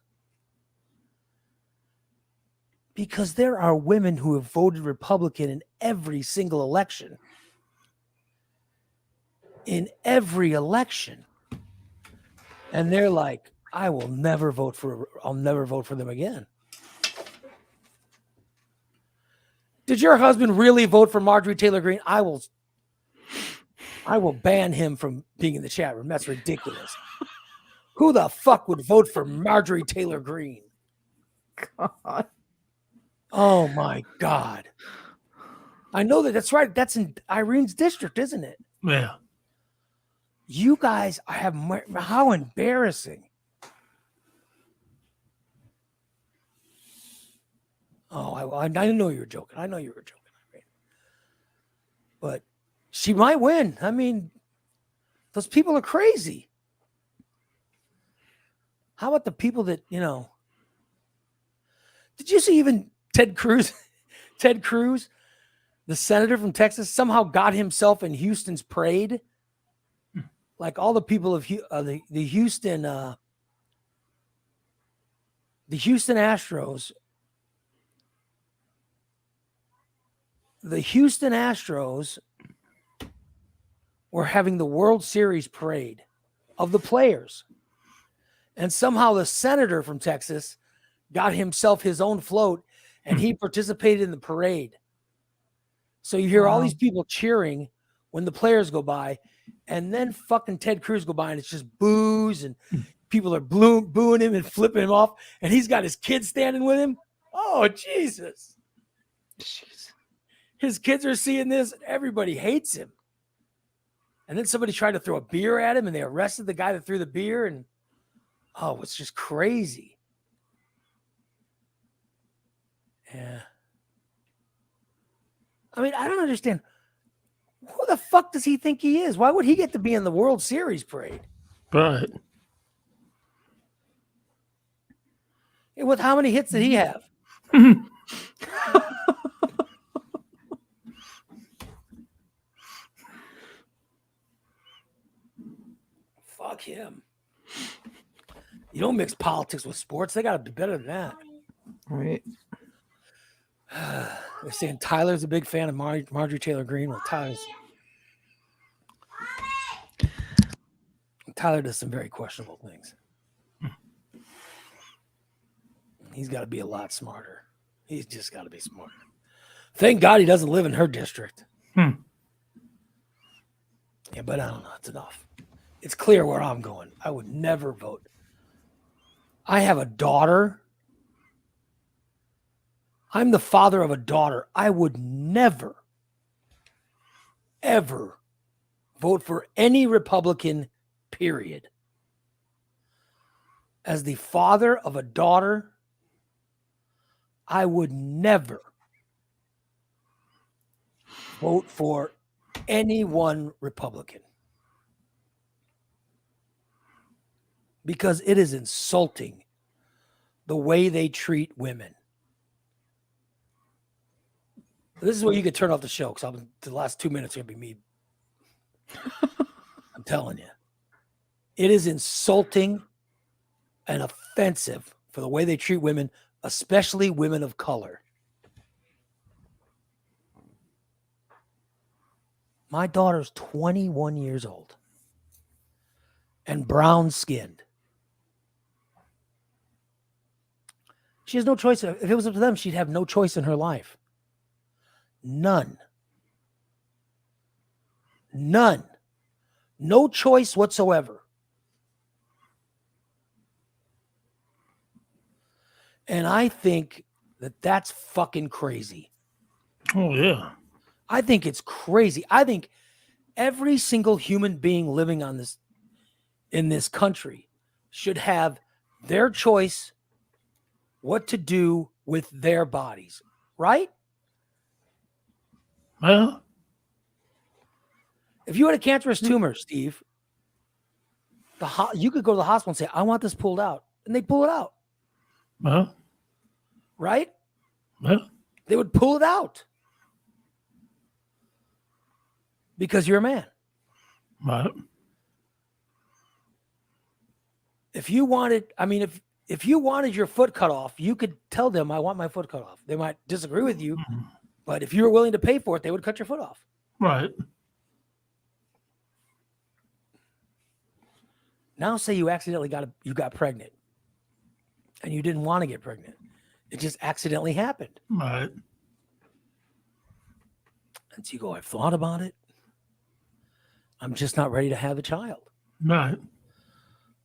Because there are women who have voted Republican in every single election. In every election. And they're like, I'll never vote for them again. Did your husband really vote for Marjorie Taylor Greene? I I will ban him from being in the chat room. That's ridiculous. Who the fuck would vote for Marjorie Taylor Greene? God. Oh my God. I know that's right. That's in Irene's district, isn't it? Yeah. You guys have how embarrassing. Oh, I know you were joking. I know you were joking. But she might win. I mean, those people are crazy. How about the people that, did you see even Ted Cruz? Ted Cruz, the senator from Texas, somehow got himself in Houston's parade. Like all the people of the Houston Astros. The Houston Astros were having the World Series parade of the players. And somehow the senator from Texas got himself his own float and he participated in the parade. So you hear all these people cheering when the players go by, and then fucking Ted Cruz go by and it's just boos and people are booing him and flipping him off. And he's got his kids standing with him. Oh, Jesus. Jeez. His kids are seeing this. Everybody hates him. And then somebody tried to throw a beer at him and they arrested the guy that threw the beer. And oh, it's just crazy. Yeah. I mean, I don't understand. Who the fuck does he think he is? Why would he get to be in the World Series parade? Right. And with how many hits did he have? Fuck him. You don't mix politics with sports. They got to be better than that. Right. They're saying Tyler's a big fan of Marjorie Taylor Greene. Well, Tyler does some very questionable things. He's got to be a lot smarter. He's just got to be smarter. Thank God he doesn't live in her district. Yeah, but I don't know. It's enough. It's clear where I'm going. I would never vote. I have a daughter. I'm the father of a daughter. I would never, ever vote for any Republican, period. As the father of a daughter, I would never vote for any one Republican. Because it is insulting the way they treat women. This is where you could turn off the show because the last 2 minutes are going to be me. I'm telling you. It is insulting and offensive for the way they treat women, especially women of color. My daughter's 21 years old and brown-skinned. She has no choice. If it was up to them, she'd have no choice in her life. None. No choice whatsoever. And I think that that's fucking crazy. Oh, yeah. I think it's crazy. I think every single human being living on this in this country should have their choice what to do with their bodies, right? Well, if you had a cancerous tumor, Steve, you could go to the hospital and say, I want this pulled out. And they pull it out. well, right? well. They would pull it out. Because you're a man. Right. If you wanted, if you wanted your foot cut off, you could tell them, I want my foot cut off. They might disagree with you, but if you were willing to pay for it, they would cut your foot off. Right. Now say you accidentally got pregnant and you didn't want to get pregnant. It just accidentally happened. Right. And so you go, I've thought about it. I'm just not ready to have a child. Right.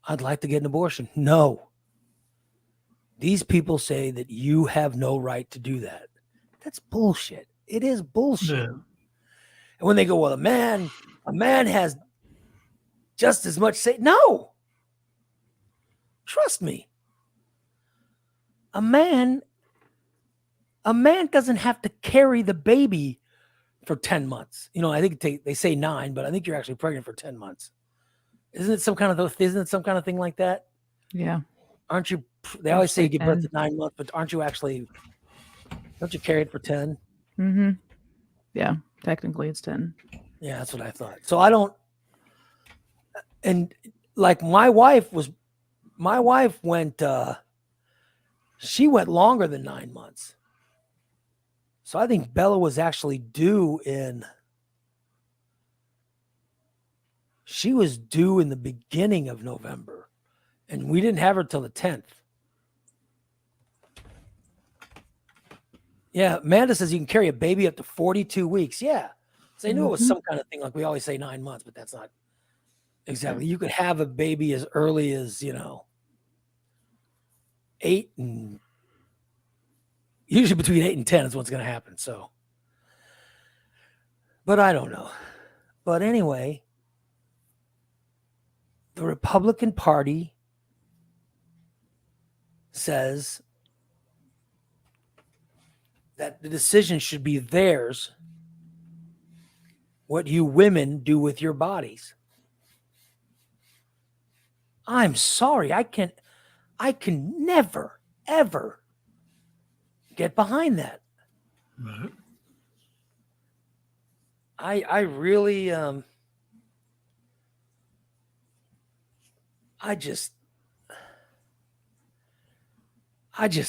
I'd like to get an abortion. No. These people say that you have no right to do that. That's bullshit. It is bullshit. Yeah. And when they go, well, a man has just as much say. No. Trust me. A man doesn't have to carry the baby for 10 months. You know, I think they say 9, but I think you're actually pregnant for 10 months. Isn't it some kind of thing like that? Yeah. Aren't you? They always say you give birth 10. at 9 months, but aren't you actually? Don't you carry it for 10? Mm-hmm. Yeah. Technically, it's 10. Yeah, that's what I thought. So I don't. And like my wife went. She went longer than 9 months. So I think Bella was actually due in. She was due in the beginning of November, and we didn't have her till the 10th. Yeah, Amanda says you can carry a baby up to 42 weeks. Yeah. So I knew it was some kind of thing. Like we always say 9 months, but that's not exactly. You could have a baby as early as, 8 and usually between 8 and 10 is what's going to happen. So, but I don't know. But anyway, the Republican Party says that the decision should be theirs. What you women do with your bodies. I'm sorry. I can never, ever get behind that. Right. I really, I just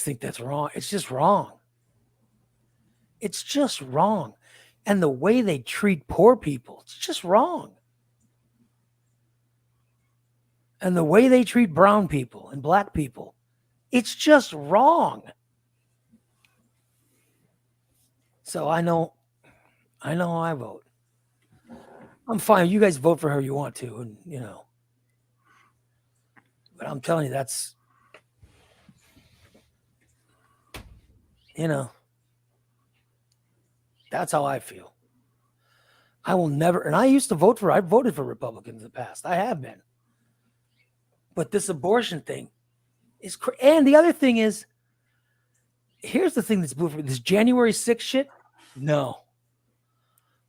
think that's wrong. It's just wrong. It's just wrong. And the way they treat poor people, it's just wrong. And the way they treat brown people and black people, it's just wrong. So I know I vote. I'm fine. You guys vote for her you want to, and but I'm telling you, that's that's how I feel. I will never, and I voted for Republicans in the past. I have been. But this abortion thing is and the other thing is, here's the thing that's this January 6th shit. No.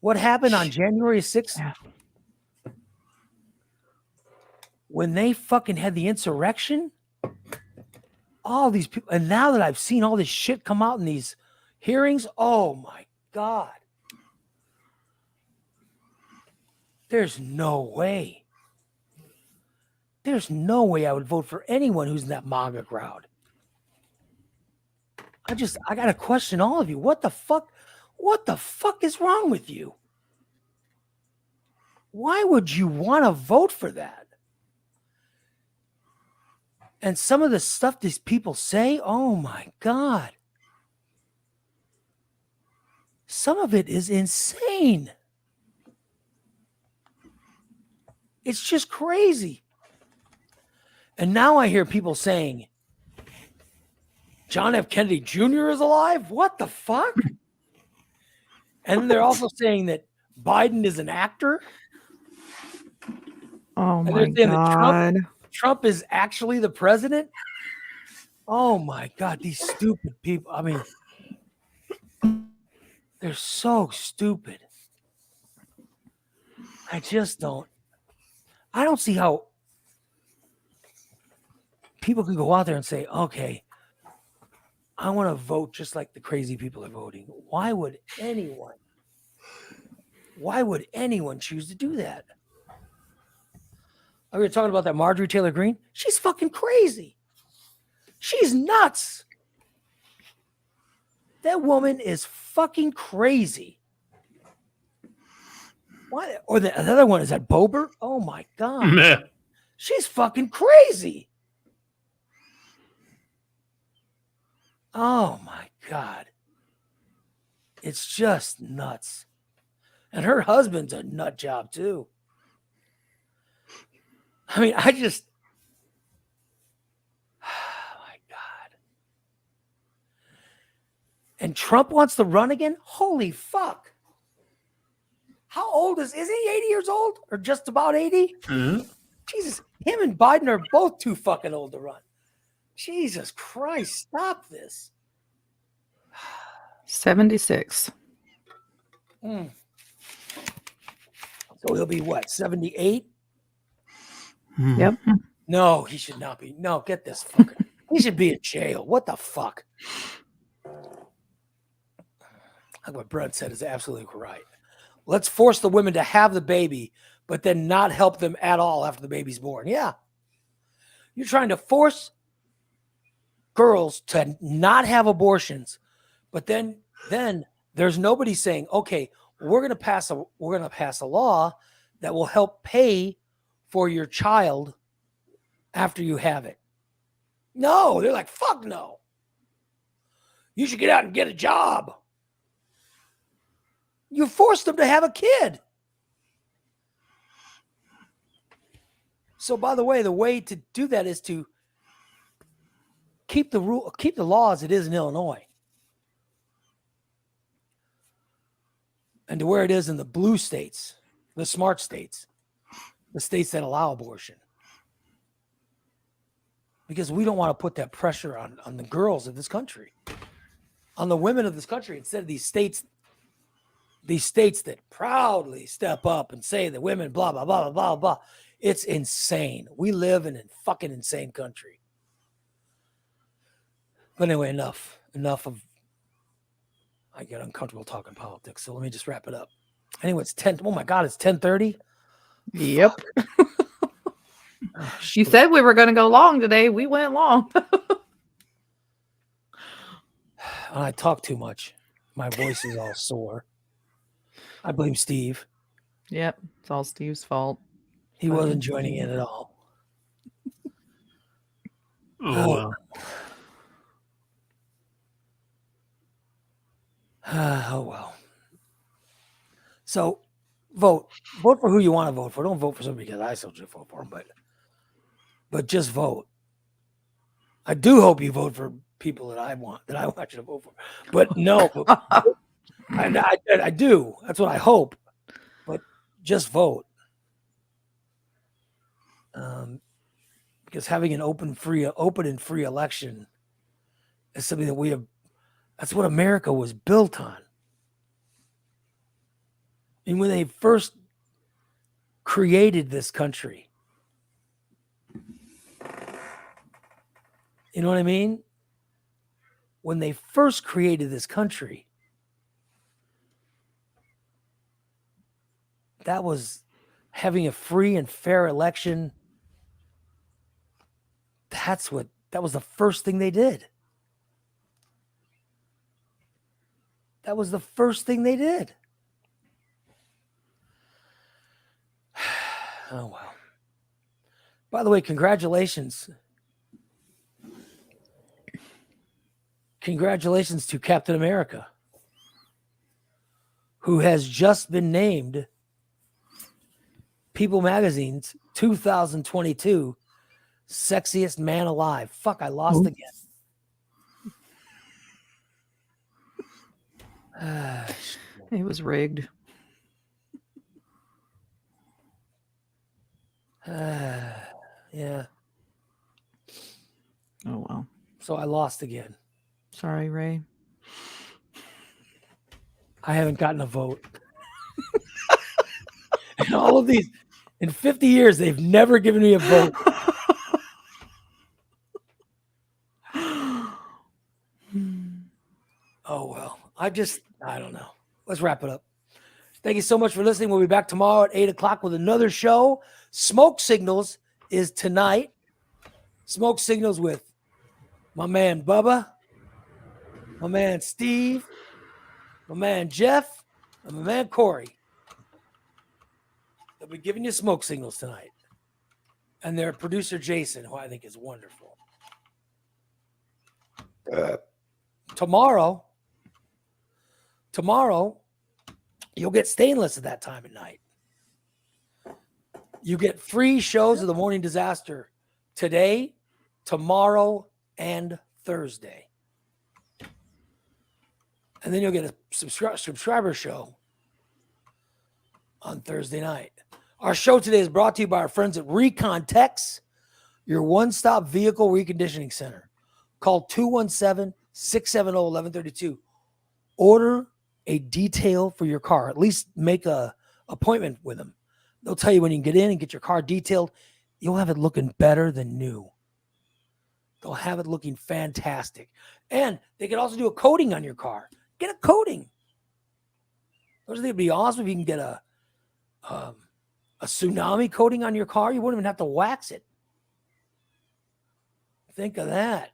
What happened on January 6th? Yeah. When they fucking had the insurrection, all these people, and now that I've seen all this shit come out in these hearings, oh my God. There's no way. There's no way I would vote for anyone who's in that MAGA crowd. I got to question all of you. What the fuck is wrong with you? Why would you want to vote for that? And some of the stuff these people say, oh my God. Some of it is insane. It's just crazy. And now I hear people saying, John F. Kennedy Jr. is alive? What the fuck? And they're also saying that Biden is an actor. Oh And my they're saying God. that Trump is actually the president. Oh my God, these stupid people. I mean, they're so stupid. I don't see how people can go out there and say, okay, I want to vote just like the crazy people are voting. Why would anyone choose to do that? We were talking about that Marjorie Taylor Greene. She's fucking crazy. She's nuts. That woman is fucking crazy. Why? Or the other one is that Boebert. Oh my God. She's fucking crazy. Oh my God. It's just nuts. And her husband's a nut job too. I mean, I just, oh my God. And Trump wants to run again? Holy fuck. How old is he 80 years old or just about 80? Mm-hmm. Jesus, him and Biden are both too fucking old to run. Jesus Christ, stop this. 76. So he'll be what, 78? Yep. No, he should not be. No, get this fucker. He should be in jail. What the fuck? What Brent said is absolutely right. Let's force the women to have the baby, but then not help them at all after the baby's born. Yeah. You're trying to force girls to not have abortions, but then there's nobody saying, okay, we're going to pass a law that will help pay for your child after you have it. No, they're like, fuck no. You should get out and get a job. You forced them to have a kid. So, by the way to do that is to keep the law as it is in Illinois, and to where it is in the blue states, the smart states, the states that allow abortion. Because we don't want to put that pressure on the girls of this country, on the women of this country, instead of these states that proudly step up and say that women, blah, blah, blah, blah, blah. It's insane. We live in a fucking insane country. But anyway, enough of, I get uncomfortable talking politics. So let me just wrap it up. Anyway, it's 10. Oh my God, it's 10:30. Yep. Oh, You said we were going to go long today. We went long. I talk too much. My voice is all sore. I blame Steve. Yep. It's all Steve's fault. He wasn't joining in at all. Oh, well. Oh, well. So vote for who you want to vote for. Don't vote for somebody because I told you to vote for them, but just vote. I do hope you vote for people that I want you to vote for. But no, I do. That's what I hope. But just vote. Because having an open and free election is something that that's what America was built on. And when they first created this country, you know what I mean? When they first created this country, that was having a free and fair election. That was the first thing they did. That was the first thing they did. Oh, well. By the way, congratulations. Congratulations to Captain America, who has just been named People Magazine's 2022 Sexiest Man Alive. Fuck, I lost again. It was rigged. Yeah. Oh, well. So I lost again. Sorry, Ray. I haven't gotten a vote. And all of these, in 50 years, they've never given me a vote. Oh, well. I don't know. Let's wrap it up. Thank you so much for listening. We'll be back tomorrow at 8 o'clock with another show. Smoke Signals is tonight. Smoke Signals with my man Bubba, my man Steve, my man Jeff, and my man Corey. They'll be giving you smoke signals tonight. And their producer Jason, who I think is wonderful. Tomorrow, you'll get Stainless at that time at night. You get free shows of the Morning Disaster today, tomorrow, and Thursday. And then you'll get a subscriber show on Thursday night. Our show today is brought to you by our friends at Recon Techs, your one-stop vehicle reconditioning center. Call 217-670-1132. Order a detail for your car. At least make a appointment with them. They'll tell you when you can get in and get your car detailed. You'll have it looking better than new. They'll have it looking fantastic. And they can also do a coating on your car. Get a coating. Those would be awesome if you can get a tsunami coating on your car. You wouldn't even have to wax it. Think of that.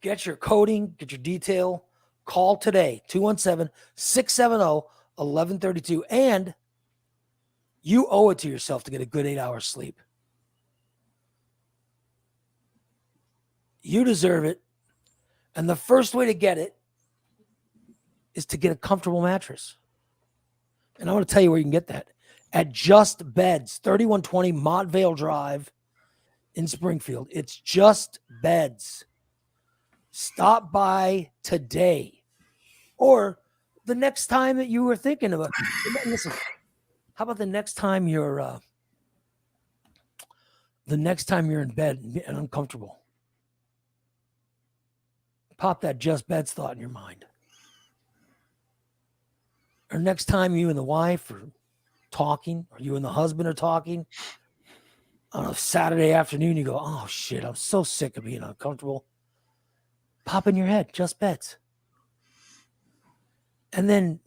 Get your coating, get your detail. Call today, 217-670-1132. And you owe it to yourself to get a good 8 hours sleep. You deserve it. And the first way to get it is to get a comfortable mattress. And I want to tell you where you can get that. At Just Beds, 3120 Montvale Drive in Springfield. It's Just Beds. Stop by today. Or the next time that you were thinking about. Listen, how about the next time you're in bed and uncomfortable? Pop that Just Beds thought in your mind. Or next time you and the wife are talking, or you and the husband are talking on a Saturday afternoon, you go, oh shit, I'm so sick of being uncomfortable. Pop in your head, Just Beds. And then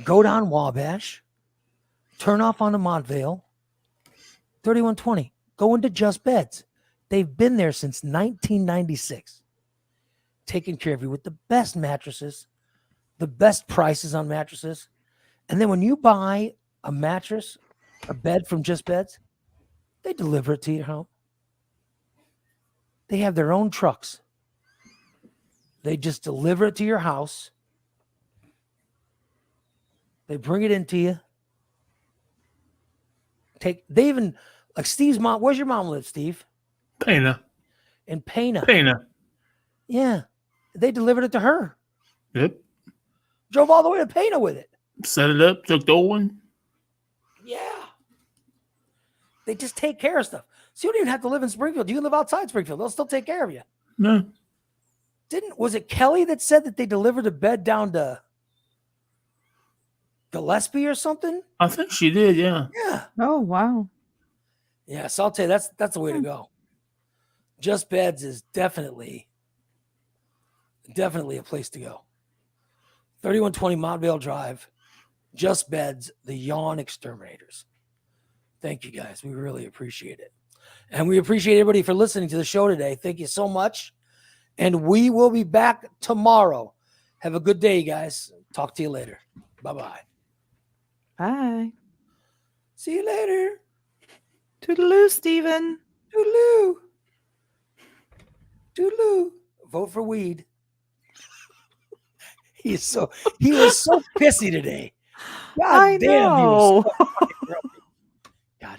go down Wabash, turn off onto Montvale, 3120. Go into Just Beds. They've been there since 1996. Taking care of you with the best mattresses, the best prices on mattresses. And then when you buy a mattress, a bed from Just Beds, they deliver it to your home. They have their own trucks. They just deliver it to your house. They bring it into you. They even, like Steve's mom, where's your mom live, Steve? Pena. In Pena. Pena. Yeah. They delivered it to her. Yep. Drove all the way to Pena with it. Set it up, took the old one. Yeah. They just take care of stuff. So you don't even have to live in Springfield. You can live outside Springfield. They'll still take care of you. No. Was it Kelly that said that they delivered a bed down to Gillespie or something? I think she did, yeah. Yeah. Oh, wow. Yeah, so I'll tell you, that's the way to go. Just Beds is definitely a place to go. 3120 Montvale Drive, Just Beds, the Yawn Exterminators. Thank you, guys. We really appreciate it. And we appreciate everybody for listening to the show today. Thank you so much. And we will be back tomorrow. Have a good day, guys. Talk to you later. Bye-bye. Bye. See you later. Toodaloo, Steven. Toodaloo. Toodaloo. Vote for weed. He was so pissy today. God I damn, know. he was so fucking grumpy. God damn.